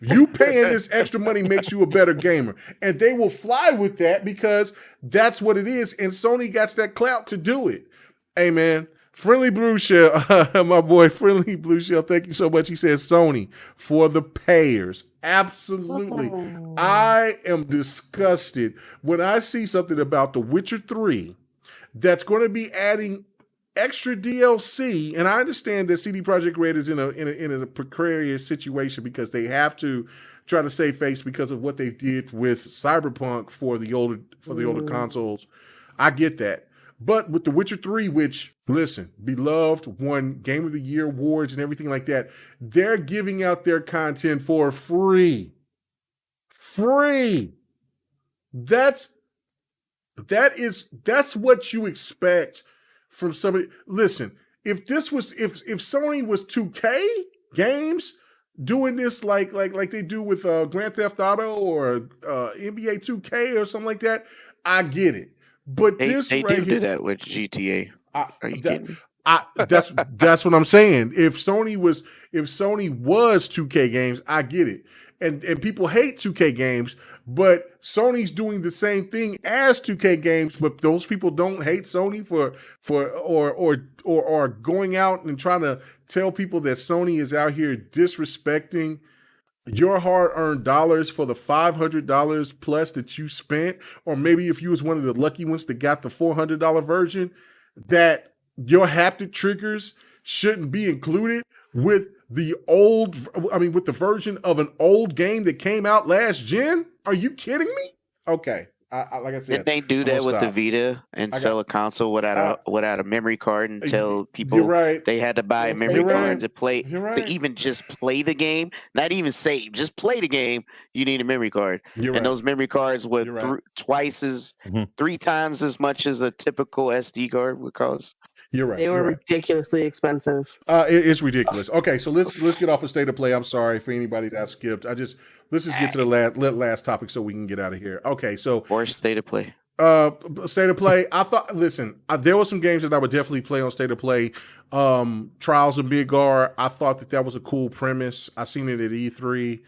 you paying this extra money makes you a better gamer. And they will fly with that because that's what it is. And Sony got that clout to do it. Hey, man, Friendly Blue Shell, my boy Friendly Blue Shell, thank you so much. He says Sony for the payers. Absolutely. I am disgusted when I see something about The Witcher 3 that's going to be adding extra DLC, and I understand that CD Projekt Red is in a precarious situation because they have to try to save face because of what they did with Cyberpunk for the older consoles. I get that, but with The Witcher 3, which, listen, beloved, won Game of the Year awards and everything like that, they're giving out their content for free. That's what you expect from somebody. Listen, if Sony was 2K games doing this like they do with Grand Theft Auto or NBA 2K or something like that, I get it. But they right do that with GTA. Are you kidding me? That's what I'm saying. If Sony was 2K games, I get it. And people hate 2K games, but Sony's doing the same thing as 2K games, but those people don't hate Sony or going out and trying to tell people that Sony is out here disrespecting your hard-earned dollars for the $500 plus that you spent, or maybe if you was one of the lucky ones that got the $400 version, that your haptic triggers shouldn't be included with with the version of an old game that came out last gen? Are you kidding me? Okay. Like I said, didn't they do that with the Vita and sell a console without a memory card and tell people they had to buy a memory card to play to even just play the game, not even save, just play the game? You need a memory card, those memory cards were three times as much as a typical SD card would cost. You're right. They were ridiculously expensive. It's ridiculous. Okay, so let's get off of State of Play. I'm sorry for anybody that skipped. Let's just get to the last topic so we can get out of here. Okay, so or State of Play. State of Play. I thought. Listen, there were some games that I would definitely play on State of Play. Trials of Midgar. I thought that was a cool premise. I seen it at E3.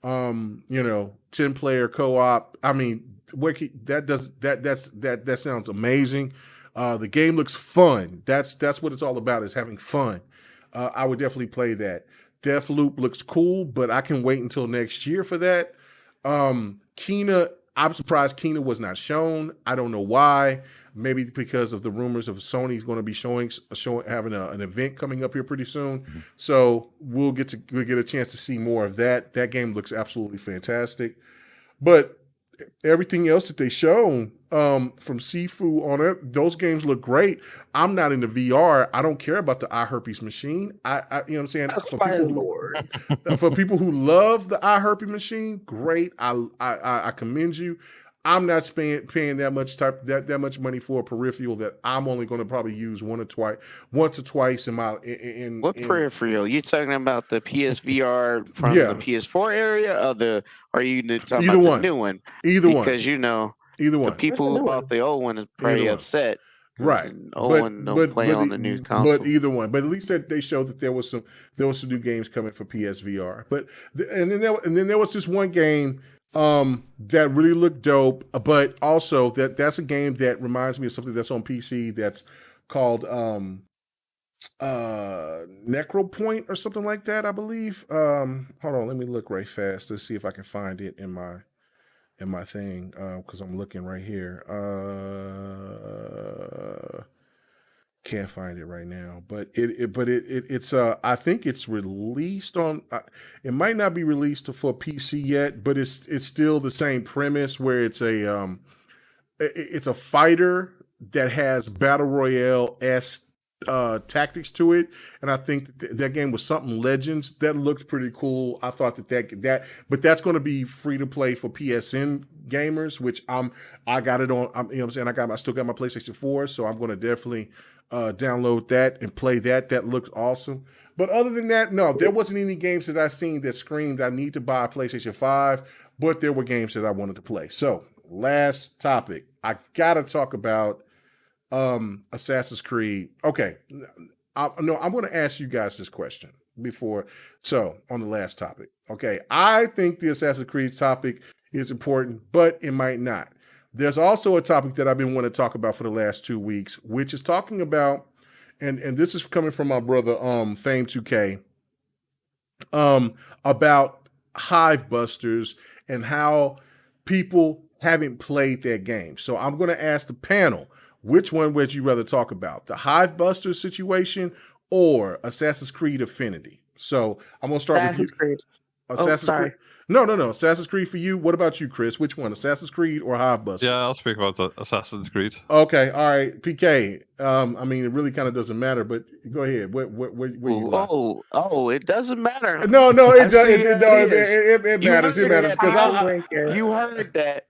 10-player co-op. I mean, that sounds amazing. The game looks fun. That's what it's all about, is having fun. I would definitely play that. Deathloop looks cool, but I can wait until next year for that. Kena, I'm surprised Kena was not shown. I don't know why. Maybe because of the rumors of Sony's going to be showing having an event coming up here pretty soon. So we'll get a chance to see more of that. That game looks absolutely fantastic. But everything else that they shown from Sifu on it, those games look great. I'm not into VR. I don't care about the iHerpes machine. I you know what I'm saying? For people who love the iHerpes machine, great. I commend you. I'm not paying that much money for a peripheral that I'm only going to probably use once or twice in my peripheral? You talking about the PSVR from the PS4 area, are you talking about the new one? Either one. Because either one. The people who bought the old one is pretty upset. Right. The old one don't play on the new console. But either one. But at least they showed that there was some new games coming for PSVR. But and then there was this one game that really looked dope, but also that's a game that reminds me of something that's on PC that's called Necropoint or something like that, I believe. Hold on, let me look right fast to see if I can find it in my thing, because I'm looking right here. Can't find it right now, but it's I think it's released on. It might not be released for PC yet, but it's still the same premise where it's a fighter that has battle royale-esque tactics to it, and I think that game was something Legends that looked pretty cool. I thought that but that's going to be free to play for PSN gamers, which I got it on. You know what I'm saying? I still got my PlayStation 4, so I'm going to definitely download that and play that. That looks awesome. But other than that, no, there wasn't any games that I seen that screamed I need to buy a PlayStation 5, but there were games that I wanted to play. So last topic, I gotta talk about Assassin's Creed. Okay, I'm going to ask you guys this question on the last topic. Okay, I think the Assassin's Creed topic is important, but it might not. There's also a topic that I've been wanting to talk about for the last 2 weeks, which is talking about, and this is coming from my brother Fame2K, about Hive Busters and how people haven't played that game. So I'm going to ask the panel, which one would you rather talk about? The Hive Busters situation or Assassin's Creed Affinity? So I'm going to start with you. Creed. Assassin's Creed. No. Assassin's Creed for you. What about you, Chris? Which one, Assassin's Creed or Hive Busters? Yeah, I'll speak about Assassin's Creed. Okay, all right. PK, I mean, it really kind of doesn't matter, but go ahead. What you like? It doesn't matter. No, it does. It matters. It matters because you heard that.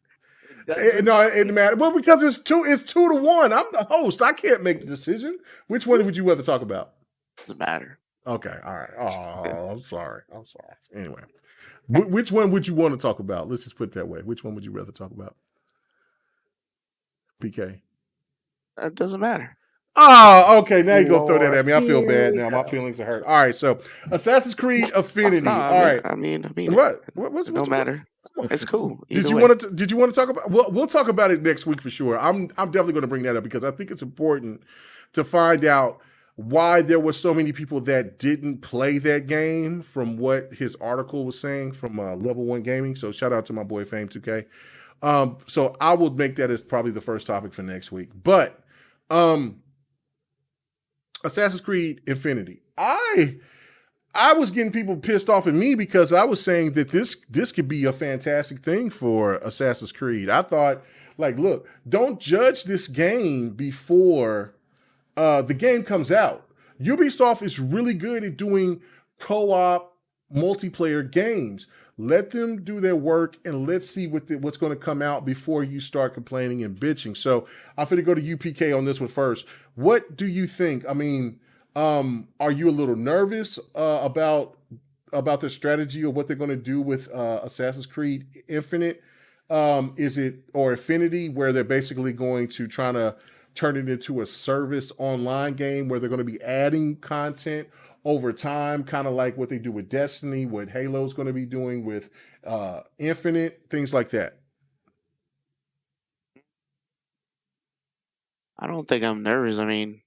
It matters. Well, because it's 2-1. I'm the host. I can't make the decision. Which one would you rather talk about? Doesn't matter. Okay, all right. Oh, I'm sorry. Anyway, which one would you want to talk about? Let's just put it that way. Which one would you rather talk about? PK. It doesn't matter. Oh, okay. Now you're going to throw that at me. I feel bad now. My feelings are hurt. All right, so Assassin's Creed Affinity. All right. I mean, what? No matter. It's cool. Did you want to talk about? Well, we'll talk about it next week for sure. I'm definitely going to bring that up because I think it's important to find out why there were so many people that didn't play that game from what his article was saying from Level 1 Gaming. So shout out to my boy Fame2K. So I will make that as probably the first topic for next week. But Assassin's Creed Infinity. I was getting people pissed off at me because I was saying that this could be a fantastic thing for Assassin's Creed. I thought, look, don't judge this game before the game comes out. Ubisoft is really good at doing co-op multiplayer games. Let them do their work and let's see what's going to come out before you start complaining and bitching. So I'm going to go to UPK on this one first. What do you think? I mean, are you a little nervous about the strategy of what they're going to do with Assassin's Creed Infinite? Is it or Affinity, where they're basically going to try to turn it into a service online game where they're going to be adding content over time, kind of like what they do with Destiny, what Halo's going to be doing with Infinite, things like that? I don't think I'm nervous. I mean,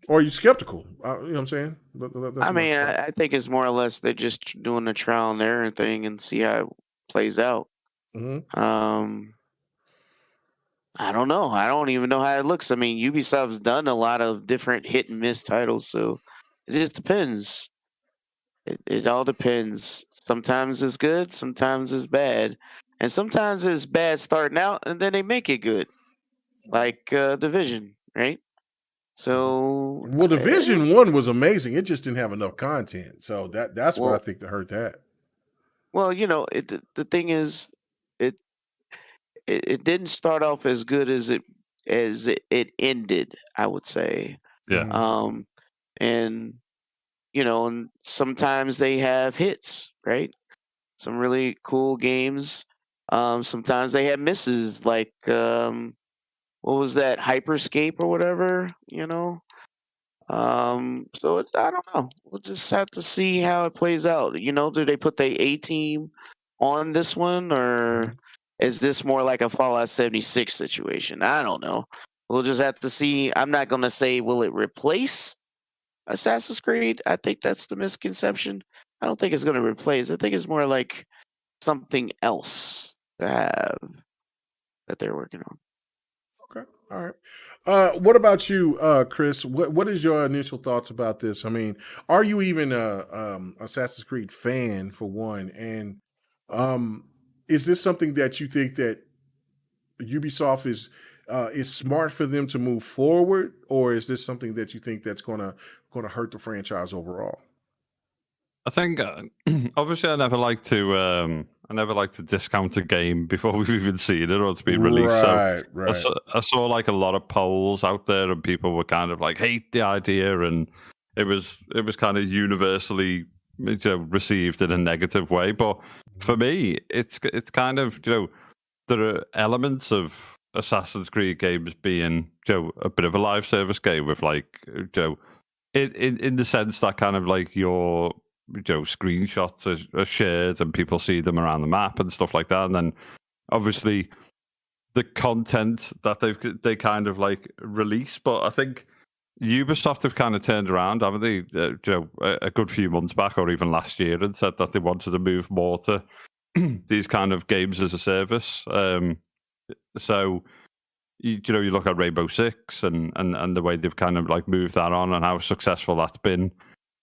or are you skeptical? You know what I'm saying? I think it's more or less they're just doing the trial and error thing and see how it plays out. I don't know. I don't even know how it looks. I mean, Ubisoft's done a lot of different hit and miss titles, so it just depends. It all depends. Sometimes it's good, sometimes it's bad, and sometimes it's bad starting out, and then they make it good, like Division, right? So, Well, Division 1 was amazing. It just didn't have enough content, so that's what I well, think that hurt that. well, the thing is, it it didn't start off as good as it ended, I would say. Yeah. And and sometimes they have hits, right? Some really cool games. Sometimes they have misses, like what was that, Hyperscape or whatever, So I don't know. We'll just have to see how it plays out. Do they put the A team on this one, or is this more like a Fallout 76 situation? I don't know. We'll just have to see. I'm not gonna say will it replace Assassin's Creed. I think that's the misconception. I don't think it's gonna replace. I think it's more like something else to have that they're working on. Okay. All right. What about you, Chris? What is your initial thoughts about this? I mean, are you even a Assassin's Creed fan, for one? And is this something that you think that Ubisoft is smart for them to move forward, or is this something that you think that's gonna hurt the franchise overall? I think obviously I never like to discount a game before we've even seen it or it's been released. Right, So right. I saw like a lot of polls out there, and people were kind of like hate the idea, and it was kind of universally received in a negative way. But for me, it's kind of there are elements of Assassin's Creed games being a bit of a live service game with like in the sense that kind of like your screenshots are shared and people see them around the map and stuff like that, and then obviously the content that they kind of like release. But I think Ubisoft have kind of turned around, haven't they? A good few months back or even last year, and said that they wanted to move more to these kind of games as a service. So you look at Rainbow Six and the way they've kind of like moved that on and how successful that's been.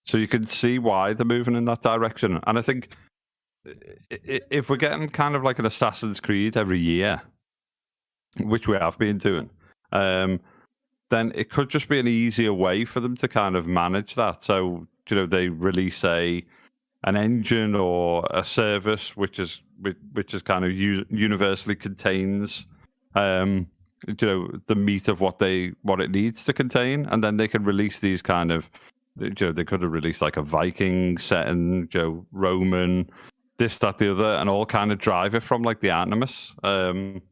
So you can see why they're moving in that direction. And I think if we're getting kind of like an Assassin's Creed every year, which we have been doing, then it could just be an easier way for them to kind of manage that. So they release an engine or a service which is kind of universally contains the meat of what it needs to contain, and then they can release these kind of they could have released like a Viking setting, Roman, this, that, the other, and all kind of drive it from like the Animus, and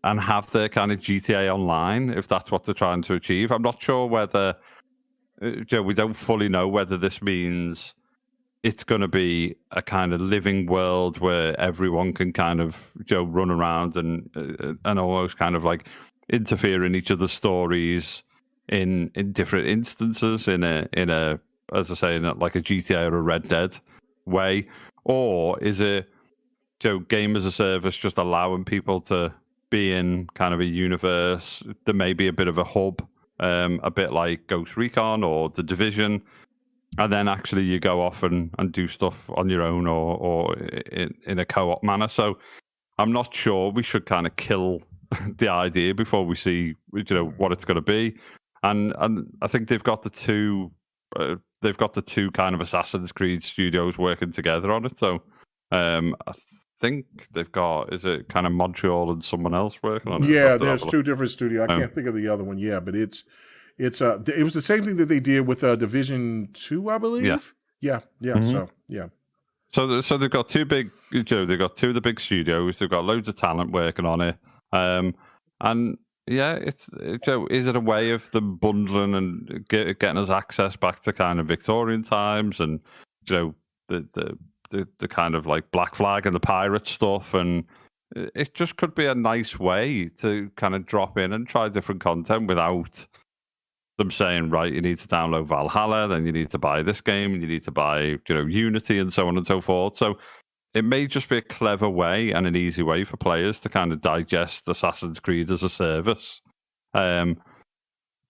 have their kind of GTA Online, if that's what they're trying to achieve. I'm not sure whether we don't fully know whether this means it's going to be a kind of living world where everyone can kind of run around and almost kind of like interfere in each other's stories in different instances in a as I say, in like a GTA or a Red Dead way, or is it game as a service, just allowing people to be in kind of a universe that may be a bit of a hub, a bit like Ghost Recon or The Division, and then actually you go off and do stuff on your own or in a co-op manner. So I'm not sure we should kind of kill the idea before we see what it's going to be. And I think they've got the two kind of Assassin's Creed studios working together on it. So I think they've got, is it kind of Montreal and someone else working on it? Yeah, there's two different studios. I can't think of the other one. Yeah, but it was the same thing that they did with Division 2, I believe. Yeah. Mm-hmm. So yeah. So they've got two big, they've got two of the big studios. They've got loads of talent working on it, and yeah, is it a way of them bundling and getting us access back to kind of Victorian times and the kind of like Black Flag and the pirate stuff, and it just could be a nice way to kind of drop in and try different content without them saying, right, you need to download Valhalla, then you need to buy this game, and you need to buy Unity and so on and so forth. So it may just be a clever way and an easy way for players to kind of digest Assassin's Creed as a service. But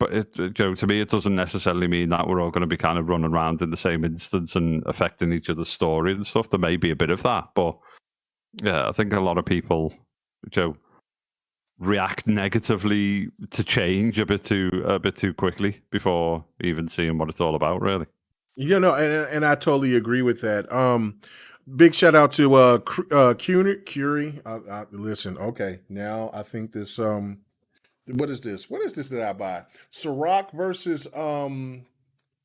to me, it doesn't necessarily mean that we're all going to be kind of running around in the same instance and affecting each other's story and stuff. There may be a bit of that, but yeah, I think a lot of people, react negatively to change a bit too quickly before even seeing what it's all about, really. And I totally agree with that. Big shout out to Curie. Listen, okay, now I think this what is this? What is this that I buy? Ciroc versus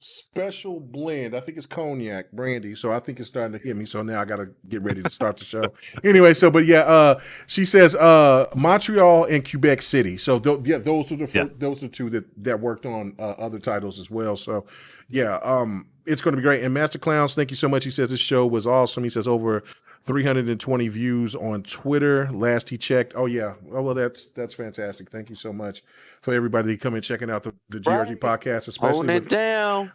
Special Blend. I think it's cognac brandy. So I think it's starting to hit me. So now I got to get ready to start the show. Anyway, she says Montreal and Quebec City. So those are the two that worked on other titles as well. So it's going to be great. And Master Clowns, thank you so much. He says this show was awesome. He says over 320 views on Twitter last he checked. Oh yeah. Oh well, that's fantastic. Thank you so much for everybody coming checking out the GRG podcast, especially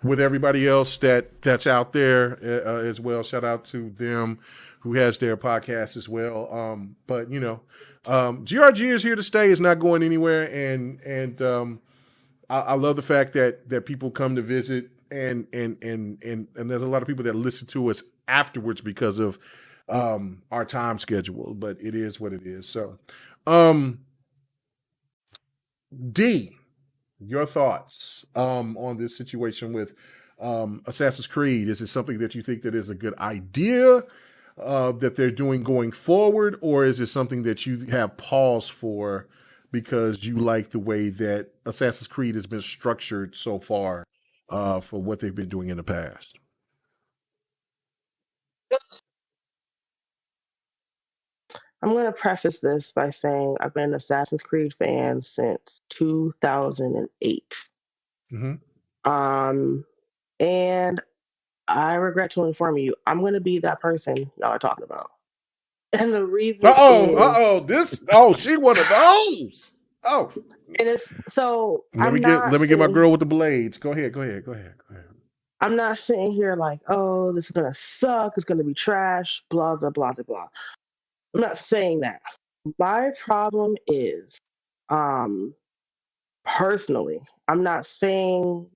with everybody else that's out there as well. Shout out to them who has their podcast as well. But GRG is here to stay. It's not going anywhere, and I love the fact that people come to visit and there's a lot of people that listen to us afterwards because of our time schedule, but it is what it is. So, D, your thoughts on this situation with Assassin's Creed? Is it something that you think that is a good idea that they're doing going forward, or is it something that you have pause for because you like the way that Assassin's Creed has been structured so far for what they've been doing in the past? I'm going to preface this by saying I've been an Assassin's Creed fan since 2008. Mm-hmm. And I regret to inform you, I'm going to be that person y'all are talking about. And the reason she one of those. Oh. And it's so let me get my girl with the blades. Go ahead. I'm not sitting here like, oh, this is going to suck. It's going to be trash, blah, blah, blah, blah. I'm not saying that. My problem is, personally, I'm not saying,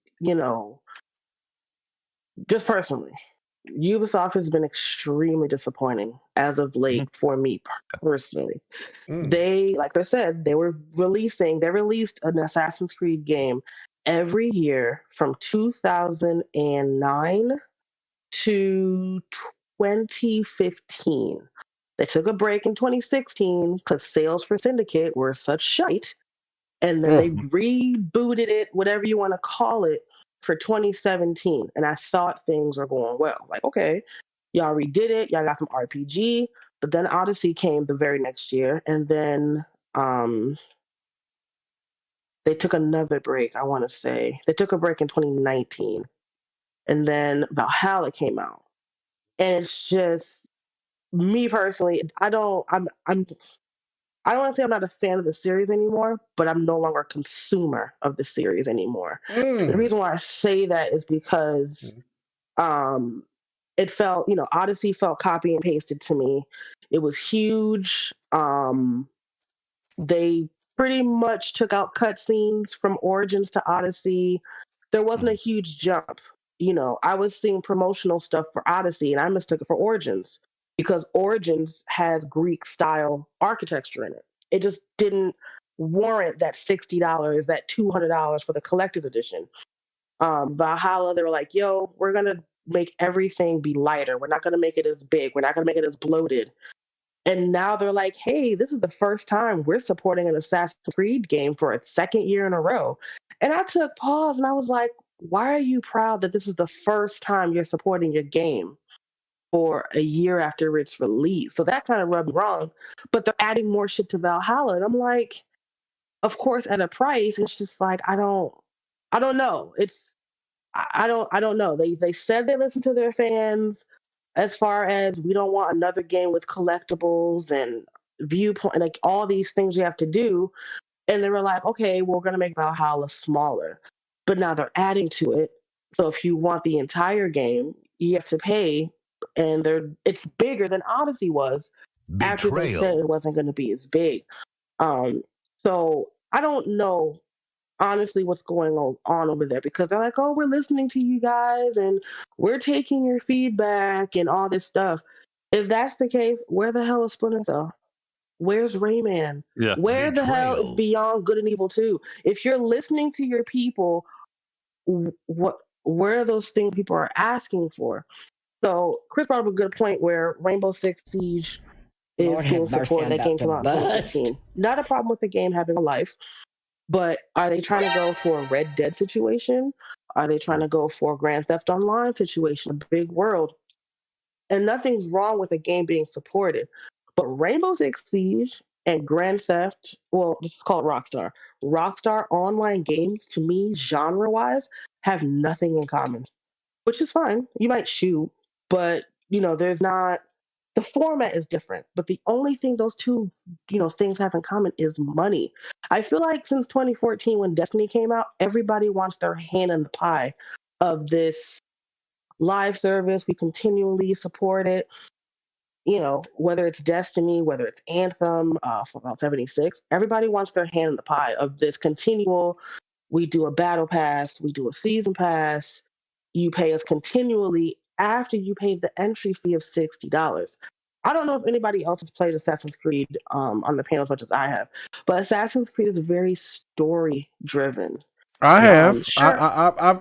just personally, Ubisoft has been extremely disappointing as of late for me personally. They, like I said, they released an Assassin's Creed game every year from 2009 to 2015. They took a break in 2016 because sales for Syndicate were such shite. And then they rebooted it, whatever you want to call it, for 2017. And I thought things were going well. Like, okay, y'all redid it. Y'all got some RPG. But then Odyssey came the very next year. And then they took another break, I want to say. They took a break in 2019. And then Valhalla came out. And it's just... me personally, I don't want to say I'm not a fan of the series anymore, but I'm no longer a consumer of the series anymore. The reason why I say that is because it felt, Odyssey felt copy and pasted to me. It was huge. They pretty much took out cutscenes from Origins to Odyssey. There wasn't a huge jump. I was seeing promotional stuff for Odyssey, and I mistook it for Origins, because Origins has Greek-style architecture in it. It just didn't warrant that $60, that $200 for the collector's edition. Valhalla, they were like, yo, we're going to make everything be lighter. We're not going to make it as big. We're not going to make it as bloated. And now they're like, hey, this is the first time we're supporting an Assassin's Creed game for its second year in a row. And I took pause and I was like, why are you proud that this is the first time you're supporting your game for a year after its release? So that kind of rubbed me wrong. But they're adding more shit to Valhalla. And I'm like, of course, at a price. It's just like, I don't know. I don't know. They said they listened to their fans as far as we don't want another game with collectibles and viewpoint and like all these things you have to do. And they were like, okay, we're going to make Valhalla smaller. But now they're adding to it. So if you want the entire game, you have to pay and it's bigger than Odyssey was after they said it wasn't going to be as big. So I don't know honestly what's going on over there, because they're like, oh, we're listening to you guys and we're taking your feedback and all this stuff. If that's the case, where the hell is Splinter Cell? Where's Rayman? Yeah. Where the hell is Beyond Good and Evil 2? If you're listening to your people, where are those things people are asking for? So Chris brought up a good point where Rainbow Six Siege is being supported. That game came out in 2015. Not a problem with the game having a life, but are they trying to go for a Red Dead situation? Are they trying to go for a Grand Theft Online situation, a big world? And nothing's wrong with a game being supported. But Rainbow Six Siege and Grand Theft, well, let's call it Rockstar. Rockstar online games, to me, genre-wise, have nothing in common, which is fine. You might shoot, but, there's not... The format is different, but the only thing those two, things have in common is money. I feel like since 2014, when Destiny came out, everybody wants their hand in the pie of this live service. We continually support it. Whether it's Destiny, whether it's Anthem, Fallout 76, everybody wants their hand in the pie of this continual. We do a battle pass, we do a season pass. You pay us continually after you pay the entry fee of $60. I don't know if anybody else has played Assassin's Creed on the panel as much as I have, but Assassin's Creed is very story driven. I have. Sure.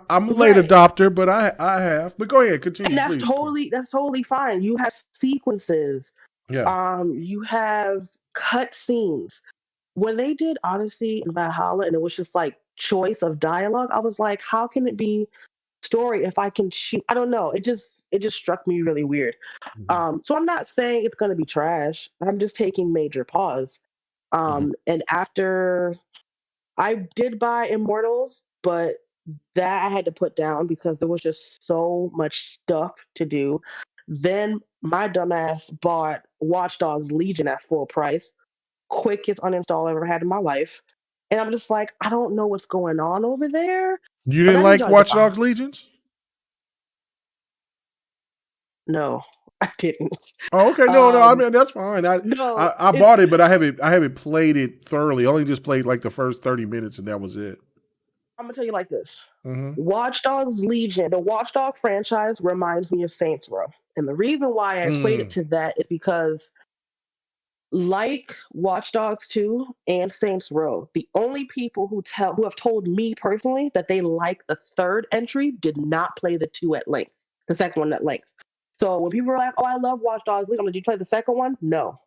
I'm a late adopter, but I have. But go ahead, continue. And that's please. that's totally fine. You have sequences. Yeah. You have cut scenes. When they did Odyssey and Valhalla, and it was just like choice of dialogue, I was like, how can it be story if I can shoot? I don't know. It just struck me really weird. Mm-hmm. So I'm not saying it's going to be trash. I'm just taking major pause. And after I did buy Immortals, but that I had to put down because there was just so much stuff to do. Then my dumbass bought Watch Dogs Legion at full price. Quickest uninstall I've ever had in my life. And I'm just like, I don't know what's going on over there. You didn't like Watch Dogs Legions? No, I didn't. Oh, okay. No. I mean, that's fine. I bought it, but I haven't played it thoroughly. I only just played like the first 30 minutes, and that was it. I'm gonna tell you like this. Watch Dogs Legion, the Watch Dog franchise, reminds me of Saints Row, and the reason why I equate it to that is because, like Watch Dogs 2 and Saints Row, the only people who have told me personally that they like the third entry did not play the second one at length. So when people were like, "Oh, I love Watch Dogs Legion," did you play the second one? No.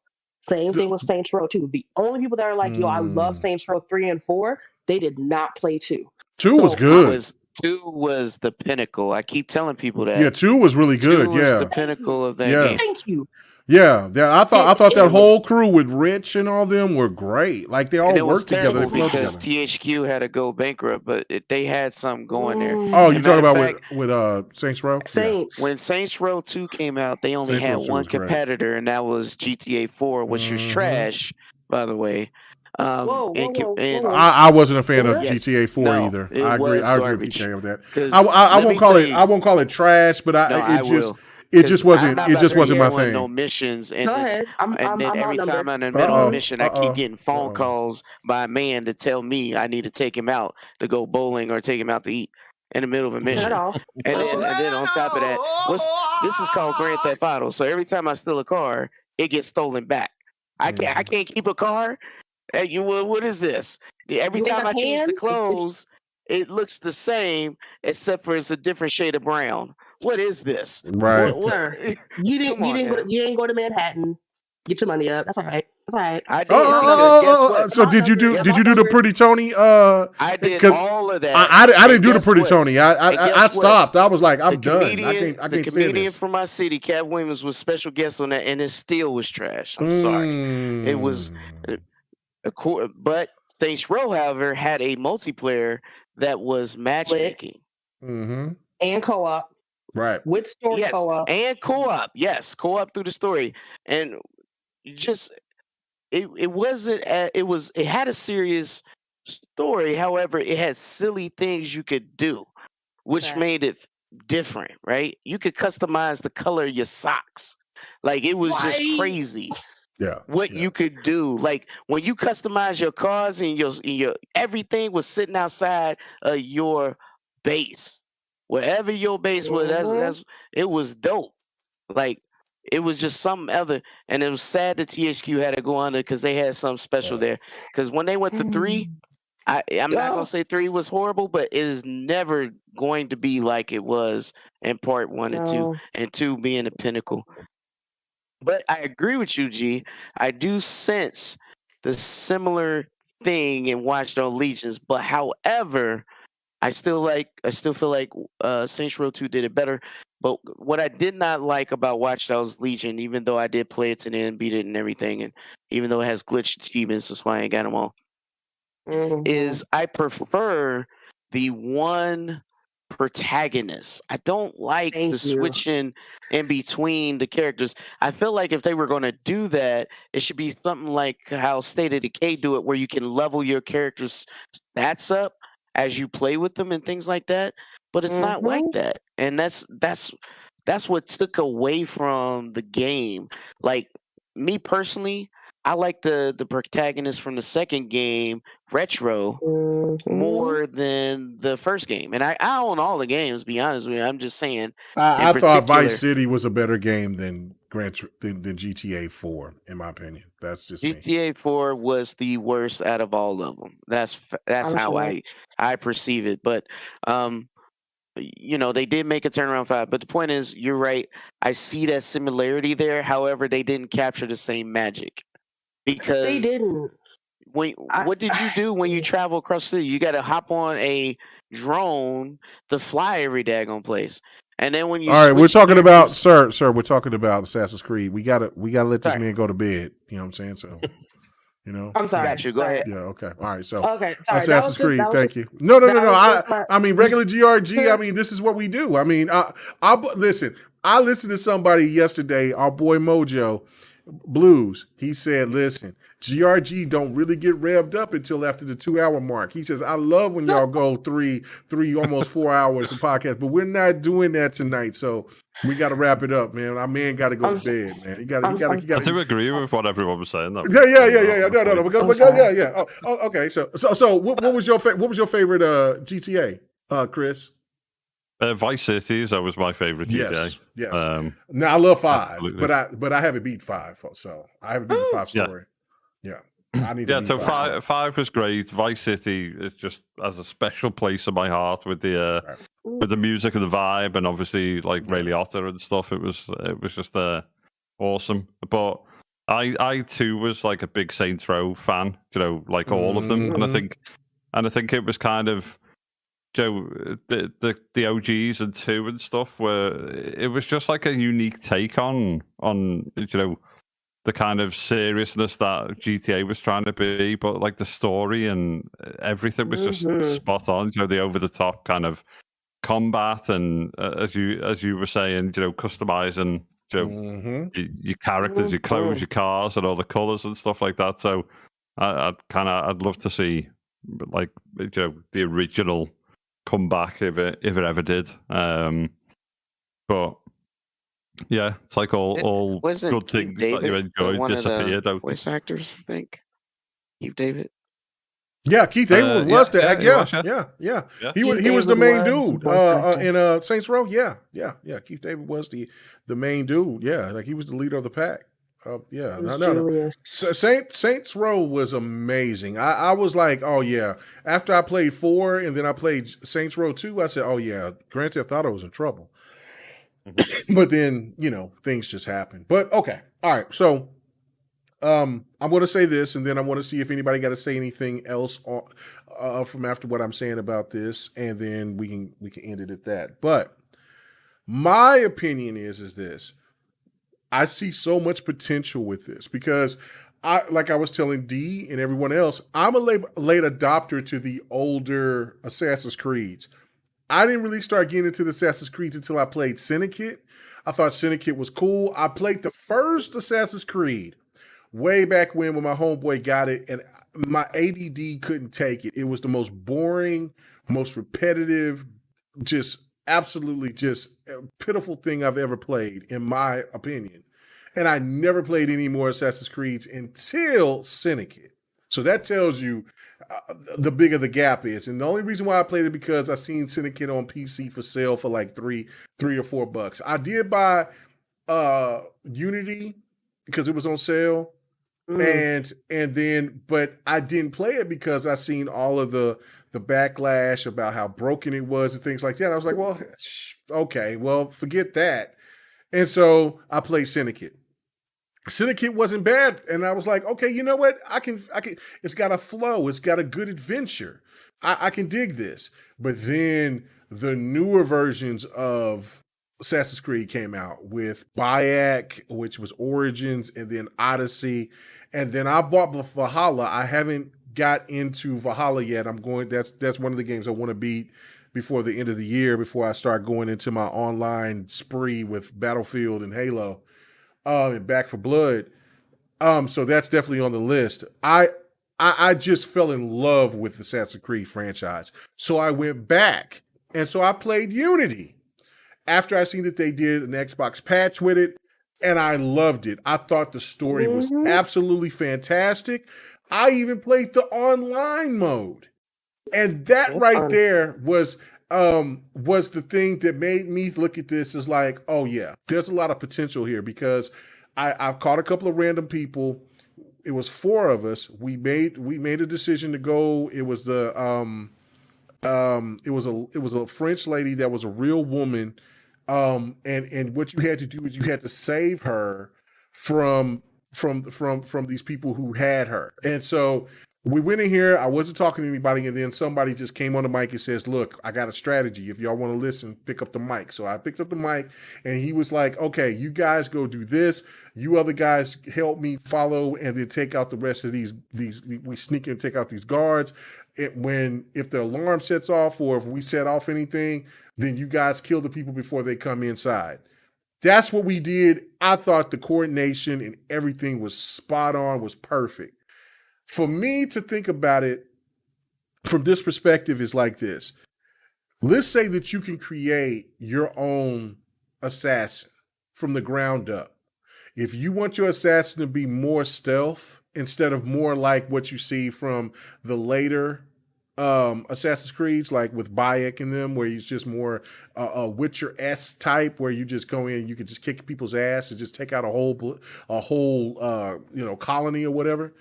Same thing with Saints Row 2. The only people that are like, "Yo, I love Saints Row 3 and 4," they did not play 2. 2 was good. 2 was the pinnacle. I keep telling people that. Yeah, 2 was really good. 2 was the pinnacle of that game. Thank you. Yeah, I thought that whole crew with Rich and all them were great. Like they all worked together. Because THQ had to go bankrupt, but they had something going there. Oh, you talking about with Saints Row? Saints. Yeah. When Saints Row 2 came out, they only had one competitor, and that was GTA 4, which was trash, by the way. I wasn't a fan of GTA 4 either. I agree with PK with that. I won't call it trash, but it just wasn't my thing. No missions, and go ahead. And then every time I'm in the middle of a mission, I keep getting phone calls by a man to tell me I need to take him out to go bowling or take him out to eat in the middle of a mission. And then on top of that, this is called Grand Theft Auto. So every time I steal a car, it gets stolen back. I can't keep a car. Hey, what is this? Every time I change the clothes, it looks the same except for it's a different shade of brown. What is this? Right. You didn't go to Manhattan. Get your money up. That's all right. I did. So did you do the Pretty Tony? I did all of that. I didn't do the Pretty Tony. I stopped. I was like, I'm done. I can't the comedian from my city, Cat Williams, was special guest on that, and it still was trash. I'm sorry. It was, but Saints Row, however, had a multiplayer that was matchmaking and co-op. Right. With story co-op. And co-op. Yes, co-op through the story. And just it wasn't it had a serious story. However, it had silly things you could do, which made it different, right? You could customize the color of your socks. Like it was just crazy. Yeah. What you could do, like when you customize your cars and your everything was sitting outside of your base, wherever your base was. That's it was dope. Like it was just something other, and it was sad that THQ had to go under because they had something special there. Because when they went to 3, I'm not gonna say 3 was horrible, but it is never going to be like it was in part 1 and 2, and 2 being the pinnacle. But I agree with you, G. I do sense the similar thing in Watch Dogs Legions, but however, I still feel like Saints Row 2 did it better. But what I did not like about Watch Dogs Legion, even though I did play it to the end, beat it and everything, and even though it has glitch achievements, that's why I ain't got them all, is I prefer the one protagonist. I don't like the switching in between the characters. I feel like if they were going to do that, it should be something like how State of Decay do it, where you can level your character's stats up as you play with them and things like that. But it's not like that, and that's what took away from the game. Like me personally, I like the protagonist from the second game, Retro, more than the first game. And I own all the games, to be honest with you. I'm just saying. I thought Vice City was a better game than than GTA 4, in my opinion. That's just GTA 4 was the worst out of all of them. That's how I perceive it. But they did make a turnaround 5. But the point is, you're right. I see that similarity there. However, they didn't capture the same magic. Because they didn't. What did you do when you travel across the city? You got to hop on a drone to fly every daggone place, and then when you we're talking about sir. We're talking about Assassin's Creed. We gotta let this man go to bed. You know what I'm saying? So, I'm sorry. Got you. Go ahead. Yeah. Okay. All right. So sorry. Assassin's Creed. Thank you. No. I mean, regular GRG. I mean, this is what we do. I mean, I listen. I listened to somebody yesterday. Our boy Mojo Blues. He said, "Listen, GRG don't really get revved up until after the 2-hour mark." He says, "I love when y'all go three, almost 4 hours of podcast, but we're not doing that tonight. So we got to wrap it up, man. Our man got to go to bed, man. He got to." I do agree with what everyone was saying. Though. Yeah. No. Yeah. Oh, okay. So what was your favorite GTA, Chris? Vice City was my favorite GTA. Yes. Now I love 5, absolutely. but I haven't beat 5, so I haven't beat the 5 story. Yeah. I need to beat so 5. 5 was great. Vice City is just has a special place in my heart with the music and the vibe, and obviously like Ray Liotta and stuff. It was just awesome. But I too was like a big Saints Row fan. Like all of them, and I think it was kind of. The OGs and 2 and stuff it was just like a unique take on the kind of seriousness that GTA was trying to be, but like the story and everything was just spot on. The over the top kind of combat and as you were saying, customizing your characters, your clothes, your cars, and all the colors and stuff like that. So I'd love to see like the original come back if it ever did. But yeah, it's like all good things that you enjoyed disappeared. Voice actors, I think. Keith David. Yeah, Keith David was that. Yeah. He was the main dude in Saints Row. Yeah. Keith David was the main dude. Yeah, like he was the leader of the pack. No. Saints Row was amazing. I was like, oh yeah. After I played 4 and then I played Saints Row 2, I said, oh yeah, Grand Theft Auto was in trouble. But then, things just happened. But okay. All right. So I'm going to say this, and then I want to see if anybody got to say anything else from after what I'm saying about this, and then we can end it at that. But my opinion is this. I see so much potential with this because like I was telling D and everyone else, I'm a late adopter to the older Assassin's Creeds. I didn't really start getting into the Assassin's Creeds until I played Syndicate. I thought Syndicate was cool. I played the first Assassin's Creed way back when my homeboy got it, and my ADD couldn't take it. It was the most boring, most repetitive, just absolutely just a pitiful thing I've ever played, in my opinion. And I never played any more Assassin's Creeds until Syndicate. So that tells you the bigger the gap is. And the only reason why I played it because I seen Syndicate on PC for sale for like $3 or $4. I did buy Unity because it was on sale. And then, but I didn't play it because I seen all of the backlash about how broken it was and things like that. I was like, well, okay, well, forget that. And so I played Syndicate. Syndicate wasn't bad, and I was like, okay, you know what? I can. It's got a flow. It's got a good adventure. I can dig this. But then the newer versions of Assassin's Creed came out with Bayek, which was Origins, and then Odyssey, and then I bought Valhalla. I haven't got into Valhalla yet. I'm going. That's one of the games I want to beat before the end of the year, before I start going into my online spree with Battlefield and Halo, and Back for Blood. So that's definitely on the list. I just fell in love with the Assassin's Creed franchise. So I went back, and so I played Unity after I seen that they did an Xbox patch with it, and I loved it. I thought the story was absolutely fantastic. I even played the online mode. And that there was the thing that made me look at this as like, oh yeah, there's a lot of potential here, because I've caught a couple of random people. It was 4 of us. We made a decision to go. It was it was a French lady that was a real woman. And what you had to do is you had to save her from these people who had her. And so we went in here. I wasn't talking to anybody, and then somebody just came on the mic and says, "Look, I got a strategy. If y'all want to listen, pick up the mic." So I picked up the mic, and he was like, "Okay, you guys go do this. You other guys help me follow, and then take out the rest of these. We sneak in and take out these guards. If the alarm sets off, or if we set off anything, then you guys kill the people before they come inside." That's what we did. I thought the coordination and everything was spot on, was perfect. For me to think about it from this perspective is like this. Let's say that you can create your own assassin from the ground up. If you want your assassin to be more stealth instead of more like what you see from the later Assassin's Creeds, like with Bayek in them, where he's just more Witcher-esque type, where you just go in and you can just kick people's ass and just take out a whole colony or whatever.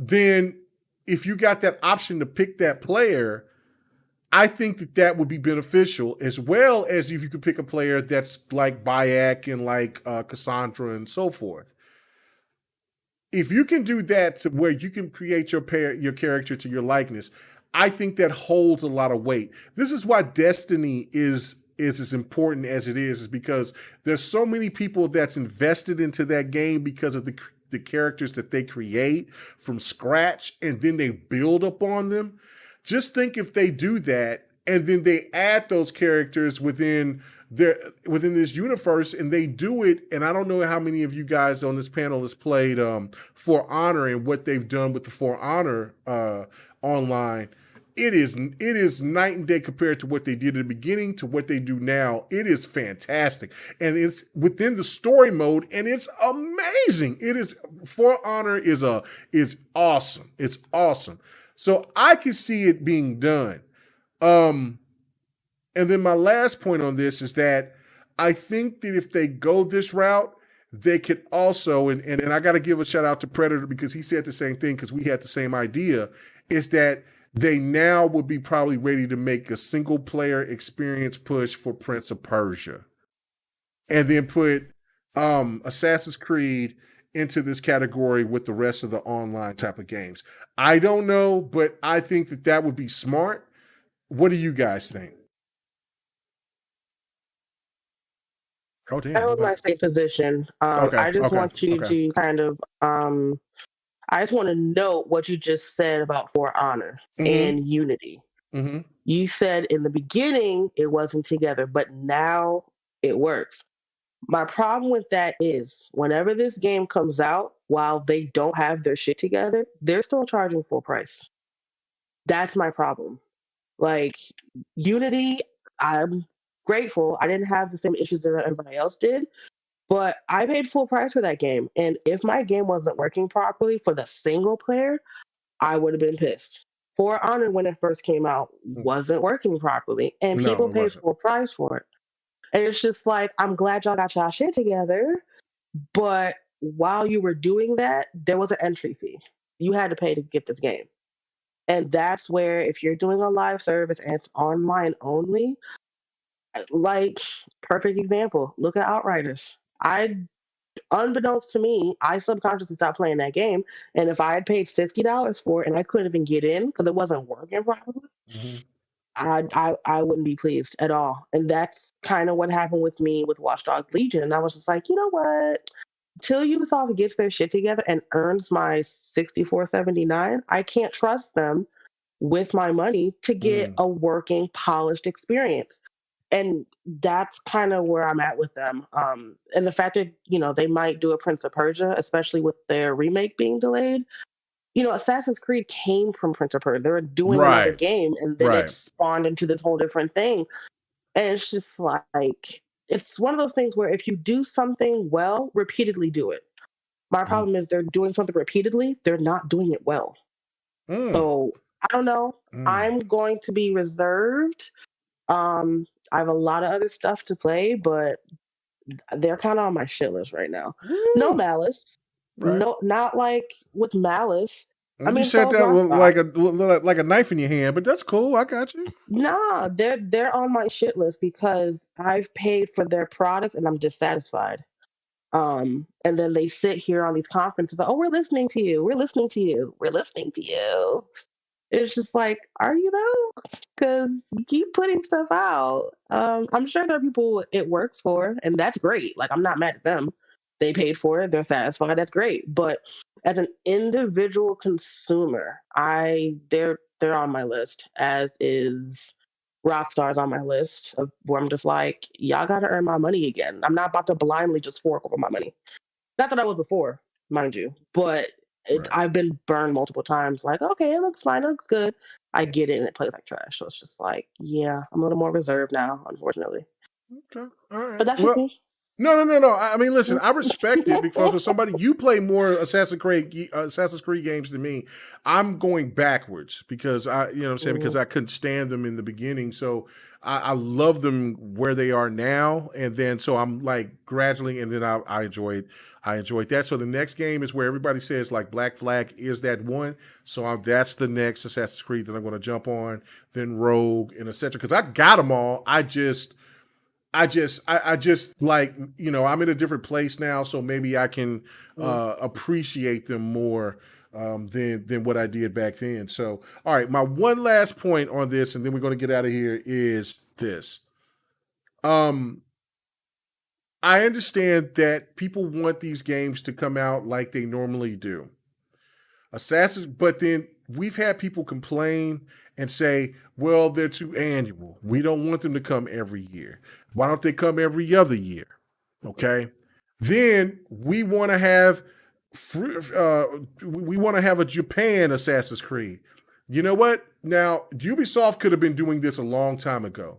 Then if you got that option to pick that player, I think that would be beneficial, as well as if you could pick a player that's like Bayek and like Cassandra and so forth. If you can do that to where you can create your character to your likeness, I think that holds a lot of weight. This is why Destiny is as important as it is because there's so many people that's invested into that game because of the characters that they create from scratch, and then they build upon them. Just think if they do that, and then they add those characters within this universe, and they do it. And I don't know how many of you guys on this panel has played For Honor and what they've done with the For Honor online. It is night and day compared to what they did at the beginning to what they do now. It is fantastic. And it's within the story mode, and it's amazing. It is For Honor is awesome. It's awesome. So I can see it being done. And then my last point on this is that I think that if they go this route, they could also, and I got to give a shout out to Predator because he said the same thing because we had the same idea, is that they now would be probably ready to make a single player experience push for Prince of Persia, and then put Assassin's Creed into this category with the rest of the online type of games. I don't know, but I think that would be smart. What do you guys think? Oh, damn. I hold my same position. I just want you to kind of I just want to note what you just said about For Honor and Unity. Mm-hmm. You said in the beginning it wasn't together, but now it works. My problem with that is whenever this game comes out, while they don't have their shit together, they're still charging full price. That's my problem. Like Unity, I'm grateful. I didn't have the same issues that everybody else did, but I paid full price for that game. And if my game wasn't working properly for the single player, I would have been pissed. For Honor, when it first came out, wasn't working properly, and No, people it paid wasn't. full price for it. And it's just like, I'm glad y'all got y'all shit together, but while you were doing that, there was an entry fee. You had to pay to get this game. And that's where, if you're doing a live service and it's online only, like, perfect example, look at Outriders. Unbeknownst to me, I subconsciously stopped playing that game. And if I had paid $60 for it and I couldn't even get in because it wasn't working properly, I wouldn't be pleased at all. And that's kind of what happened with me with Watch Dogs Legion. And I was just like, you know what? Till Ubisoft gets their shit together and earns my $64.79, I can't trust them with my money to get a working, polished experience. And that's kind of where I'm at with them. And the fact that, they might do a Prince of Persia, especially with their remake being delayed. Assassin's Creed came from Prince of Persia. They were doing another game, and then it spawned into this whole different thing. And it's just like, it's one of those things where if you do something well, repeatedly do it. My problem is they're doing something repeatedly, they're not doing it well. So I don't know. I'm going to be reserved. I have a lot of other stuff to play, but they're kind of on my shit list right now. No malice. No, not like with malice. I mean, you said that with like a knife in your hand, but that's cool. I got you. Nah, they're on my shit list because I've paid for their product and I'm dissatisfied. And then they sit here on these conferences, like, oh, we're listening to you. We're listening to you. We're listening to you. It's just like, are you though? Because you keep putting stuff out. I'm sure there are people it works for, and that's great. Like, I'm not mad at them. They paid for it. They're satisfied. That's great. But as an individual consumer, they're on my list, as is Rockstar's on my list, of where I'm just like, y'all got to earn my money again. I'm not about to blindly just fork over my money. Not that I was before, mind you, but I've been burned multiple times. Like, okay, it looks fine, it looks good. I get it, and it plays like trash. So it's just like, yeah, I'm a little more reserved now, unfortunately. Okay, all right. But that's just me. No. I mean, listen, I respect it because for somebody, you play more Assassin's Creed games than me. I'm going backwards because because I couldn't stand them in the beginning. So I love them where they are now. And then, so I'm like gradually, and then I enjoyed that. So the next game is where everybody says like Black Flag is that one. So that's the next Assassin's Creed that I'm going to jump on, then Rogue and etc. Because I got them all. I just like, I'm in a different place now, so maybe I can appreciate them more than what I did back then. So, all right, my one last point on this, and then we're going to get out of here, is this. I understand that people want these games to come out like they normally do. But then we've had people complain and say, well, they're too annual. We don't want them to come every year. Why don't they come every other year? Okay. Then we want to have a Japan Assassin's Creed. You know what? Now, Ubisoft could have been doing this a long time ago,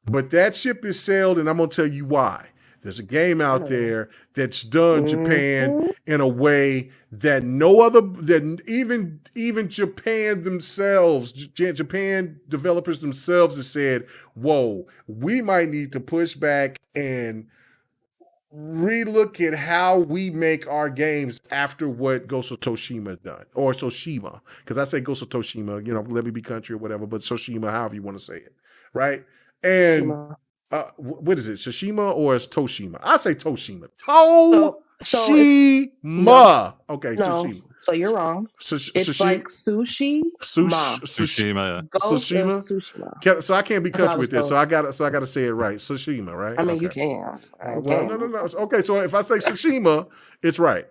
but that ship is sailed, and I'm going to tell you why. There's a game out there that's done Japan in a way that even Japan themselves, Japan developers themselves have said, whoa, we might need to push back and relook at how we make our games after what Ghost of Tsushima done, or Tsushima, because I say Ghost of Tsushima, let me be country or whatever, but Tsushima, however you want to say it, right? And what is it, Tsushima or is Toshima? I say Toshima. Toshima. Okay, Tsushima. So you're wrong. It's like sushi. Tsushima. Tsushima. So I can't be country with this. So I got to say it right. Tsushima, right? I mean, you can. Well, no. Okay, so if I say Tsushima, it's right?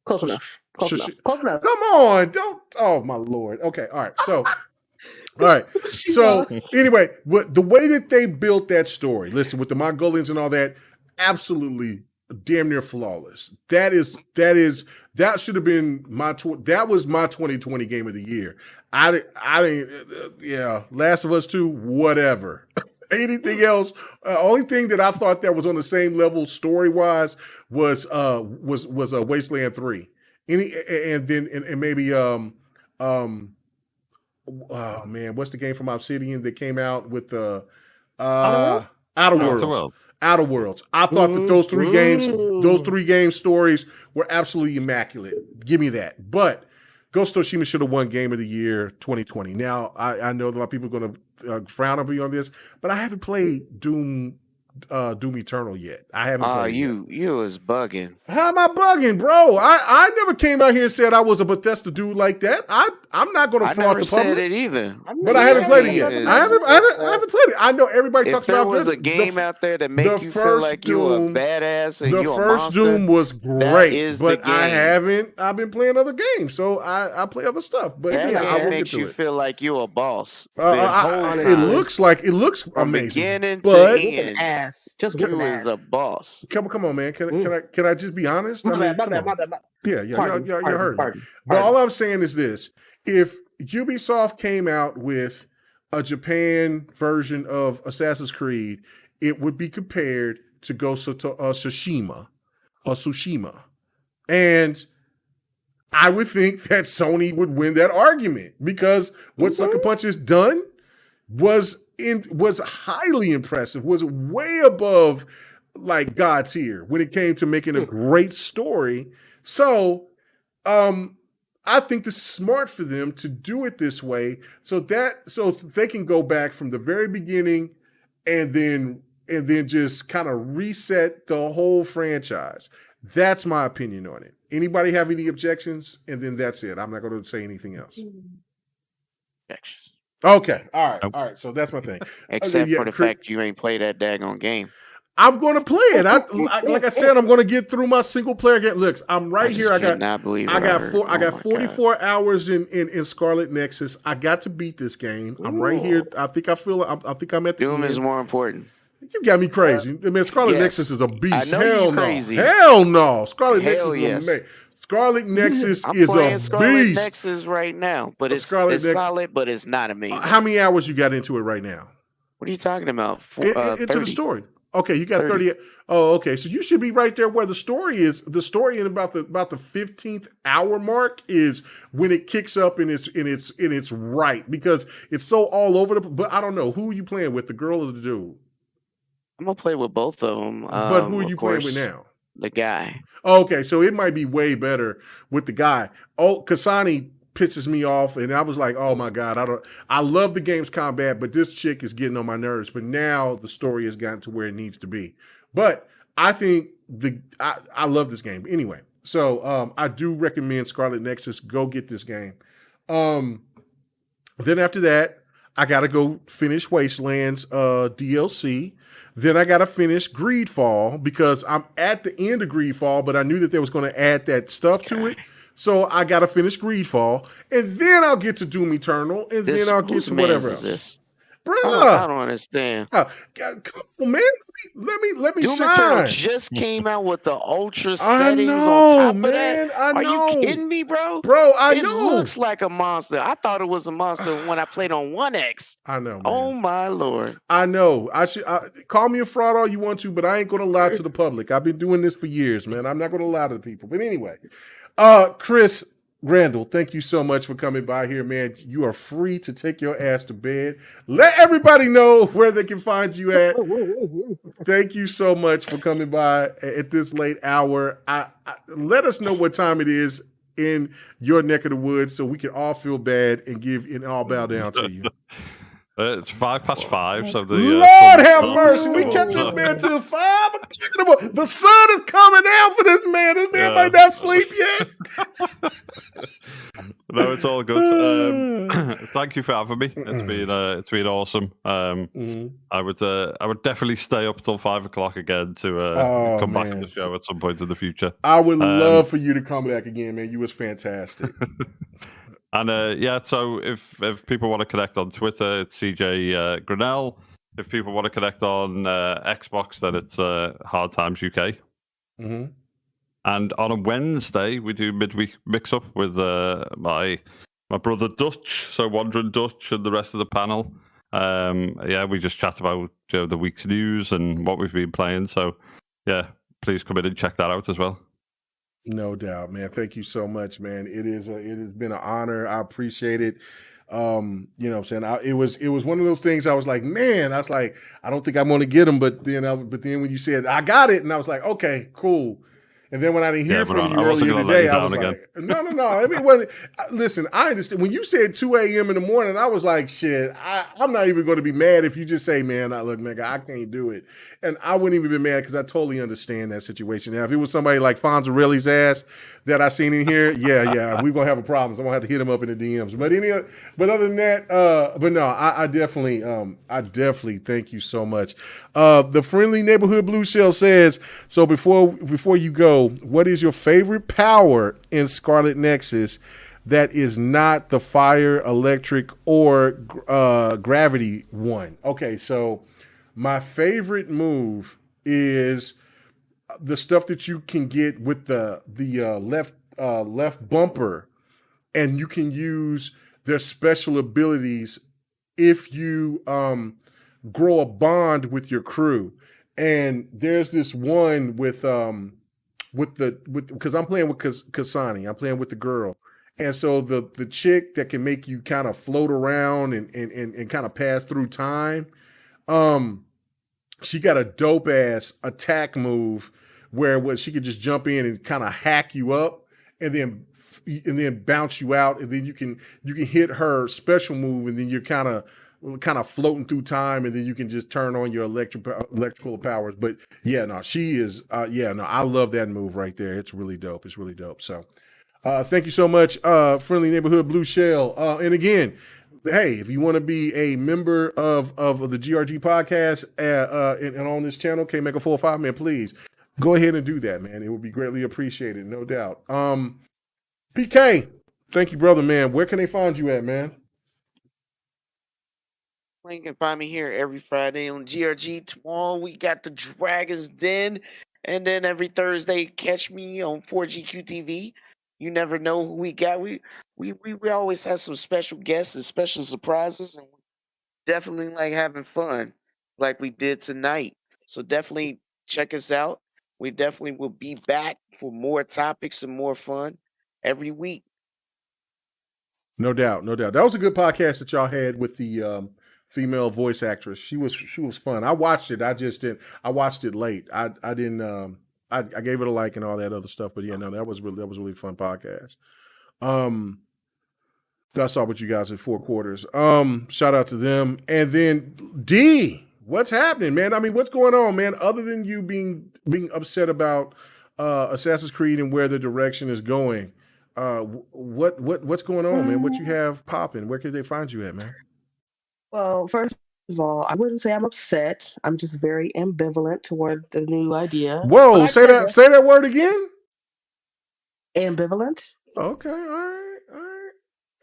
Close enough. Close enough. Come on, don't. Oh my Lord. Okay, all right. So. All right. So anyway, the way that they built that story, listen, with the Mongolians and all that, absolutely damn near flawless. That should have been that was my 2020 game of the year. I didn't. Last of Us 2, whatever. Anything else? Only thing that I thought that was on the same level story wise was Wasteland 3. And maybe oh man, what's the game from Obsidian that came out with the Outer Worlds? Outer Worlds. I thought that those three game stories were absolutely immaculate. Give me that. But Ghost of Tsushima should have won Game of the Year 2020. Now, I know that a lot of people are going to frown on me on this, but I haven't played Doom Eternal yet. I haven't played you was bugging. How am I bugging, bro? I never came out here and said I was a Bethesda dude like that. I'm not going to fraud the public. I never said it either. But I haven't played it yet. I haven't played it. I know everybody talks about this. If there was a game out there that make you feel like you a badass and you a monster, the first Doom was great, but I've been playing other games, so I play other stuff. But that makes you feel like you a boss. It looks from amazing. Beginning to end. Just you was a boss. Come on, man. Can I just be honest? My bad. Yeah, you heard me. But all I'm saying is this: if Ubisoft came out with a Japan version of Assassin's Creed, it would be compared to Ghost of Tsushima, and I would think that Sony would win that argument because what Sucker Punch has done was highly impressive, was way above like God tier when it came to making a great story. So I think this is smart for them to do it this way so they can go back from the very beginning and then just kind of reset the whole franchise. That's my opinion on it. Anybody have any objections? And then that's it. I'm not going to say anything else. Objections. Okay. All right. So that's my thing. Except for the fact you ain't played that daggone game. I'm going to play it. Like I said, I'm going to get through my single player game. Look, I'm right here. I got 44 hours in Scarlet Nexus. I got to beat this game. I'm right here. I think I'm at the Doom end. is more important. You got me crazy. Man, Scarlet Nexus is a beast. I know you're crazy. Hell no. Scarlet Nexus is amazing. Scarlet Nexus is a beast. Scarlet Nexus right now, but it's solid, but it's not amazing. How many hours you got into it right now? What are you talking about? Into the story. Okay, you got 30. Oh, okay. So you should be right there where the story is. The story in about the 15th hour mark is when it kicks up and it's right because it's so all over but I don't know. Who are you playing with, the girl or the dude? I'm gonna play with both of them. But who are you playing with now? The guy. Okay, so it might be way better with the guy. Oh, Kasani pisses me off, and I was like, oh my God, I love the game's combat, but this chick is getting on my nerves. But now the story has gotten to where it needs to be. But I think I love this game. Anyway, so I do recommend Scarlet Nexus. Go get this game. Then after that, I gotta go finish Wastelands DLC. Then I got to finish Greedfall because I'm at the end of Greedfall, but I knew that they was going to add that stuff to it. So I got to finish Greedfall, and then I'll get to Doom Eternal, and then I'll get to whatever else. Bruh. I don't understand. Come on, man. Let me Doom shine. Eternal just came out with the ultra settings on top of that. Are you kidding me, bro? Bro, I know. It looks like a monster. I thought it was a monster when I played on 1X. I know, man. Oh, my Lord. I know. Call me a fraud all you want to, but I ain't going to lie to the public. I've been doing this for years, man. I'm not going to lie to the people. But anyway, Chris Grannell, thank you so much for coming by here, man. You are free to take your ass to bed. Let everybody know where they can find you at. Thank you so much for coming by at this late hour. Let us know what time it is in your neck of the woods so we can all feel bad and all bow down to you. It's 5:05, so the Lord have mercy. We kept this man till 5 o'clock. The sun is coming out for this man. This man might not sleep yet. No, it's all good. Thank you for having me. It's been awesome. I would definitely stay up till 5 o'clock again to come back to the show at some point in the future. I would love for you to come back again, man. You was fantastic. And so if people want to connect on Twitter, it's CJ Grannell. If people want to connect on Xbox, then it's Hard Times UK. Mm-hmm. And on a Wednesday, we do midweek mix-up with my brother Dutch, so Wandering Dutch and the rest of the panel. Yeah, we just chat about the week's news and what we've been playing. So, yeah, please come in and check that out as well. No doubt, man. Thank you so much, man. It has been an honor. I appreciate it. You know what I'm saying? It was one of those things I was like, man, I was like, I don't think I'm going to get them. But then when you said I got it, and I was like, okay, cool. And then when I didn't hear from you earlier today, I was like, no. I mean, listen, I understand. When you said 2 a.m. in the morning, I was like, shit, I'm not even going to be mad if you just say, man, look, nigga, I can't do it. And I wouldn't even be mad because I totally understand that situation. Now, if it was somebody like Fonzarelli's ass that I seen in here, yeah, we're going to have a problem. I'm going to have to hit him up in the DMs. But other than that, but no, I definitely thank you so much. The Friendly Neighborhood Blue Shell says, so before you go, what is your favorite power in Scarlet Nexus that is not the fire, electric, or gravity one? Okay, so my favorite move is the stuff that you can get with the left bumper, and you can use their special abilities if you grow a bond with your crew. And there's this one with because I'm playing with Kasani, I'm playing with the girl, and so the chick that can make you kind of float around and kind of pass through time, she got a dope ass attack move where she could just jump in and kind of hack you up and then bounce you out, and then you can hit her special move, and then you're kind of floating through time, and then you can just turn on your electrical powers. But yeah, no, she is. I love that move right there. It's really dope. So, thank you so much, Friendly Neighborhood Blue Shell. And again, hey, if you want to be a member of the GRG podcast and on this channel, K-Mega 45, man, please go ahead and do that, man. It would be greatly appreciated, no doubt. PK, thank you, brother, man. Where can they find you at, man? You can find me here every Friday on GRG. Tomorrow we got the Dragon's Den, and then every Thursday catch me on 4GQ TV. You never know who we got. We always have some special guests and special surprises, and we definitely like having fun, like we did tonight. So definitely check us out. We definitely will be back for more topics and more fun every week. No doubt. That was a good podcast that y'all had with the female voice actress. She was fun. I watched it. I watched it late. I didn't. I gave it a like and all that other stuff. But yeah, no, that was really fun podcast. I saw what you guys at 4 quarters. Shout out to them. And then D, what's happening, man? I mean, what's going on, man? Other than you being upset about Assassin's Creed and where the direction is going, what's going on, man? What you have popping? Where can they find you at, man? Well, first of all, I wouldn't say I'm upset. I'm just very ambivalent toward the new idea. Whoa, say that word again. Ambivalent. Okay, all right.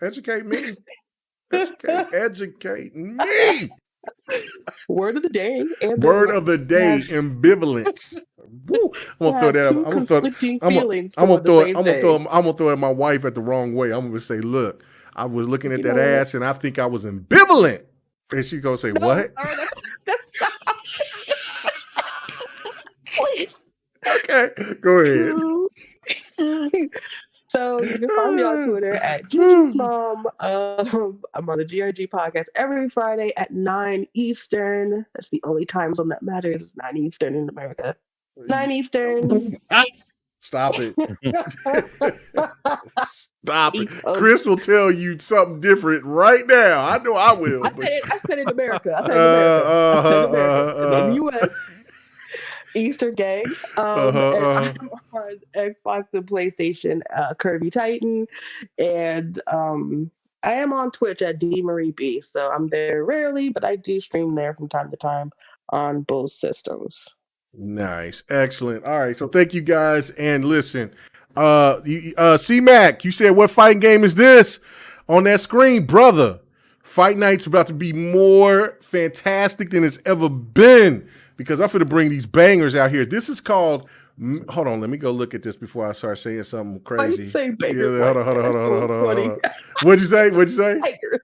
Educate me. Educate me. Word of the day. Word of the day, ambivalence. Woo. I'm gonna throw that up. I'm gonna throw at my wife at the wrong way. I'm gonna say, look, I was looking at that ass and I think I was ambivalent. And she's gonna say, what? That's not. Please. Okay, go ahead. So you can find me on Twitter at Gigi's Mom. I'm on the GRG podcast every Friday at 9 Eastern. That's the only time zone that matters. It's 9 Eastern in America. 9 Eastern. Stop it. Stop it. Chris will tell you something different right now. I know I will. I said in America. I said in America. In the U.S. Easter Gang. And I'm on Xbox and PlayStation, Kirby Titan. And I am on Twitch at DMarieB. So I'm there rarely, but I do stream there from time to time on both systems. Nice. Excellent. All right. So thank you guys. And listen, C-Mac, you said, what fighting game is this on that screen? Brother, Fight Night's about to be more fantastic than it's ever been because I'm going to bring these bangers out here. This is called, hold on, let me go look at this before I start saying something crazy. Say bangers. Yeah, hold on. What'd you say? Bangers.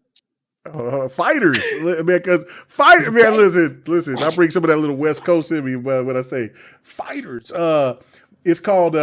Fighters, man, because fighter, man, listen. I bring some of that little West Coast in me when I say fighters. It's called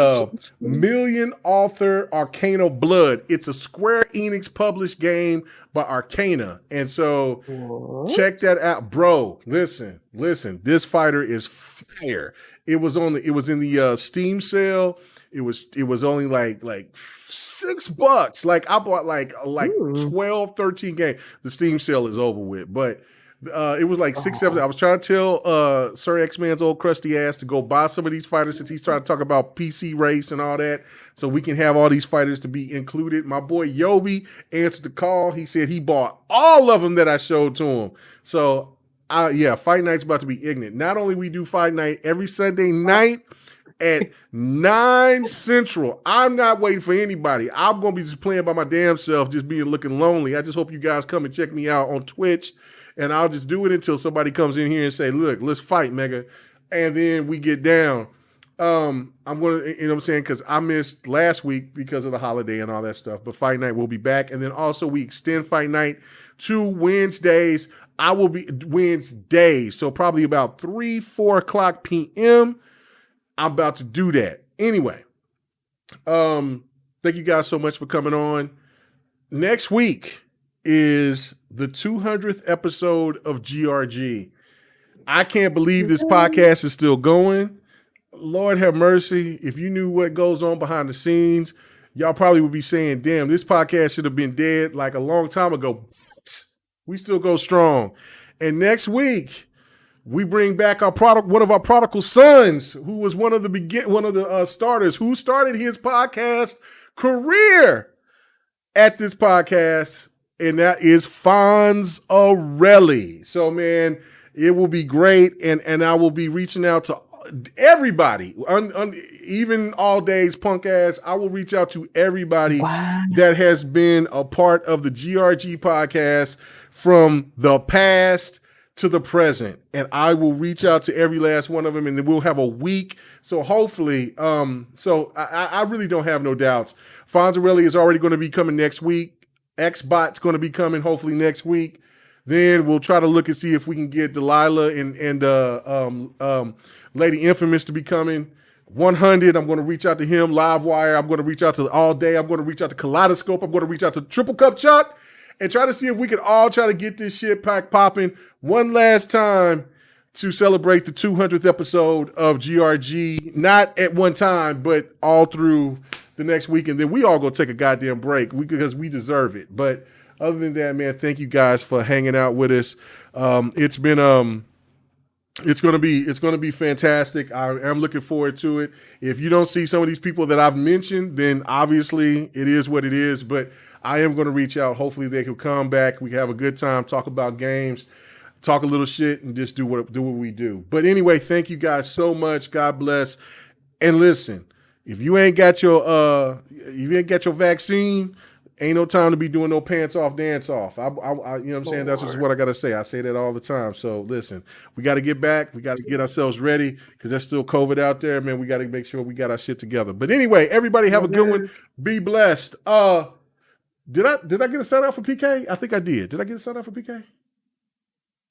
Million Author Arcana Blood. It's a Square Enix published game by Arcana, and so check that out, bro. Listen. This fighter is fire. It was in the Steam sale. It was only like $6. Like I bought like 12, 13 games. The Steam sale is over with, but it was like 6, 7. I was trying to tell Sir X-Man's old crusty ass to go buy some of these fighters since he's trying to talk about PC race and all that, so we can have all these fighters to be included. My boy Yobi answered the call. He said he bought all of them that I showed to him. So Fight Night's about to be ignorant. Not only we do Fight Night every Sunday night at 9 Central. I'm not waiting for anybody. I'm going to be just playing by my damn self, just looking lonely. I just hope you guys come and check me out on Twitch, and I'll just do it until somebody comes in here and say, look, let's fight, Mega. And then we get down. I'm going to, you know what I'm saying, because I missed last week because of the holiday and all that stuff. But Fight Night will be back. And then also we extend Fight Night to Wednesdays. I will be Wednesdays, so probably about 3-4 o'clock p.m. I'm about to do that. Anyway, thank you guys so much for coming on. Next week is the 200th episode of GRG. I can't believe this podcast is still going. Lord have mercy. If you knew what goes on behind the scenes, y'all probably would be saying, damn, this podcast should have been dead like a long time ago. We still go strong. And next week, we bring back one of our prodigal sons, who was one of the starters, who started his podcast career at this podcast, and that is Fonz Arelli. So, man, it will be great, and I will be reaching out to everybody, even all days punk ass. I will reach out to everybody that has been a part of the GRG podcast from the past to the present, and I will reach out to every last one of them, and then we'll have a week. So hopefully, I really don't have no doubts. Fonzarelli is already going to be coming next week. Xbot's going to be coming hopefully next week. Then we'll try to look and see if we can get Delilah and Lady Infamous to be coming. 100, I'm going to reach out to him. Livewire, I'm going to reach out to All Day. I'm going to reach out to Kaleidoscope. I'm going to reach out to Triple Cup Chuck, and try to see if we can all try to get this shit pack popping one last time to celebrate the 200th episode of GRG. Not at one time, but all through the next week. And then we all go take a goddamn break because we deserve it. But other than that, man, thank you guys for hanging out with us. It's been it's gonna be fantastic. I am looking forward to it. If you don't see some of these people that I've mentioned, then obviously it is what it is. But I am going to reach out. Hopefully they can come back. We can have a good time, talk about games, talk a little shit, and just do what we do. But anyway, thank you guys so much. God bless. And listen, if you ain't got your vaccine, ain't no time to be doing no pants off, dance off. I you know what I'm saying? That's just what I got to say. I say that all the time. So listen, we got to get back. We got to get ourselves ready because there's still COVID out there, man. We got to make sure we got our shit together. But anyway, everybody have a good one. Be blessed. Did I get a shout out for PK? I think I did. Did I get a shout out for PK?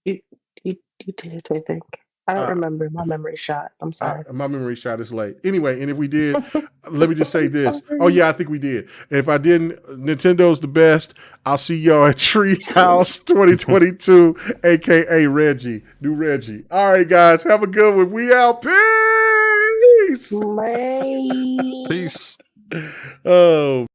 You did, I think. I don't remember. My memory shot. I'm sorry. My memory shot is late. Anyway, and if we did, let me just say this. Oh, yeah, I think we did. And if I didn't, Nintendo's the best. I'll see y'all at Treehouse 2022, a.k.a. Reggie. New Reggie. All right, guys. Have a good one. We out. Peace. Bye. Peace. Oh.